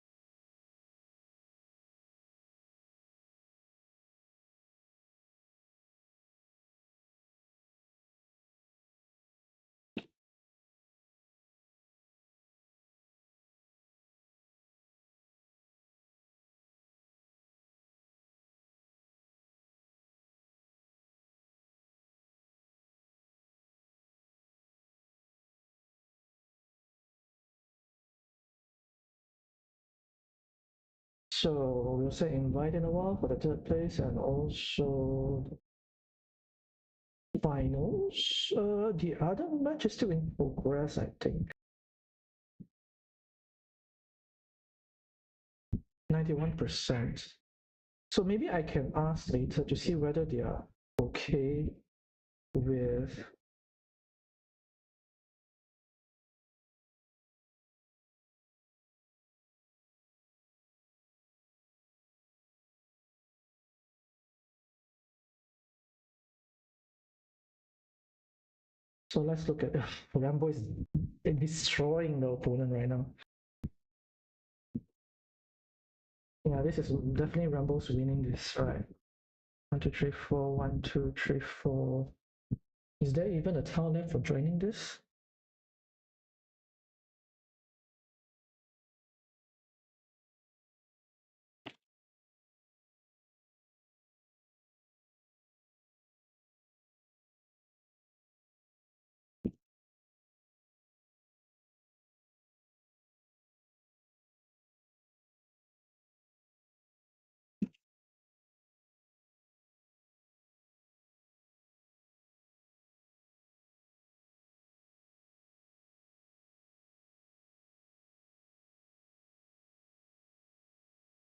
So we'll say invite in a while for the third place and also finals. The other match is still in progress, I think. 91%. So maybe I can ask later to see whether they are okay with. So let's look at Rambo is destroying the opponent right now. Yeah, this is definitely Rambo's winning this, right? 1, 2, 3, 4, 1, 2, 3, 4. Is there even a tile left for joining this?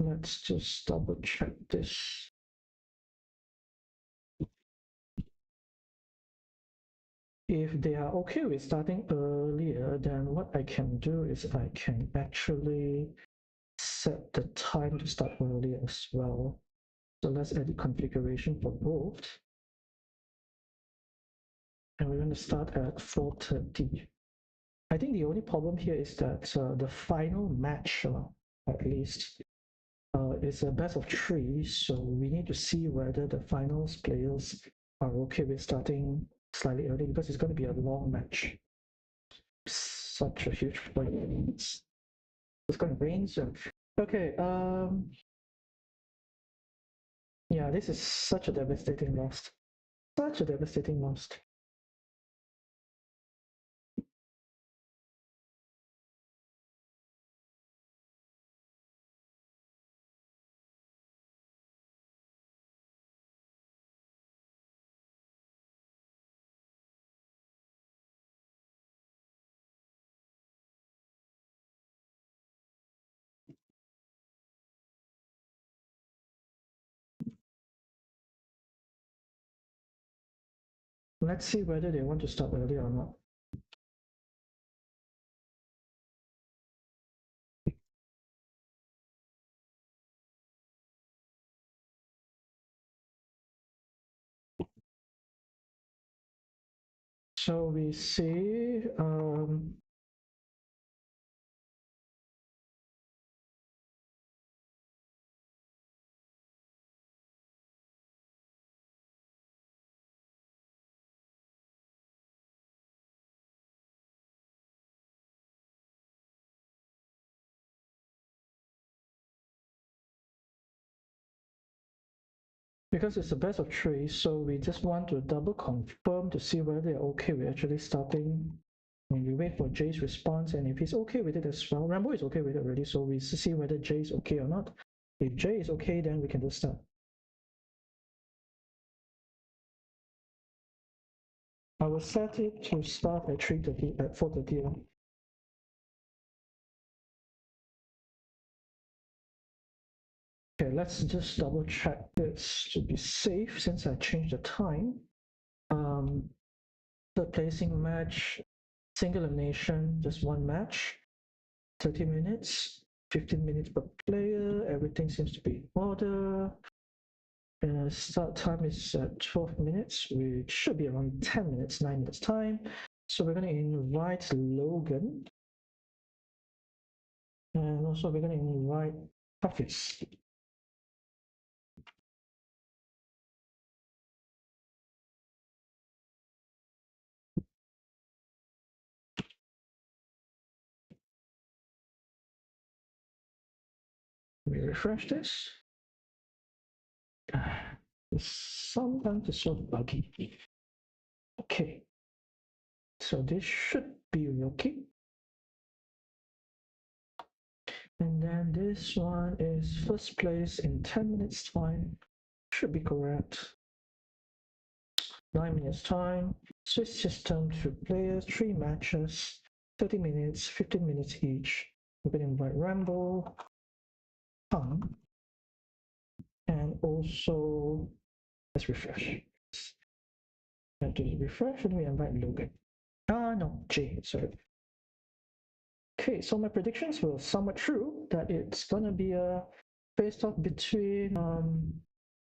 Let's just double check this. If they are okay with starting earlier, then what I can do is I can actually set the time to start earlier as well. So let's edit configuration for both. And we're going to start at 4:30. I think the only problem here is that the final match, at least, is a best of 3. So we need to see whether the finals players are okay with starting slightly early because it's going to be a long match. Such a huge point. It's going to rain soon. Okay. Yeah, this is such a devastating loss. Such a devastating loss. Let's see whether they want to start early or not. So we see because it's a best of 3, so we just want to double confirm to see whether they're okay with actually starting. When we wait for Jay's response, and if he's okay with it as well, Rambo is okay with it already, so we see whether Jay is okay or not. If Jay is okay, then we can just start. I will set it to start at 3:30, at 4:30. Okay, let's just double check this to be safe since I changed the time. Third placing match, single elimination, just one match, 30 minutes, 15 minutes per player, everything seems to be in order. Start time is at 12 minutes, which should be around 10 minutes, 9 minutes time. So we're going to invite Logan. And also we're going to invite Hafiz. Let me refresh this. Sometimes it's so buggy. Okay. So this should be working. And then this one is first place in 10 minutes time. Should be correct. 9 minutes time. Switch system, 2 players, 3 matches, 30 minutes, 15 minutes each. We can invite Rambo, Hung, and also let's refresh. And to refresh, let me invite Logan. No, Jay, sorry. Okay, so my predictions were somewhat true that it's gonna be a face-off between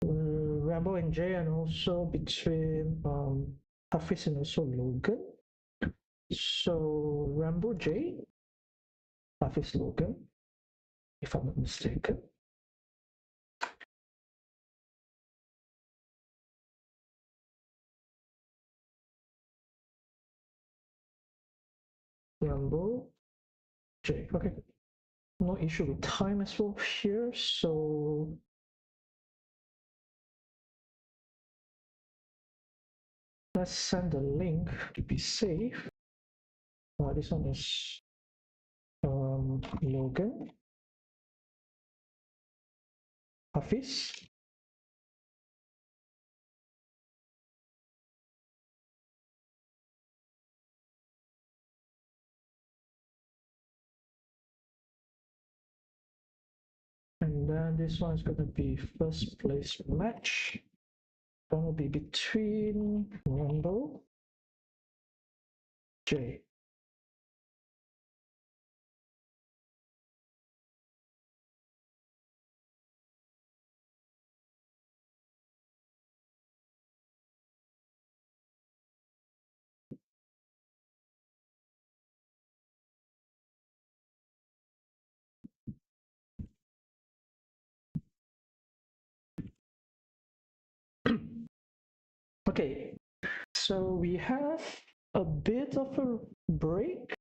Rambo and Jay, and also between Hafiz and also Logan. So Rambo Jay, Hafiz Logan, if I'm not mistaken. Rambo Jay. Okay. No issue with time as well here, so let's send the link to be safe. This one is Logan, Hafiz, and then this one is going to be first place match. Going to be between Rambo, Jay. Okay, so we have a bit of a break.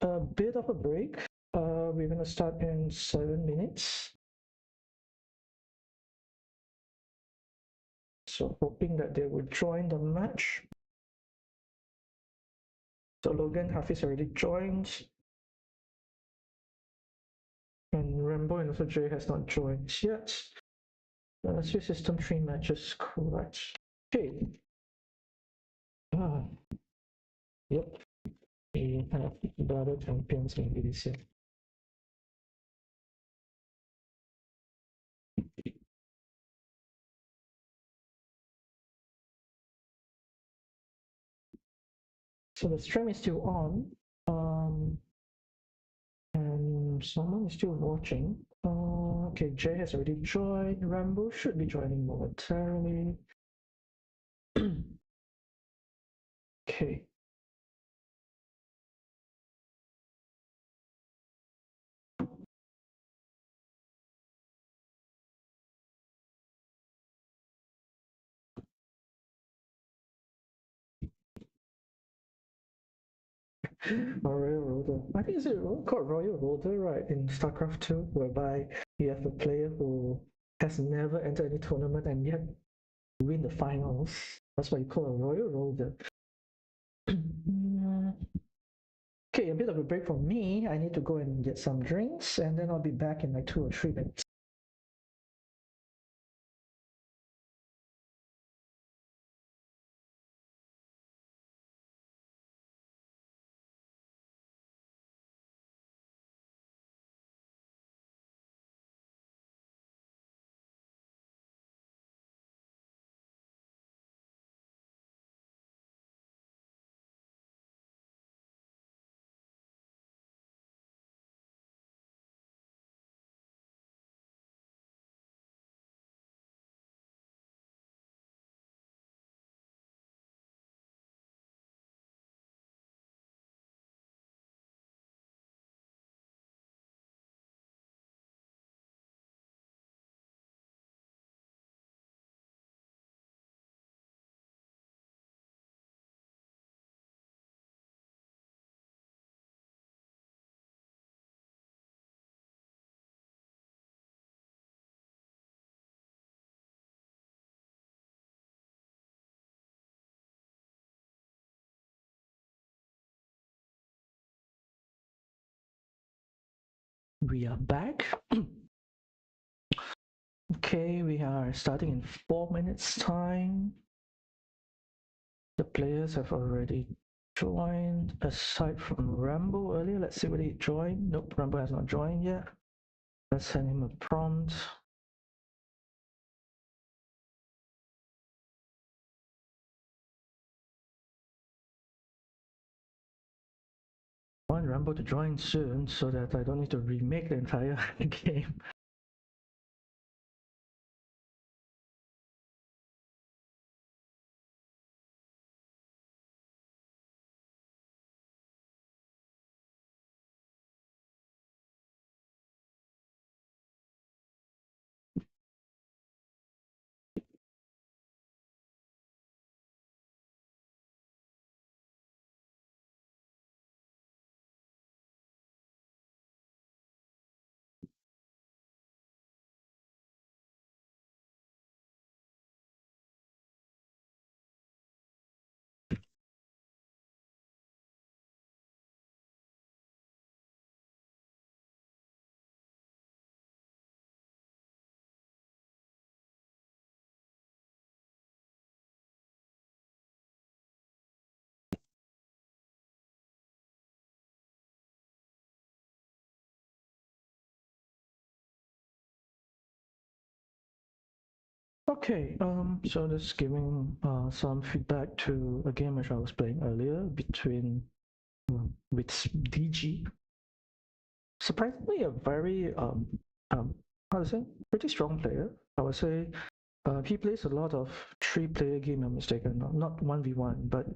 We're going to start in 7 minutes. So hoping that they will join the match. So Logan Hafiz already joined. And Rambo and also Jay has not joined yet. Switch system 3 matches, correct. Okay. Yep. We have brother champions maybe this year. So the stream is still on. And someone is still watching. Okay, Jay has already joined. Rambo should be joining momentarily. Okay. Royal Roader. I think it's called Royal Roader, right, in StarCraft 2, whereby you have a player who has never entered any tournament and yet win the finals. That's what you call a Royal Roader. Okay, a bit of a break for me. I need to go and get some drinks, and then I'll be back in like 2 or 3 minutes. We are back. Okay, we are starting in 4 minutes time. The players have already joined, aside from Rambo earlier. Let's see whether he joined. Nope, Rambo has not joined yet. Let's send him a prompt. I want Rambo to join soon so that I don't need to remake the entire game. Okay, so just giving some feedback to a game which I was playing earlier between with DG. Surprisingly, a very how to say, pretty strong player. I would say he plays a lot of three-player game. I'm mistaken, not 1v1, but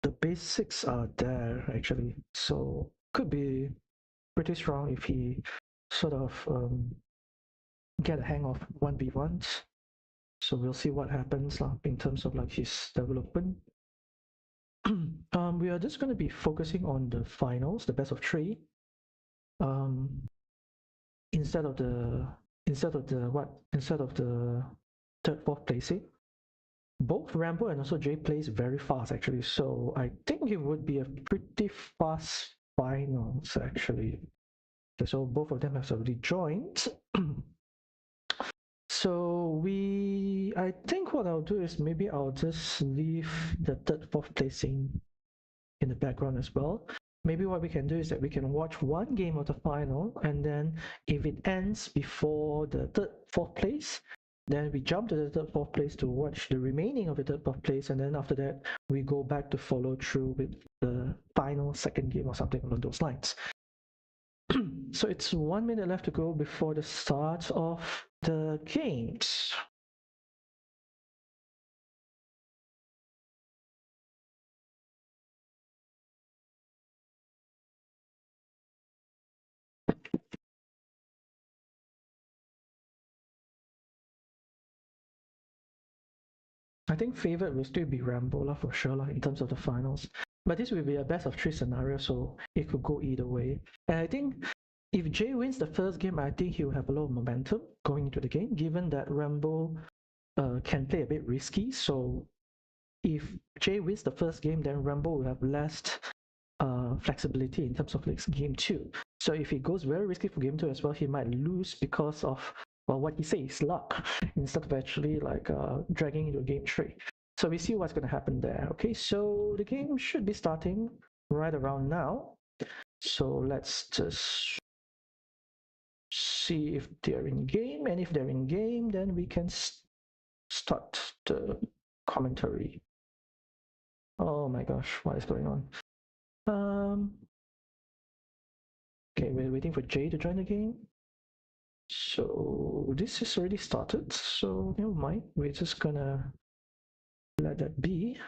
the basics are there actually. So could be pretty strong if he sort of get a hang of 1v1s. So we'll see what happens in terms of like his development. We are just going to be focusing on the finals, the best of three. Instead of the third, fourth placing. Both Rambo and also Jay plays very fast actually, so I think it would be a pretty fast finals actually. Okay, so both of them have already joined. So I think what I'll do is maybe I'll just leave the third, fourth placing in the background as well. Maybe what we can do is that we can watch one game of the final, and then if it ends before the third, fourth place, then we jump to the third, fourth place to watch the remaining of the third, fourth place, and then after that we go back to follow through with the final second game or something along those lines. So it's 1 minute left to go before the start of the games. I think favorite will still be Rambo for sure in terms of the finals. But this will be a best of three scenario, so it could go either way. And I think if Jay wins the first game, I think he'll have a lot of momentum going into the game, given that Rambo can play a bit risky. So if Jay wins the first game, then Rambo will have less flexibility in terms of like game two. So if he goes very risky for game two as well, he might lose because of what he says, luck, instead of actually like dragging into game three. So we see what's going to happen there. Okay, so the game should be starting right around now. So let's just see if they're in game, and if they're in game, then we can start the commentary. Oh my gosh, what is going on? Okay, we're waiting for Jay to join the game. So this is already started, so never mind. We're just gonna let that be.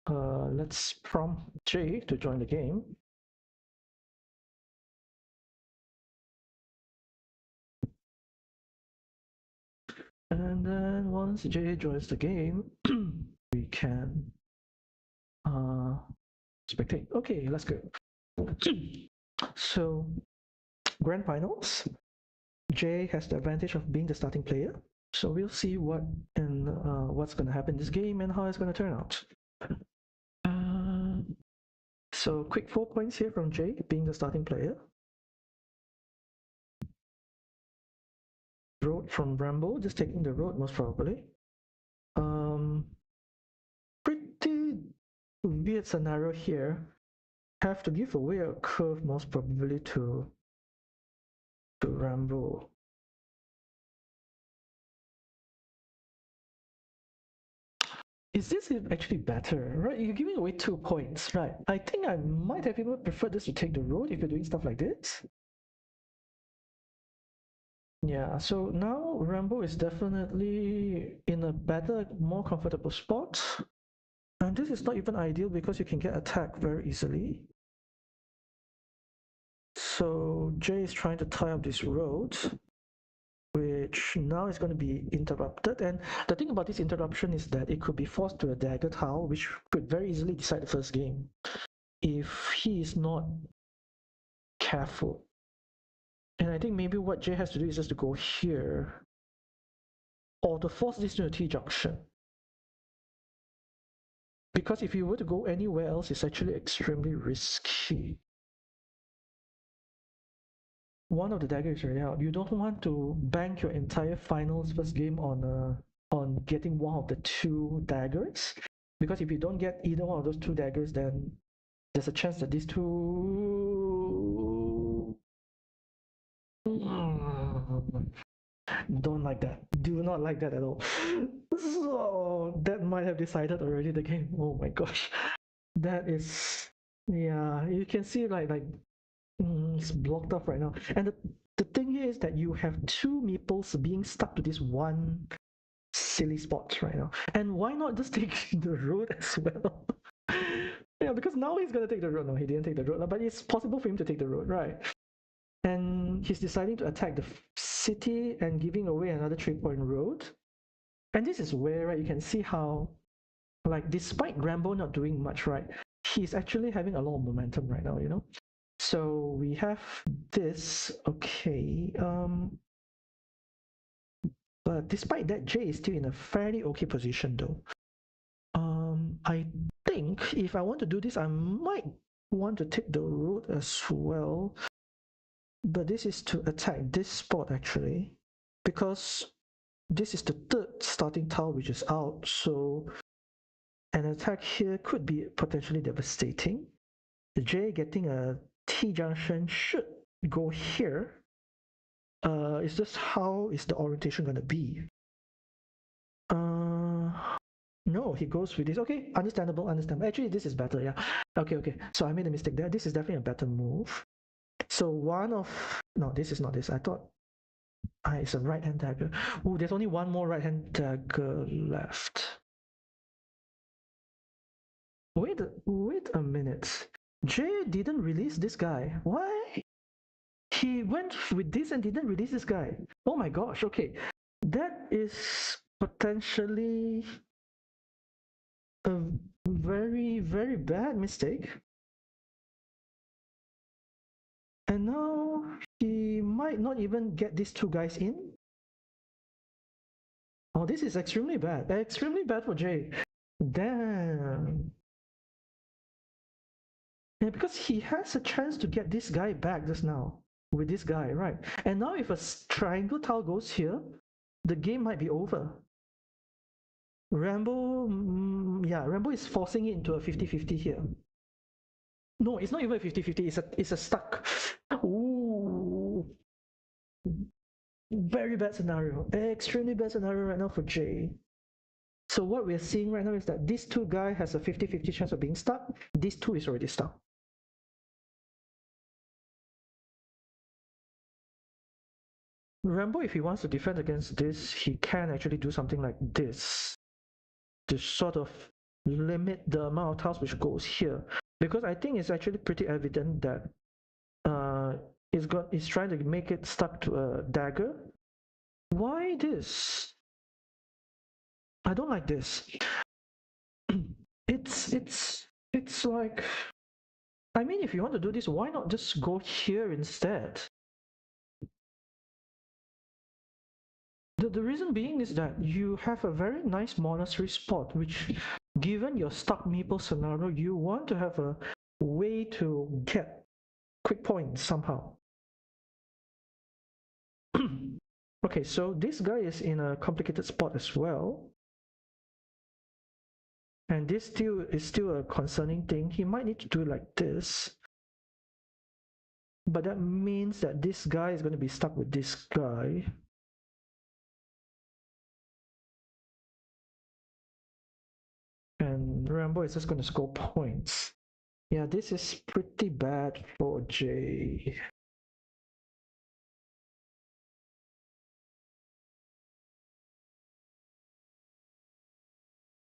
Let's prompt Jay to join the game. And then once Jay joins the game, we can spectate. Okay, let's go. So, grand finals. Jay has the advantage of being the starting player. So we'll see what's going to happen in this game and how it's going to turn out. So quick 4 points here from Jay, being the starting player. Road from Rambo, just taking the road most probably. Pretty weird scenario here. Have to give away a curve most probably to Rambo. Is this actually better, right? You're giving away 2 points, right? I think I might have even preferred this to take the road if you're doing stuff like this. Yeah, so now Rambo is definitely in a better, more comfortable spot. And this is not even ideal because you can get attacked very easily. So Jay is trying to tie up this road, which now is going to be interrupted. And the thing about this interruption is that it could be forced to a dagger tile, which could very easily decide the first game if he is not careful. And I think maybe what Jay has to do is just to go here or to force this to a T-junction. Because if you were to go anywhere else, it's actually extremely risky. One of the daggers is already out. You don't want to bank your entire finals first game on getting one of the two daggers, because if you don't get either one of those two daggers, then there's a chance that these two don't like that. Do not like that at all. So that might have decided already the game. Oh my gosh, that is, yeah. You can see it's blocked off right now. And the thing here is that you have two meeples being stuck to this one silly spot right now. And why not just take the road as well? Yeah, because now he's gonna take the road. No, he didn't take the road, but it's possible for him to take the road, right? And he's deciding to attack the city and giving away another 3-point road. And this is where, right, you can see how, like, despite Rambo not doing much, right, he's actually having a lot of momentum right now, you know? So we have this, okay. But despite that, Jay is still in a fairly okay position though. I think if I want to do this, I might want to take the road as well. But this is to attack this spot actually, because this is the third starting tile which is out, so an attack here could be potentially devastating. The J getting a T-junction should go here. It's just how is the orientation going to be? No, he goes with this. Okay, understandable. Actually, this is better, yeah. Okay. So I made a mistake there. This is definitely a better move. So no, this is not this. I thought it's a right-hand dagger. Oh, there's only one more right-hand dagger left. Wait a minute. Jay didn't release this guy. Why? He went with this and didn't release this guy. Oh my gosh, okay. That is potentially a very, very bad mistake. And now he might not even get these two guys in. Oh, this is extremely bad. Extremely bad for Jay. Damn. Yeah, because he has a chance to get this guy back just now with this guy, right? And now if a triangle tile goes here, the game might be over. Rambo, Rambo is forcing it into a 50-50 here. No, it's not even a 50-50, it's a stuck. Ooh. Very bad scenario. Extremely bad scenario right now for Jay. So what we're seeing right now is that this two guy has a 50-50 chance of being stuck. This two is already stuck. Rambo, if he wants to defend against this, he can actually do something like this to sort of limit the amount of tiles which goes here. Because I think it's actually pretty evident that it's trying to make it stuck to a dagger. Why this? I don't like this. It's like, I mean, if you want to do this, why not just go here instead? The reason being is that you have a very nice monastery spot, which, given your stuck meeple scenario, you want to have a way to get quick points somehow. Okay, so this guy is in a complicated spot as well. And this is still a concerning thing. He might need to do it like this. But that means that this guy is going to be stuck with this guy. And Rambo is just going to score points. Yeah, this is pretty bad for Jay.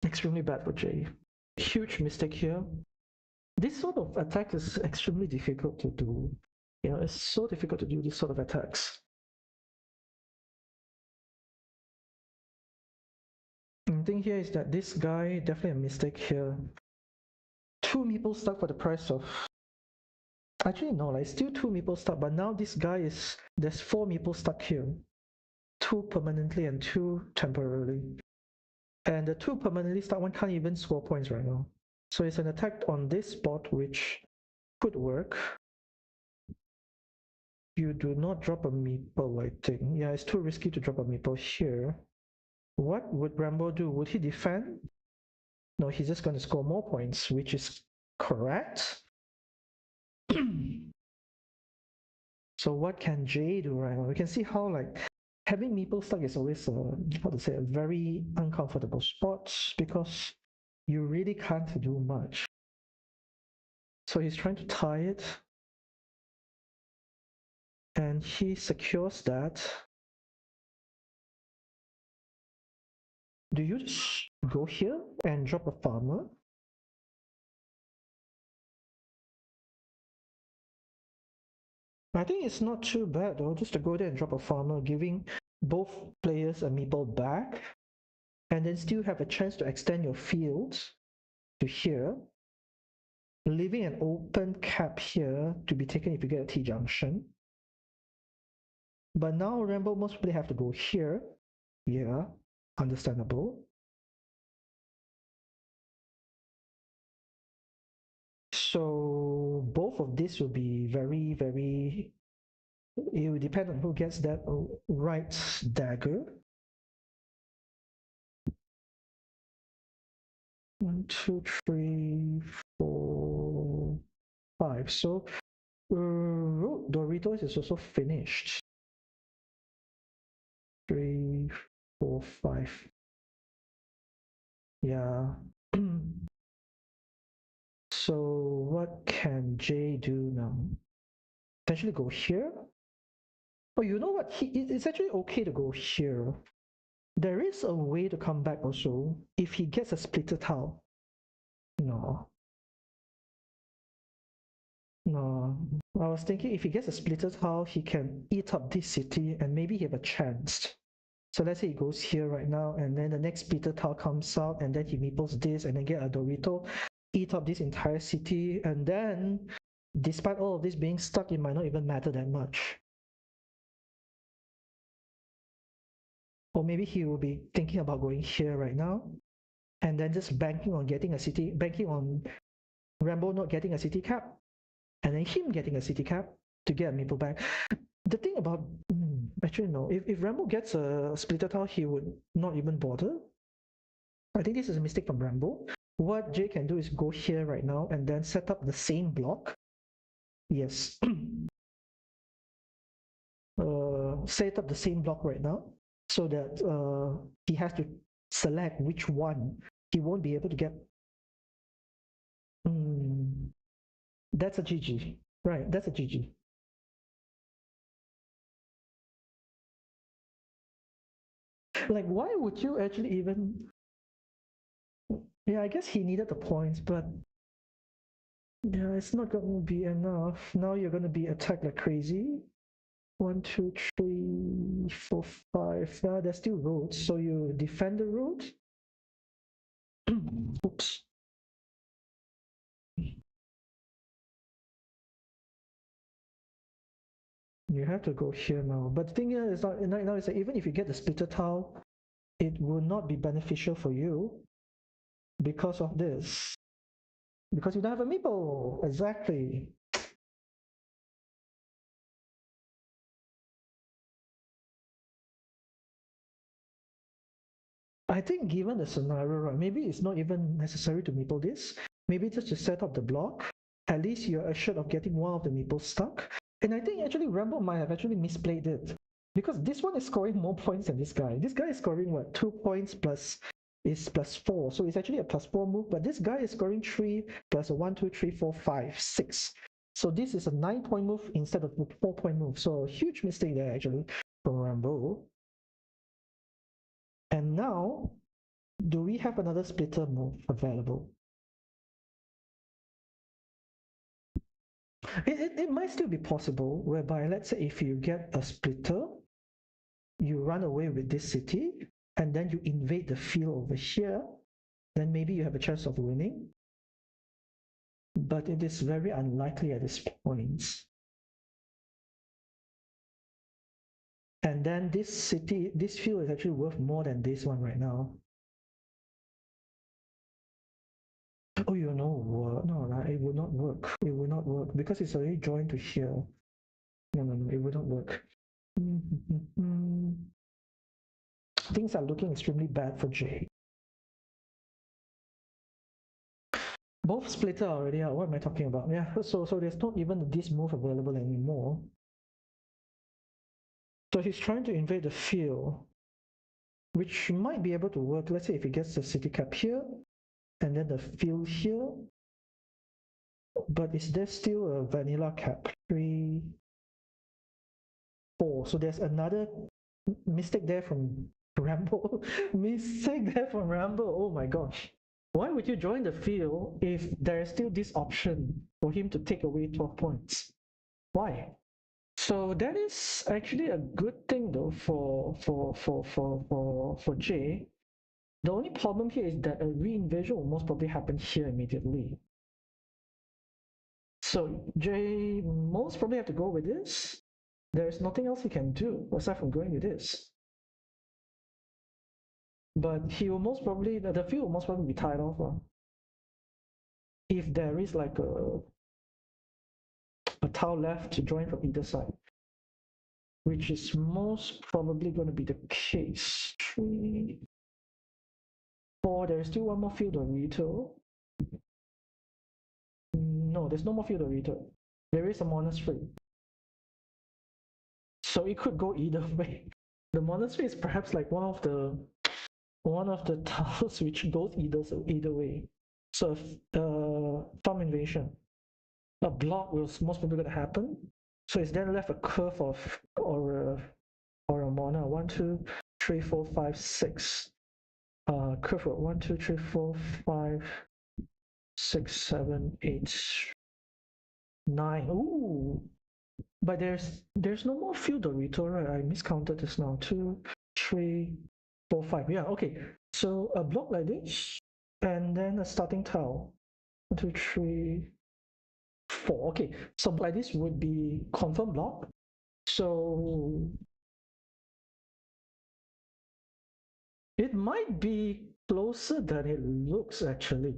Extremely bad for Jay. Huge mistake here. This sort of attack is extremely difficult to do. You know, it's so difficult to do this sort of attacks. And the thing here is that this guy, definitely a mistake here. 2 meeples stuck for the price of... Actually, no, like still 2 meeples stuck, but now this guy is... There's 4 meeples stuck here. 2 permanently and 2 temporarily. And the 2 permanently stuck one can't even score points right now. So it's an attack on this spot, which could work. You do not drop a meeple, I think. Yeah, it's too risky to drop a meeple here. What would Rambo do? Would he defend? No, he's just going to score more points, which is correct. So what can Jay do right now? We can see how like having meeple stuck is always how to say, a very uncomfortable spot because you really can't do much. So he's trying to tie it. And he secures that. Do you just go here and drop a farmer? I think it's not too bad though, just to go there and drop a farmer, giving both players a meeple back, and then still have a chance to extend your fields to here, leaving an open cap here to be taken if you get a T-junction. But now Rambo most probably have to go here. Yeah, understandable. So both of these will be very, very... It will depend on who gets that right dagger. 1, 2, 3, 4, 5. So root Doritos is also finished. 3, 4, 5. Yeah. So what can Jay do now? Potentially go here? Oh, you know what? It's actually okay to go here. There is a way to come back also if he gets a splitter tile. No. No. I was thinking if he gets a splitter tile, he can eat up this city and maybe he have a chance. So let's say he goes here right now and then the next splitter tile comes out and then he meeples this and then get a Dorito, eat up this entire city, and then despite all of this being stuck, it might not even matter that much. Or maybe he will be thinking about going here right now and then just banking on getting a city, banking on Rambo not getting a city cap and then him getting a city cap to get a meeple back. The thing about, actually no, if Rambo gets a splitter tile, he would not even bother. I think this is a mistake from Rambo. What Jay can do is go here right now and then set up the same block. Yes. Set up the same block right now so that he has to select which one. He won't be able to get... That's a GG. Right, that's a GG. Like, why would you actually even... Yeah, I guess he needed the points, but yeah, it's not going to be enough. Now you're going to be attacked like crazy. 1, 2, 3, 4, 5. Now there's still roads, so you defend the road. Oops. You have to go here now. But the thing is, right now is that even if you get the splitter tile, it will not be beneficial for you because of this. because you don't have a meeple. Exactly. I think given the scenario, right, maybe it's not even necessary to meeple this. Maybe just to set up the block. At least you're assured of getting one of the meeples stuck. And I think actually Rambo might have actually misplayed it. Because this one is scoring more points than this guy. This guy is scoring what? 2 points plus is +4. So it's actually a +4 move, but this guy is scoring 3 plus a 1, 2, 3, 4, 5, 6. So this is a 9-point move instead of a 4-point move. So a huge mistake there actually from Rambo. And now, do we have another splitter move available? It might still be possible, whereby let's say if you get a splitter, you run away with this city, and then you invade the field over here, then maybe you have a chance of winning. But it is very unlikely at this point. And then this city, this field is actually worth more than this one right now. Oh, you know, no, it would not work. It would not work because it's already joined to here. No, it would not work. Things are looking extremely bad for J. Both splitter already out. What am I talking about? Yeah, so there's not even this move available anymore. So he's trying to invade the field, which might be able to work. Let's say if he gets the city cap here, and then the field here. But is there still a vanilla cap? 3, 4. So there's another mistake there from Rambo. Mistake there from Rambo. Oh my gosh. Why would you join the field if there is still this option for him to take away 12 points? Why? So that is actually a good thing though for Jay. The only problem here is that a re-invasion will most probably happen here immediately. So Jay most probably have to go with this. There's nothing else he can do aside from going with this. But he will most probably, the field will most probably be tied off. If there is like a tile left to join from either side, which is most probably going to be the case. 3, 4, there is still one more field Dorito. No, there's no more field Dorito. There is a monastery. So it could go either way. The monastery is perhaps like one of the tiles which goes either way. So farm invasion, a block will most probably going to happen. So it's then left a curve of or a mana 1, 2, 3, 4, 5, 6. Curve of 1, 2, 3, 4, 5, 6, 7, 8, 9. Ooh, but there's no more field Dorito, right? I miscounted this now. 2, 3, 4, 5. Yeah, okay. So a block like this, and then a starting tile. 1, 2, 3, 4. Okay, so like this would be confirm block. So it might be closer than it looks actually.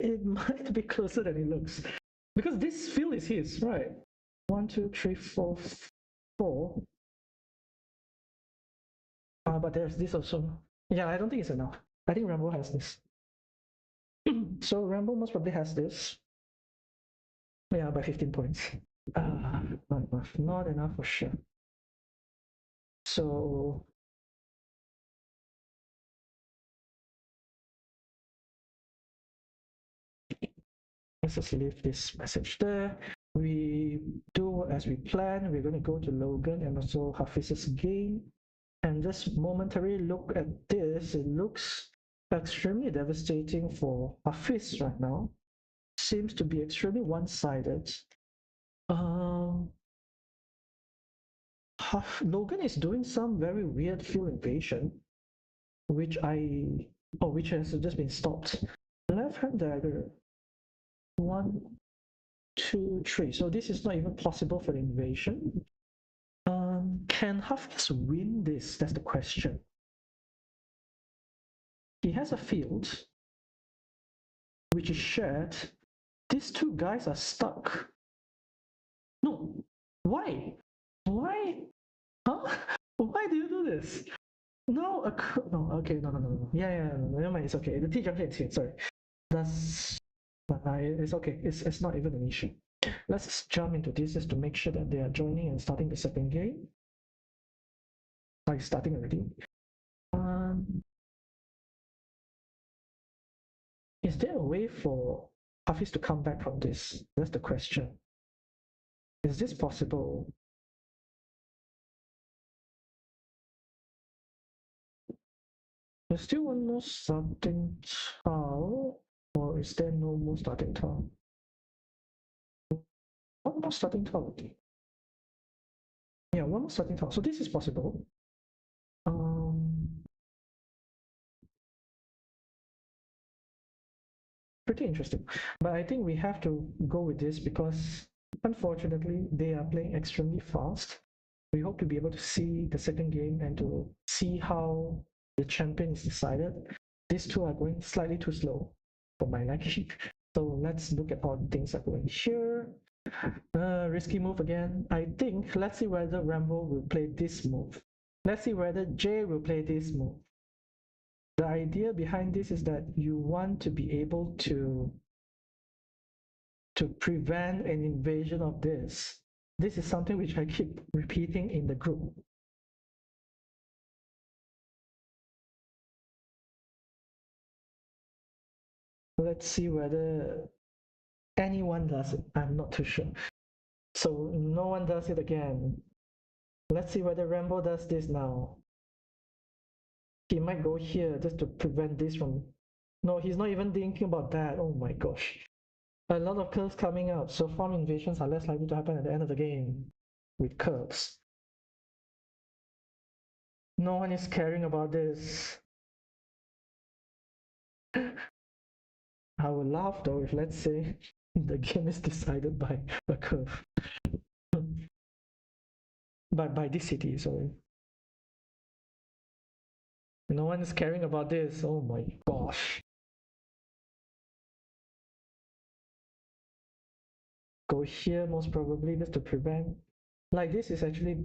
It might be closer than it looks. Because this field is his, right? 1, 2, 3, 4, 4. But there's this also. Yeah, I don't think it's enough. I think Rambo has this. So Rambo most probably has this. Yeah, by 15 points. Not enough. Not enough for sure. So let's just leave this message there. We do as we plan. We're going to go to Logan and also Hafiz's game. And just momentarily look at this. It looks extremely devastating for Hafiz right now. Seems to be extremely one-sided. Logan is doing some very weird field invasion, which has just been stopped. Left-hand dagger. 1, 2, 3. So this is not even possible for the invasion. Can Hafiz win this? That's the question. He has a field. which is shared, these two guys are stuck. No, why? Why? Huh? Why do you do this? No, no, okay, no. Yeah, no, never mind, it's okay. The T junction is here, sorry. That's, it's okay, it's not even an issue. Let's jump into this just to make sure that they are joining and starting the second game. Like starting already. Is there a way for Hafiz to come back from this? That's the question. Is this possible? There's still one more starting tile, or is there no more starting tile? One more starting tile. Yeah, one more starting tile. So this is possible. Pretty interesting. But I think we have to go with this because unfortunately they are playing extremely fast. We hope to be able to see the second game and to see how the champion is decided. These two are going slightly too slow for my liking. So let's look at how things are going here. Risky move again. I think let's see whether Rambo will play this move. Let's see whether Jay will play this move. The idea behind this is that you want to be able to prevent an invasion of this. This is something which I keep repeating in the group. Let's see whether anyone does it. I'm not too sure. So no one does it again. Let's see whether Rambo does this now. He might go here just to prevent this from... No, he's not even thinking about that. Oh my gosh. A lot of curves coming up, so farm invasions are less likely to happen at the end of the game with curves. No one is caring about this. I would laugh though if, let's say, the game is decided by a curve. by this city, sorry. No one is caring about this. Oh my gosh. Go here most probably just to prevent. Like this is actually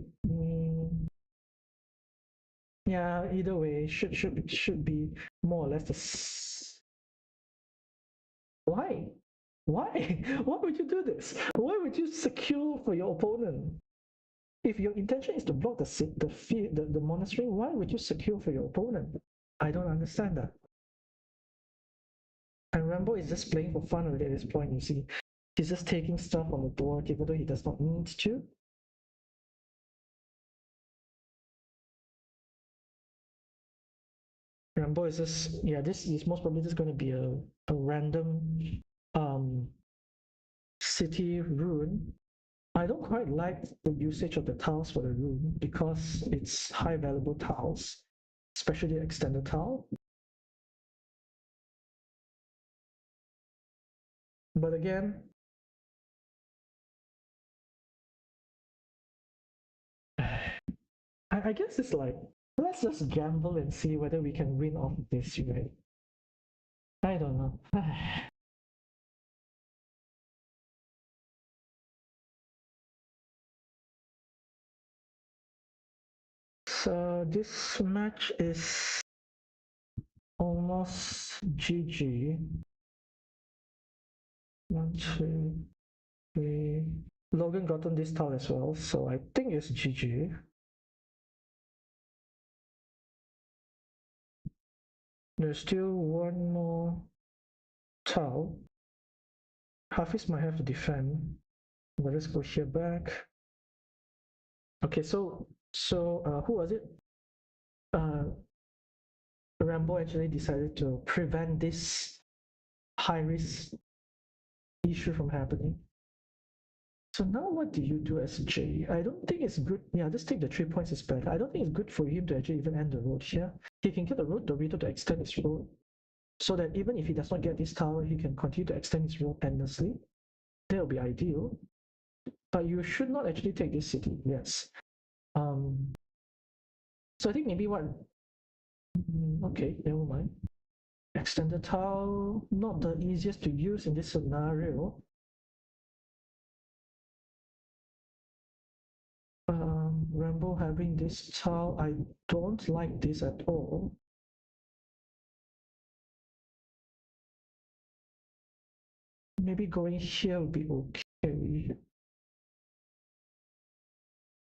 yeah, either way should be more or less the why? Why? Why would you do this? Why would you secure for your opponent? If your intention is to block the monastery, why would you secure for your opponent? I don't understand that. And Rambo is just playing for fun already at this point, you see. He's just taking stuff on the board even though he does not need to. Rambo is just, yeah, this is most probably just going to be a random city rune. I don't quite like the usage of the tiles for the rune because it's high valuable tiles, especially the extended tile. But again, I guess it's like, let's just gamble and see whether we can win off this, right? I don't know. So this match is almost GG. 1, 2, 3. Logan gotten this tile as well, so I think it's GG. There's still one more tile. Hafiz might have to defend. But let's go here back. Okay, so who was it? Rambo actually decided to prevent this high risk issue from happening. So now what do you do as J? I don't think it's good. Yeah, just take the 3 points is better. I don't think it's good for him to actually even end the road here. He can get the road Dorito to extend his road so that even if he does not get this tower, he can continue to extend his road endlessly. That will be ideal. But you should not actually take this city, yes. So I think maybe what... Okay, never mind. Extended tile, not the easiest to use in this scenario. Rambo having this tile, I don't like this at all. Maybe going here will be okay.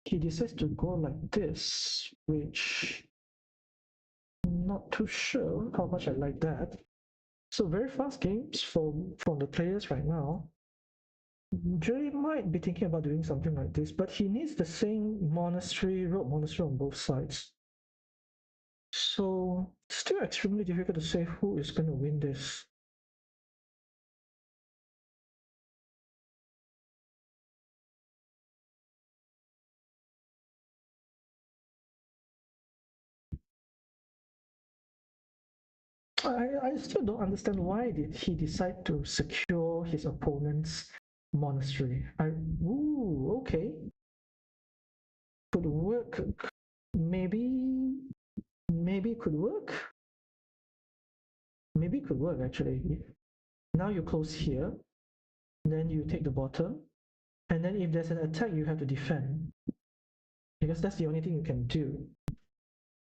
He decides to go like this, which I'm not too sure how much I like that. So very fast games from the players right now. Jerry might be thinking about doing something like this, but he needs the same monastery, road monastery on both sides. So still extremely difficult to say who is going to win this. I still don't understand why did he decide to secure his opponent's monastery. Okay. Could work. Maybe could work. Maybe could work actually. Now you close here, then you take the bottom, and then if there's an attack, you have to defend because that's the only thing you can do.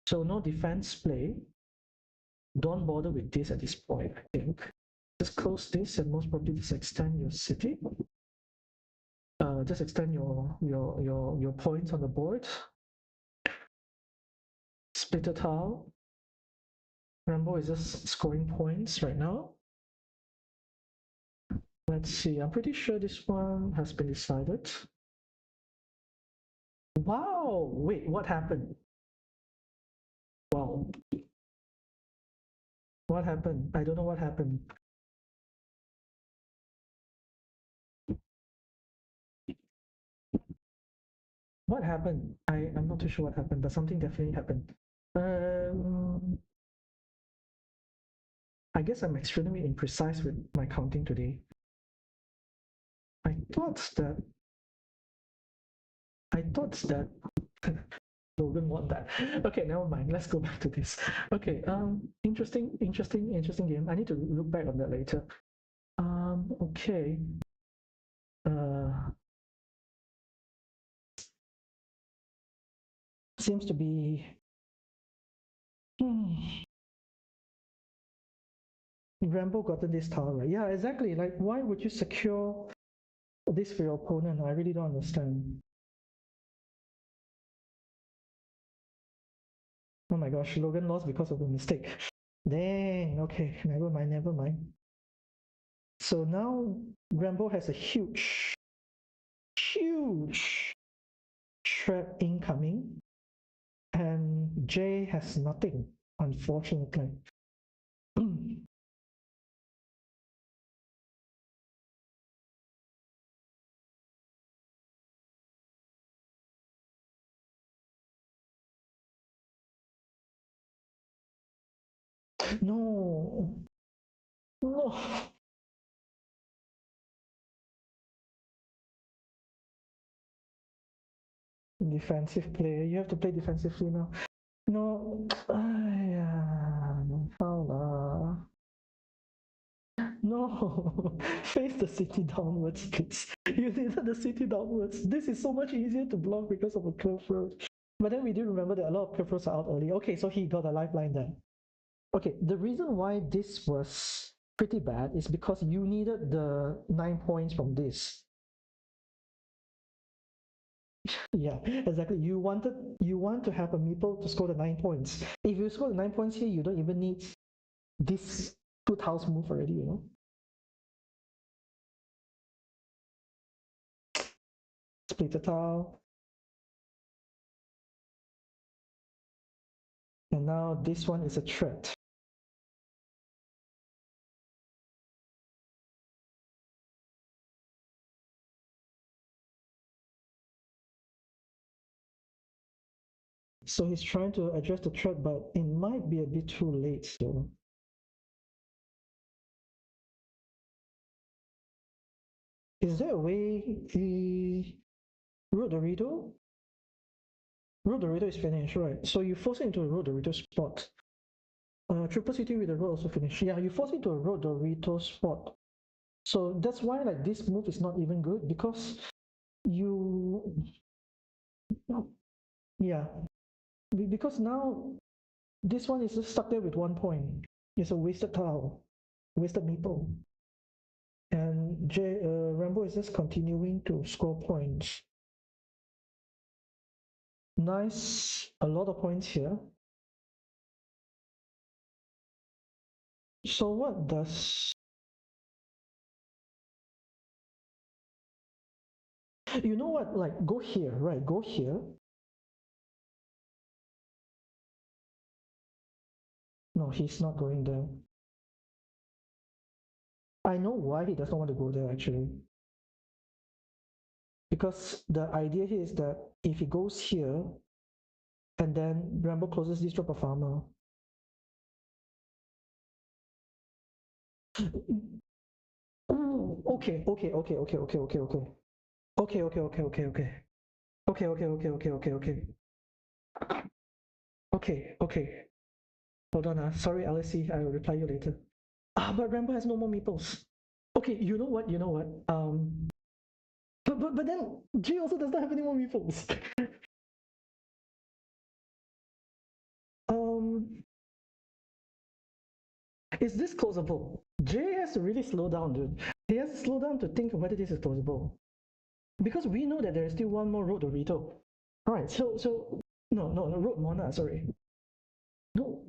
So no defense play. Don't bother with this at this point, I think. Just close this and most probably just extend your city. Just extend your points on the board. Splitter tile. Rambo is just scoring points right now. Let's see. I'm pretty sure this one has been decided. Wow! Wait, what happened? Wow. What happened? I don't know what happened. What happened? I'm not too sure what happened, but something definitely happened. I guess I'm extremely imprecise with my counting today. I thought Logan won that. Okay, never mind. Let's go back to this. Okay, interesting game. I need to look back on that later. Okay. Seems to be. Rambo gotten this tower, right? Yeah, exactly. Like, why would you secure this for your opponent? I really don't understand. Oh my gosh, Logan lost because of a mistake. Dang, okay, never mind. So now Rambo has a huge threat incoming, and Jay has nothing, unfortunately. No, no. Defensive player. You have to play defensively now. No, no, face the city downwards, please. You needed the city downwards. This is so much easier to block because of a curve road. But then we do remember that a lot of curve roads are out early. Okay, so he got a lifeline there. Okay, the reason why this was pretty bad is because you needed the 9 points from this. Yeah, exactly. You want to have a meeple to score the 9 points. If you score the 9 points here, you don't even need this 2 tiles move already, you know. Split the tile. And now this one is a threat. So he's trying to address the threat, but it might be a bit too late still. Is there a way he Road Dorito? Road Dorito is finished, right? So you force it into a Road Dorito spot. Triple city with the road also finish. Yeah, you force it to a road Dorito spot. So that's why like this move is not even good because you, yeah, because now this one is just stuck there with 1 point. It's a wasted tile, wasted meeple. And Rambo is just continuing to score points. Nice, a lot of points here. So what does, you know what, like go here, right? Go here. No, he's not going there. I know why he does not want to go there actually. Because the idea here is that if he goes here and then Rambo closes this drop of armor. Okay, okay, okay, okay, okay, okay, okay. Okay, okay, okay, okay, okay. Okay, okay, okay, okay, okay, okay. Okay, okay. Hold on, sorry, LSC, I will reply you later. But Rambo has no more meeples. Okay, you know what? You know what? But then G also does not have any more meeples. um, is this closable? J has to really slow down, dude. He has to slow down to think of whether this is closable. Because we know that there is still one more road to Rito. Alright, so no, road Mona, sorry. No.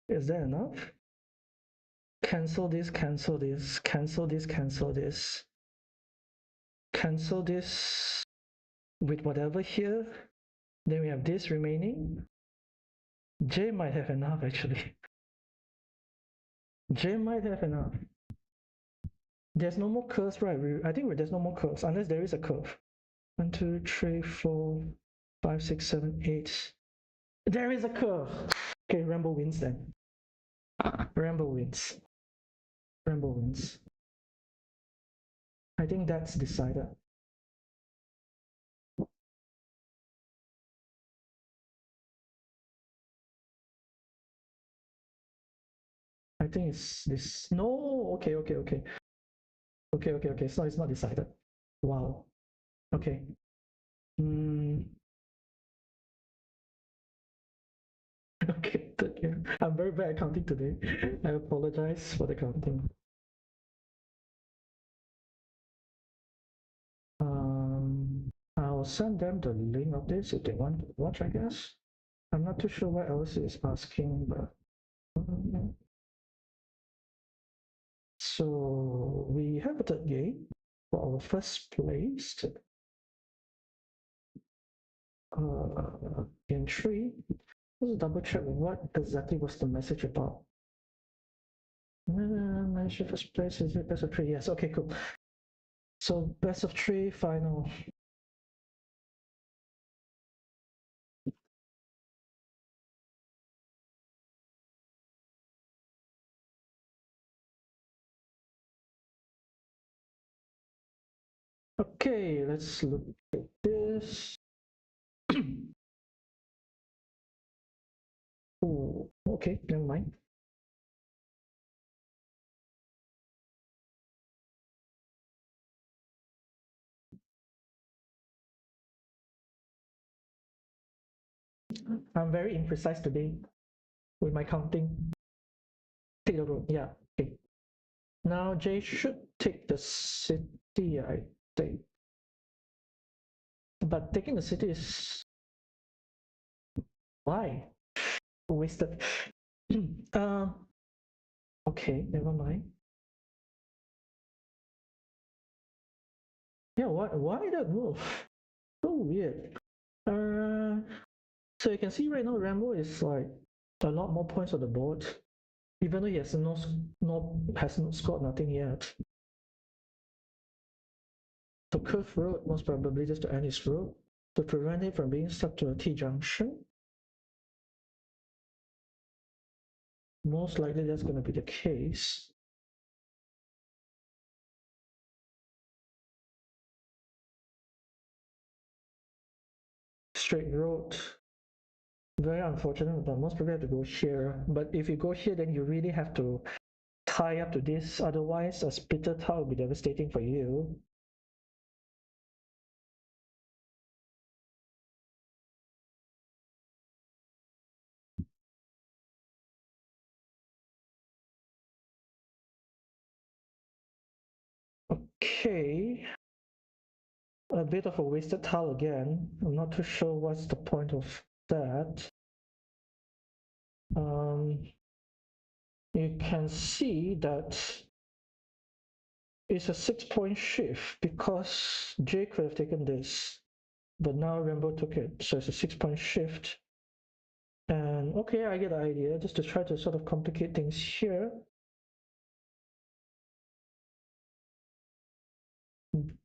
Is that enough? Cancel this, cancel this, cancel this, cancel this. Cancel this with whatever here. Then we have this remaining. J might have enough actually. J might have enough. There's no more curves, right? I think there's no more curves unless there is a curve. 1, 2, 3, 4, 5, 6, 7, 8. There is a curve. Okay, Rambo wins then. Rambo wins. Rambo wins. I think that's decided. I think it's this. No, okay, okay, okay. Okay, okay, okay. So it's not decided. Wow. Okay. Okay, I'm very bad at counting today. I apologize for the counting. I'll send them the link of this if they want to watch, I guess. I'm not too sure what else is asking, but so we have a third game for our first place. In 3. Let's double check what exactly was the message about. Mention first place, is it best of 3? Yes, okay, cool. So best of 3 final. Okay, let's look at this. Oh, okay, never mind. I'm very imprecise today with my counting. Take the road, yeah. Okay. Now Jay should take the city, I think. But taking the city is why? Wasted. uh, okay, never mind. Yeah, why that move? So weird. So you can see right now Rambo is like a lot more points on the board, even though he has hasn't scored nothing yet. So curve road most probably just to end his road to prevent it from being stuck to a T junction. Most likely that's going to be the case. straight road. Very unfortunate, but most probably have to go here. But if you go here, then you really have to tie up to this. Otherwise, a splitter tile will be devastating for you. Okay. A bit of a wasted tile again. I'm not too sure what's the point of that. You can see that it's a 6-point shift because J could have taken this, but now Rainbow took it. So it's a 6-point shift. And okay, I get the idea, just to try to sort of complicate things here.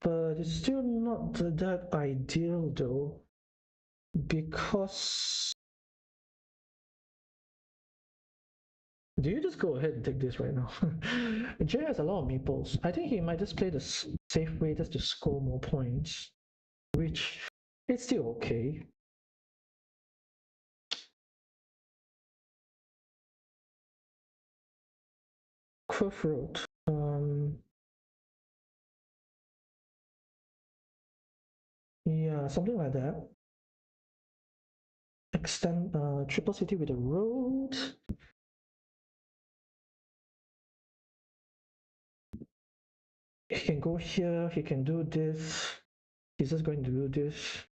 But it's still not that ideal though, because do you just go ahead and take this right now? Jay has a lot of meeples. I think he might just play the safe way just to score more points, which it's still okay. Cliff Road. Yeah, something like that. Extend Triple City with a road. He can go here, he can do this. He's just going to do this.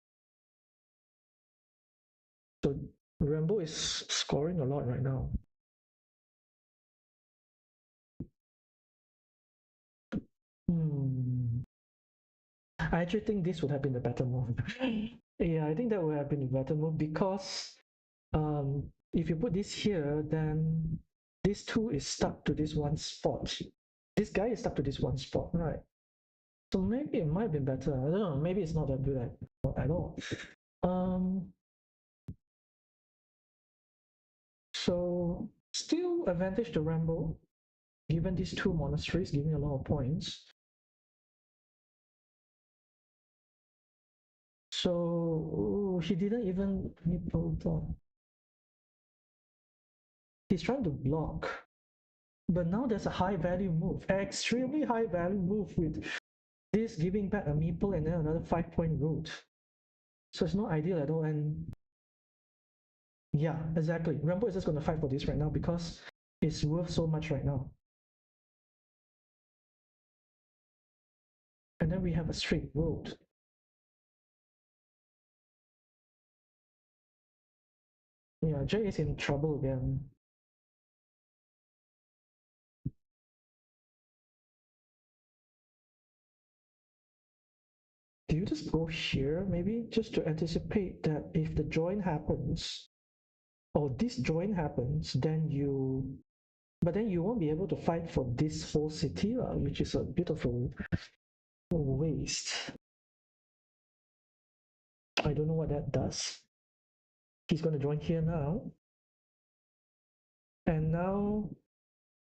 So Rambo is scoring a lot right now. I actually think this would have been the better move. Yeah, I think that would have been the better move because if you put this here, then this two is stuck to this one spot. This guy is stuck to this one spot, right? So maybe it might have been better. I don't know. Maybe it's not that good at all. So still advantage to Rambo, given these two monasteries giving a lot of points. So he didn't even nipple down. He's trying to block. But now there's a high value move, extremely high value move with this giving back a meeple and then another 5-point root. So it's not ideal at all. And yeah, exactly. Rambo is just going to fight for this right now because it's worth so much right now. And then we have a straight road. Yeah, Jay is in trouble again. Do you just go here maybe just to anticipate that if the join happens or this join happens, then but then you won't be able to fight for this whole city, which is a bit of a waste. I don't know what that does. He's going to join here now. And now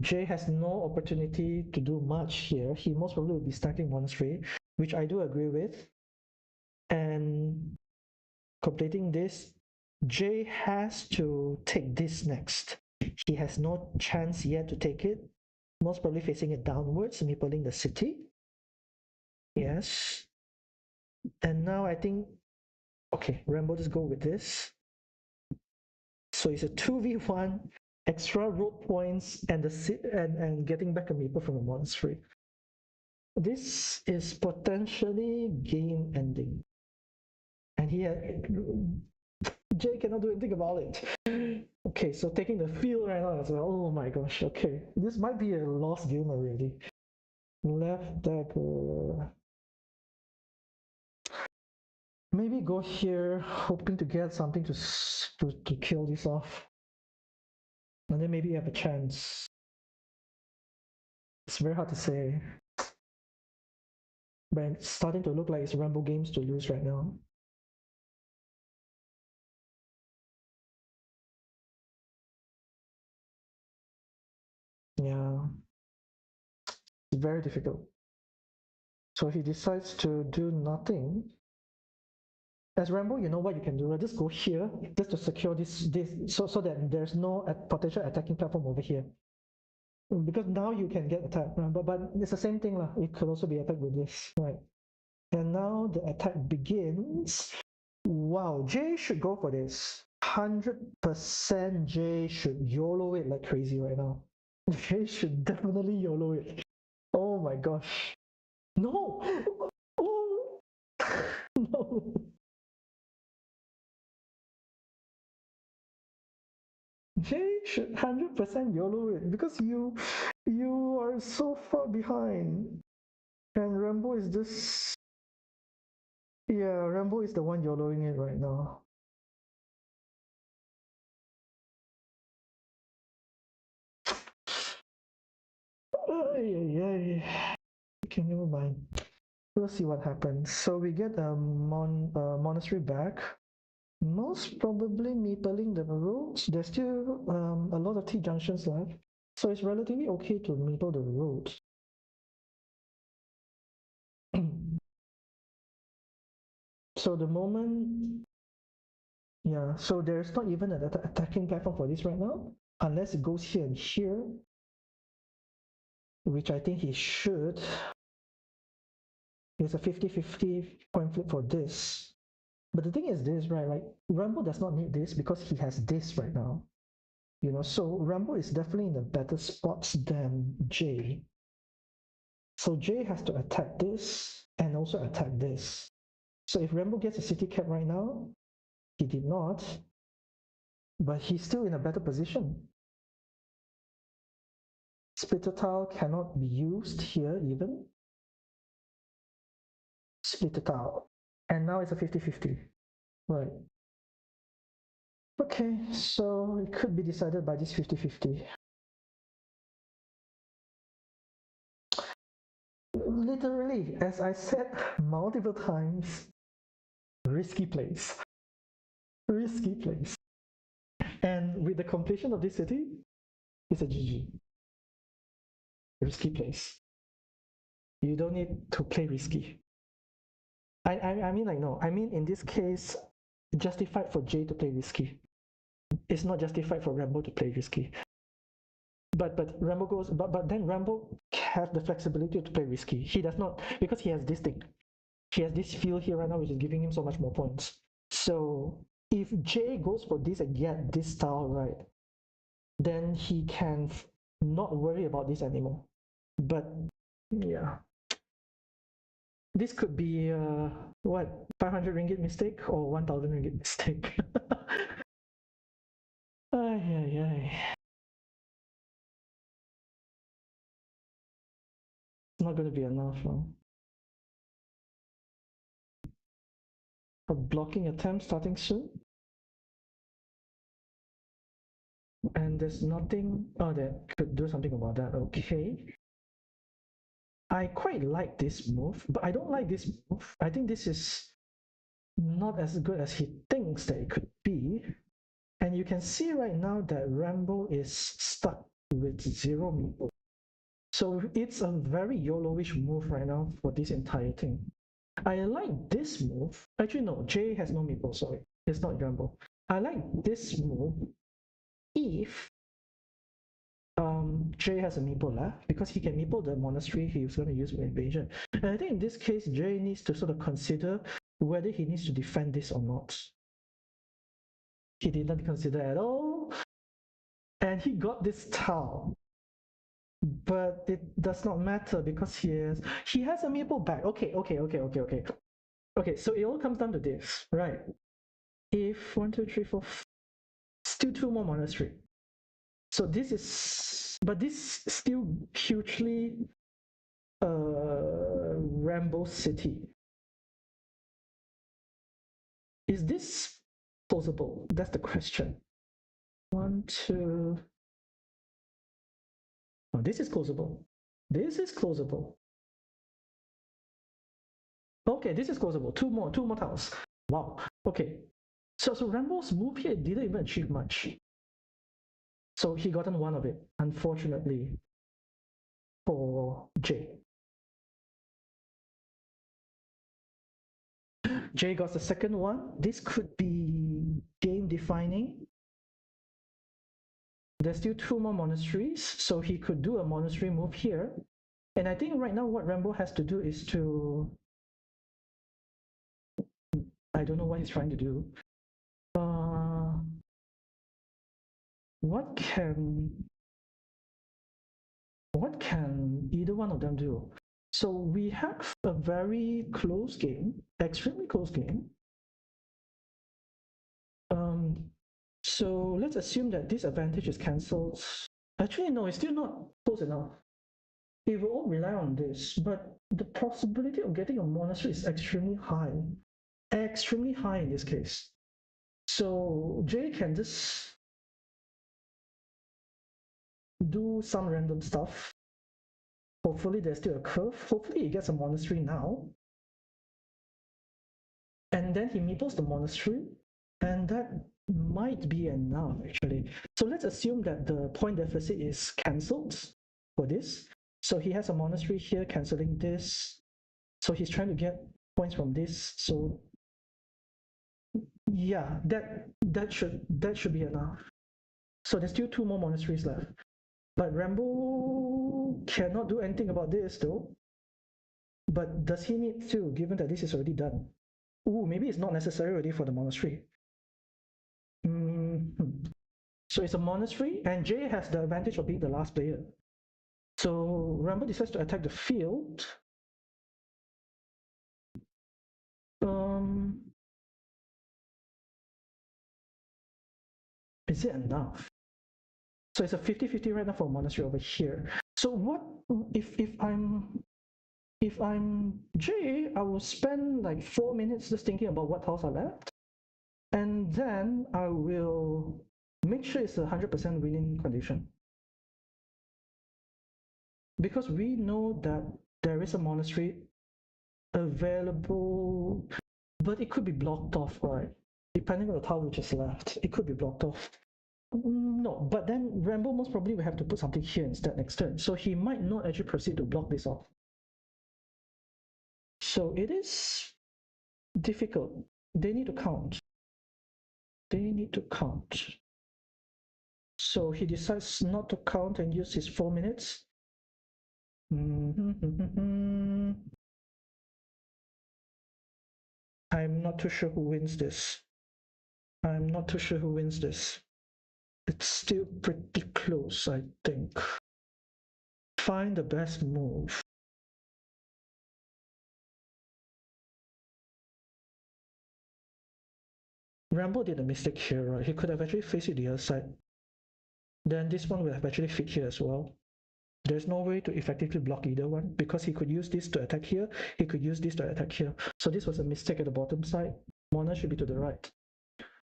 Jay has no opportunity to do much here. He most probably will be stacking monastery, which I do agree with. And completing this, Jay has to take this next. He has no chance yet to take it. Most probably facing it downwards, meepling the city. Yes. And now I think, okay, Rambo just go with this. So it's a 2v1, extra road points, and and getting back a meeple from a monastery. This is potentially game ending. And Jay cannot do anything about it. Okay, so taking the field right now as well. Oh my gosh, okay. This might be a lost game already. Left dagger. Maybe go here, hoping to get something to kill this off. And then maybe you have a chance. It's very hard to say. But it's starting to look like it's Rumble games to lose right now. Yeah. It's very difficult. So he decides to do nothing. As Rambo, you know what you can do, right? Just go here, just to secure this so that there's no potential attacking platform over here. Because now you can get attacked, right? But it's the same thing lah. It could also be attacked with this, right? And now the attack begins. Wow, Jay should go for this. 100% Jay should YOLO it like crazy right now. Jay should definitely YOLO it. Oh my gosh. No! Oh! No! Jay should 100% YOLO it because you are so far behind. And Rambo is just yeah, Rambo is the one YOLOing it right now. Ay. Okay, never mind. We'll see what happens. So we get a monastery back. Most probably meepling the roads. There's still a lot of T junctions left. So it's relatively okay to meeple the roads. So the moment, yeah, so there's not even an attacking platform for this right now, unless it goes here and here, which I think he should. It's a 50-50 coin flip for this. But the thing is this, right? Like Rambo does not need this because he has this right now. You know, so Rambo is definitely in a better spots than Jay. So Jay has to attack this and also attack this. So if Rambo gets a city cap right now, he did not, but he's still in a better position. Splitter tile cannot be used here even. Splitter tile. And now it's a 50-50. Right. Okay, so it could be decided by this 50-50. Literally, as I said multiple times, risky place. Risky place. And with the completion of this city, it's a GG. Risky place. You don't need to play risky. I mean like no. I mean in this case, justified for Jay to play risky. It's not justified for Rambo to play risky. But Rambo goes but then Rambo has the flexibility to play risky. He does not because he has this thing. He has this field here right now which is giving him so much more points. So if Jay goes for this and get this style right, then he can not worry about this anymore. But yeah, this could be what 500 ringgit mistake or 1,000 ringgit mistake. Ay. It's not going to be enough. A blocking attempt starting soon. And there's nothing that could do something about that. Okay. I quite like this move, but I don't like this move. I think this is not as good as he thinks that it could be. And you can see right now that Rambo is stuck with 0 meeple. So it's a very YOLO-ish move right now for this entire thing. I like this move. Actually, no, Jay has no meeple, sorry. It's not Rambo. I like this move if Jay has a meeple left because he can meeple the monastery he was going to use for invasion. And I think in this case, Jay needs to sort of consider whether he needs to defend this or not. He did not consider at all. And he got this tile. But it does not matter because he has a meeple back. Okay. Okay, so it all comes down to this, right? If 1, 2, 3, 4, still 2 more monastery. So this is, but this still hugely Rambo city. Is this plausible? That's the question. 1, 2. Oh, this is closable. This is closable. Okay, this is closable. Two more tiles. Wow. Okay. So Rambo's move here didn't even achieve much. So he gotten one of it, unfortunately, for Jay. Jay got the second one. This could be game defining. There's still two more monasteries, so he could do a monastery move here. And I think right now what Rambo has to do is to... I don't know what he's trying to do. What can either one of them do? So we have a very close game, extremely close game. So let's assume that this advantage is cancelled. Actually, no, it's still not close enough. It will all rely on this, but the possibility of getting a monastery is extremely high in this case. So Jay can just do some random stuff. Hopefully there's still a curve. Hopefully he gets a monastery now. And then he meeples the monastery, and that might be enough actually. So let's assume that the point deficit is cancelled for this. So he has a monastery here cancelling this. So he's trying to get points from this. So yeah, that should be enough. So there's still two more monasteries left. But Rambo cannot do anything about this though. But does he need to, given that this is already done? Ooh, maybe it's not necessary already for the monastery. So it's a monastery, and Jay has the advantage of being the last player. So Rambo decides to attack the field. Is it enough? So it's a 50-50 right now for a monastery over here. So what if I'm Jay, I will spend like 4 minutes just thinking about what tiles are left, and then I will make sure it's a 100% winning condition. Because we know that there is a monastery available, but it could be blocked off, right? Depending on the tile which is left, it could be blocked off. No, but then Rambo most probably will have to put something here instead next turn, so he might not actually proceed to block this off. So it is difficult. They need to count. So he decides not to count and use his 4 minutes. I'm not too sure who wins this. It's still pretty close, I think. Find the best move. Rambo did a mistake here, right? He could have actually faced it the other side. Then this one would have actually fit here as well. There's no way to effectively block either one because he could use this to attack here, he could use this to attack here. So this was a mistake at the bottom side. Mona should be to the right.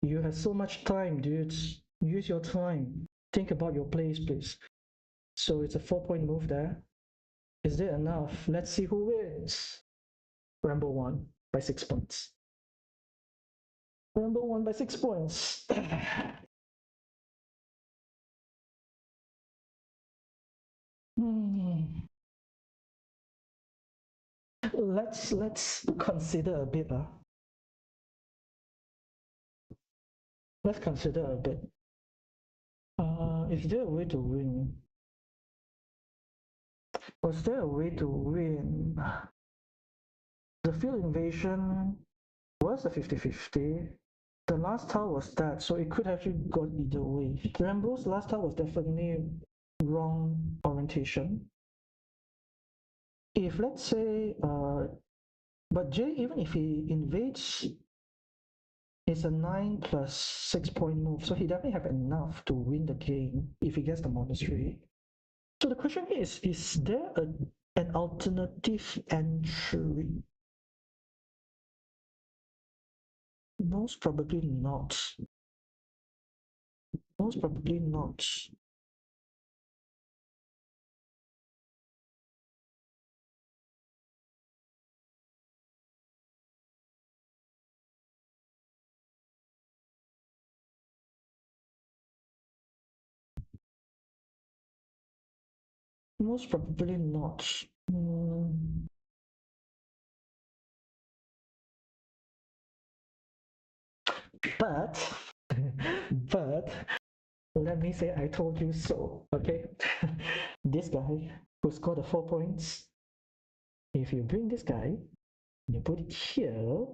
You have so much time, dudes. Use your time. Think about your plays, please. So it's a 4-point move there. Is there enough? Let's see who wins. Rambo won by 6 points. Rambo won by 6 points. Let's consider a bit. Let's consider a bit. Is there a way to win? Was there a way to win? The field invasion was a 50-50. The last tile was that, so it could actually go either way. Rambo's last tile was definitely wrong orientation. If let's say, but Jay, even if he invades, it's a 9 plus 6-point move, so he definitely have enough to win the game if he gets the monastery. So the question is there an alternative entry? Most probably not. Most probably not. Most probably not. But, but let me say I told you so. Okay, this guy who scored the 4 points. If you bring this guy, you put it here,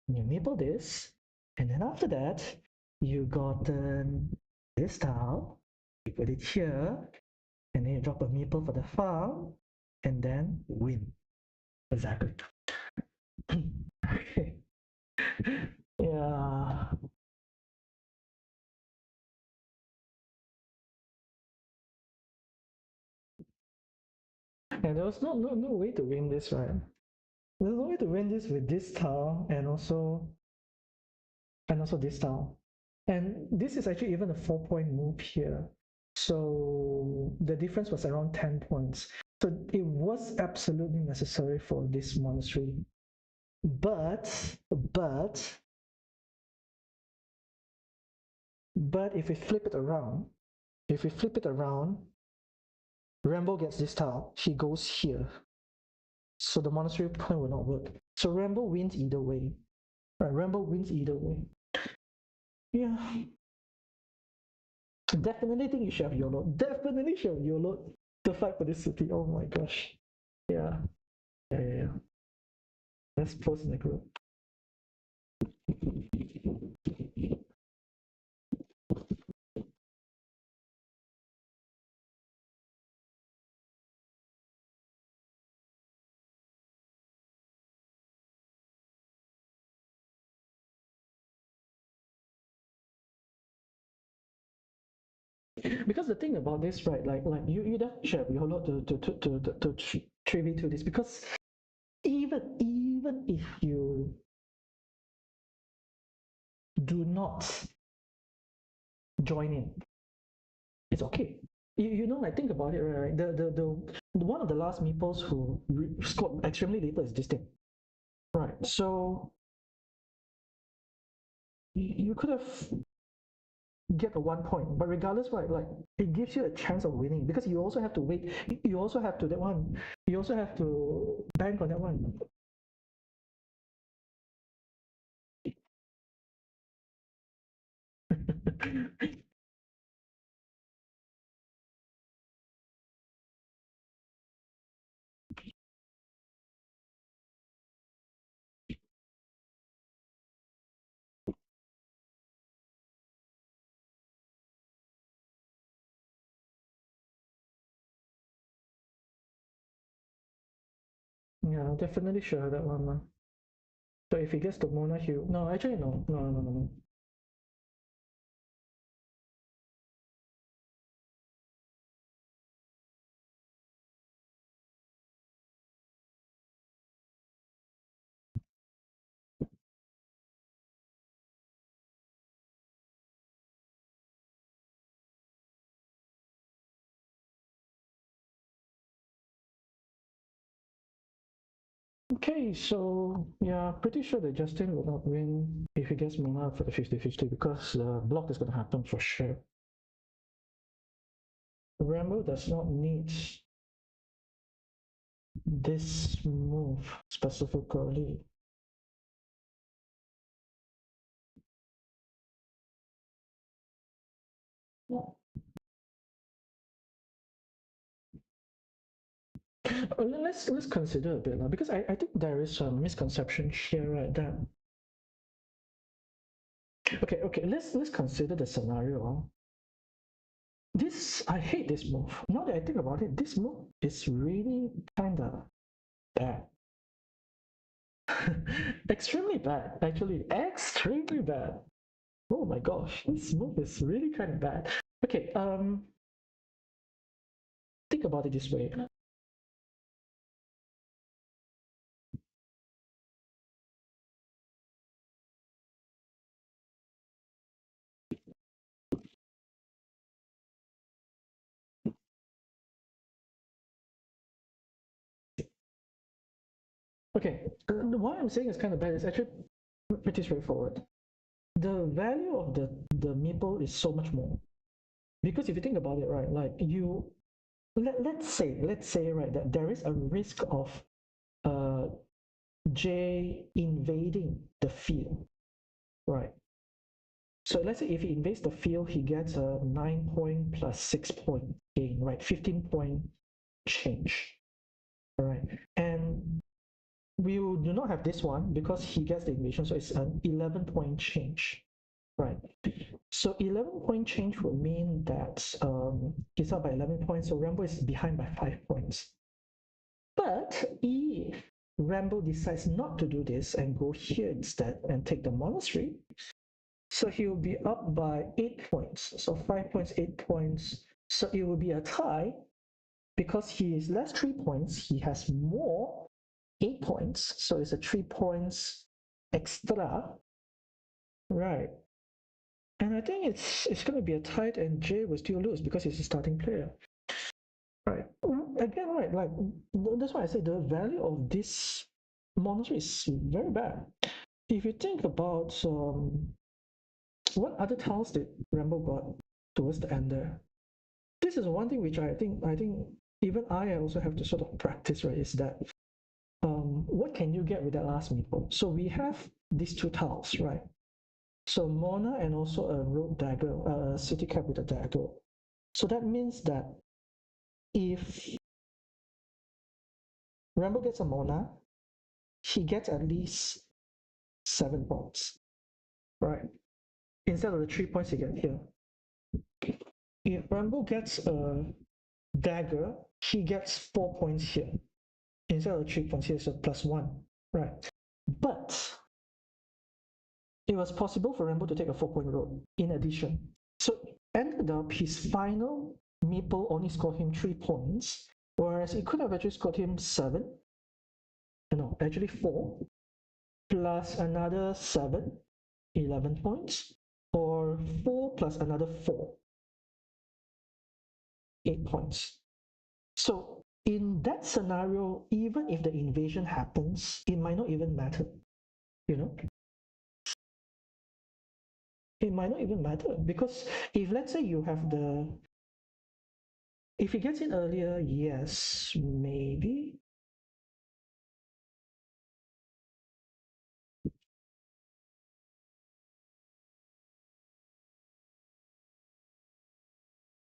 you maple this, and then after that, you got this tile. You put it here, and then you drop a maple for the farm, and then win. Exactly. Yeah. And there was no way to win this, right? There's no way to win this with this tile and also this tile. And this is actually even a 4 point move here. So the difference was around 10 points. So it was absolutely necessary for this monastery. But but but if we flip it around, Rambo gets this tile. He goes here. So the monastery point will not work. So Rambo wins either way. Right, Rambo wins either way. Yeah. Definitely think you should have YOLO. Definitely should have YOLO to fight for this city. Oh my gosh. Yeah. Yeah. Let's post in the group. Because the thing about this, right? Like you definitely should have YOLO to 3v2 this, because even if you do not join in, it's okay. You know, like think about it, right? The one of the last meeples who scored extremely little is this thing, right? So you could have get a 1 point, but regardless, right? Like it gives you a chance of winning, because you also have to wait. You also have to that one. You also have to bank on that one. Yeah, definitely sure that one. So if he gets the Mona, he no, actually no. Okay, so yeah, pretty sure that Justin will not win if he gets Mona for the 50-50, because the block is going to happen for sure. Rambo does not need this move specifically. Let's consider a bit now, because I think there is a misconception here, right? That okay, let's consider the scenario. This I hate this move. Now that I think about it, this move is really kinda bad. Extremely bad, actually. Extremely bad. Oh my gosh, this move is really kind of bad. Okay, think about it this way. Okay, why I'm saying it's kind of bad is actually pretty straightforward. The value of the meeple is so much more, because if you think about it, right, like let's say right, that there is a risk of uh J invading the field. right? So let's say if he invades the field, he gets a 9 point plus 6 point gain, right? 15 point change, all right? And we do not have this one because he gets the invasion, so it's an 11 point change, right? So 11 point change would mean that he's up by 11 points, so Rambo is behind by 5 points. But if Rambo decides not to do this and go here instead and take the monastery, so he will be up by 8 points. So 5 points, 8 points. So it will be a tie because he is less 3 points. He has more 8 points. So it's a 3 points extra, right? And I think it's going to be a tie, and Jay will still lose because he's a starting player, right? Again, right? Like that's why I say the value of this monster is very bad. If you think about what other tiles did Rambo got towards the end there? This is one thing which I think even I also have to sort of practice, right? Is that what can you get with that last meeple? So we have these two tiles, right? So Mona and also a road dagger, a city cap with a dagger. So that means that if Rambo gets a Mona, he gets at least 7 points, right? Instead of the 3 points he gets here. If Rambo gets a dagger, he gets 4 points here. Instead of 3 points here, so +1, right? But it was possible for Rambo to take a 4 point road in addition. So ended up his final meeple only scored him 3 points, whereas it could have actually scored him 7. No, actually 4, plus another 7, 11 points, or 4 plus another 4, 8 points. So in that scenario, even if the invasion happens, it might not even matter, you know? It might not even matter because if let's say you have if he gets in earlier, yes, maybe.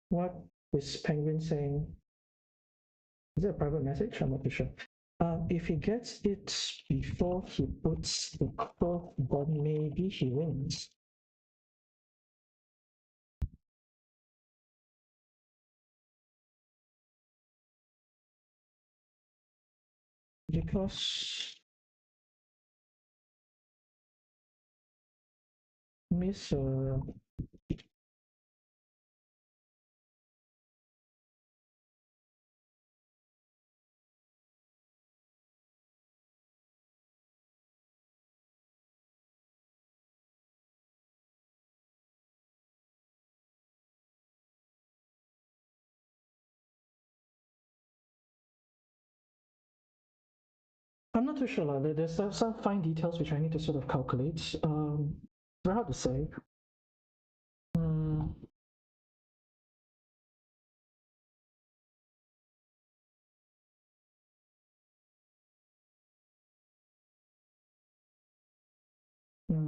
What is Penguin saying? Is it a private message? I'm not too sure. If he gets it before he puts the curve, then maybe he wins. Because Miss I'm not too sure. There's some fine details which I need to sort of calculate. Very hard to say.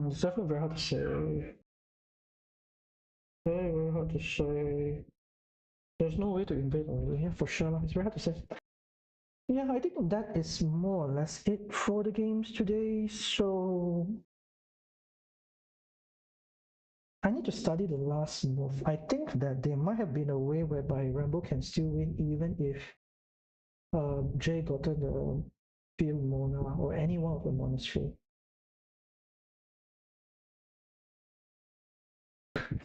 It's definitely very hard to say. Very, very hard to say. There's no way to invade already. Yeah, for sure. It's very hard to say. Yeah, I think that is more or less it for the games today. So I need to study the last move. I think that there might have been a way whereby Rambo can still win even if Jay gotten the field Mona or any one of the monastery.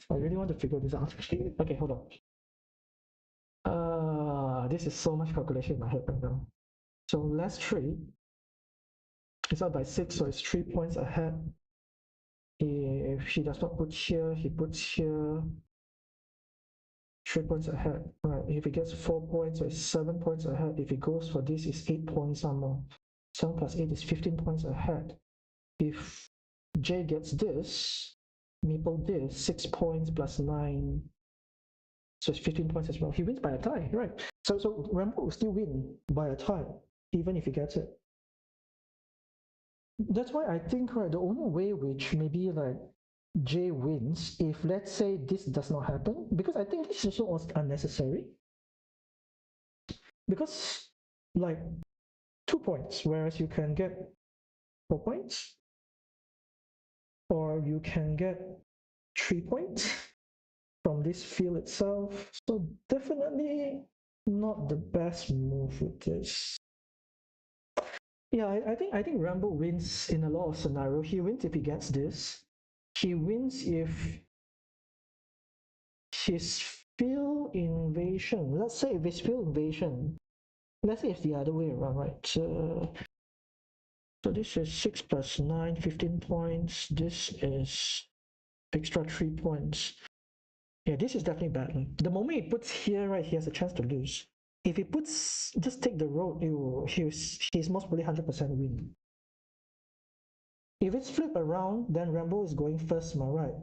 I really want to figure this out. Okay, hold on. This is so much calculation in my head right now. So last 3 is up by 6, so it's 3 points ahead. If he does not put here, he puts here. 3 points ahead. Right. If he gets 4 points, so it's 7 points ahead. If he goes for this, it's 8 points some more. 7 plus 8 is 15 points ahead. If Jay gets this, Meeple this, 6 points plus 9. So it's 15 points as well. He wins by a tie, right? So Rambo will still win by a tie, even if he gets it. That's why I think, right, the only way which maybe like Jay wins if, let's say, this does not happen, because I think this also was unnecessary. Because, like, 2 points, whereas you can get 4 points, or you can get 3 points from this field itself. So definitely not the best move with this. Yeah, I think Rambo wins in a lot of scenarios. He wins if he gets this. He wins if his field invasion. Let's say if his field invasion. Let's say it's the other way around, right? So this is 6 plus 9, 15 points. This is extra 3 points. Yeah, this is definitely bad. The moment he puts here, right, he has a chance to lose. If he puts just take the road, he's most probably 100% win. If it's flip around, then Rambo is going first, my right.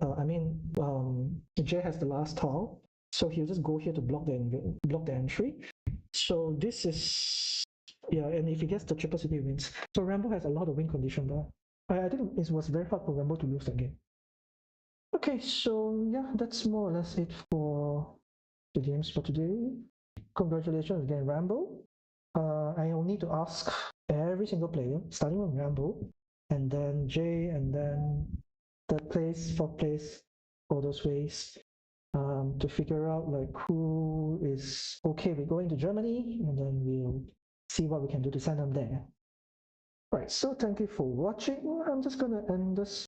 Jay has the last tile, so he'll just go here to block the entry. So this is yeah, and if he gets the triple city, he wins. So Rambo has a lot of win condition there. I think it was very hard for Rambo to lose that game. Okay, so yeah, that's more or less it for the games for today. Congratulations again, Rambo. I will need to ask every single player, starting with Rambo, and then Jay, and then third place, fourth place, all those ways, to figure out like who is okay with going to Germany, and then we'll see what we can do to send them there. Right, so thank you for watching. I'm just gonna end this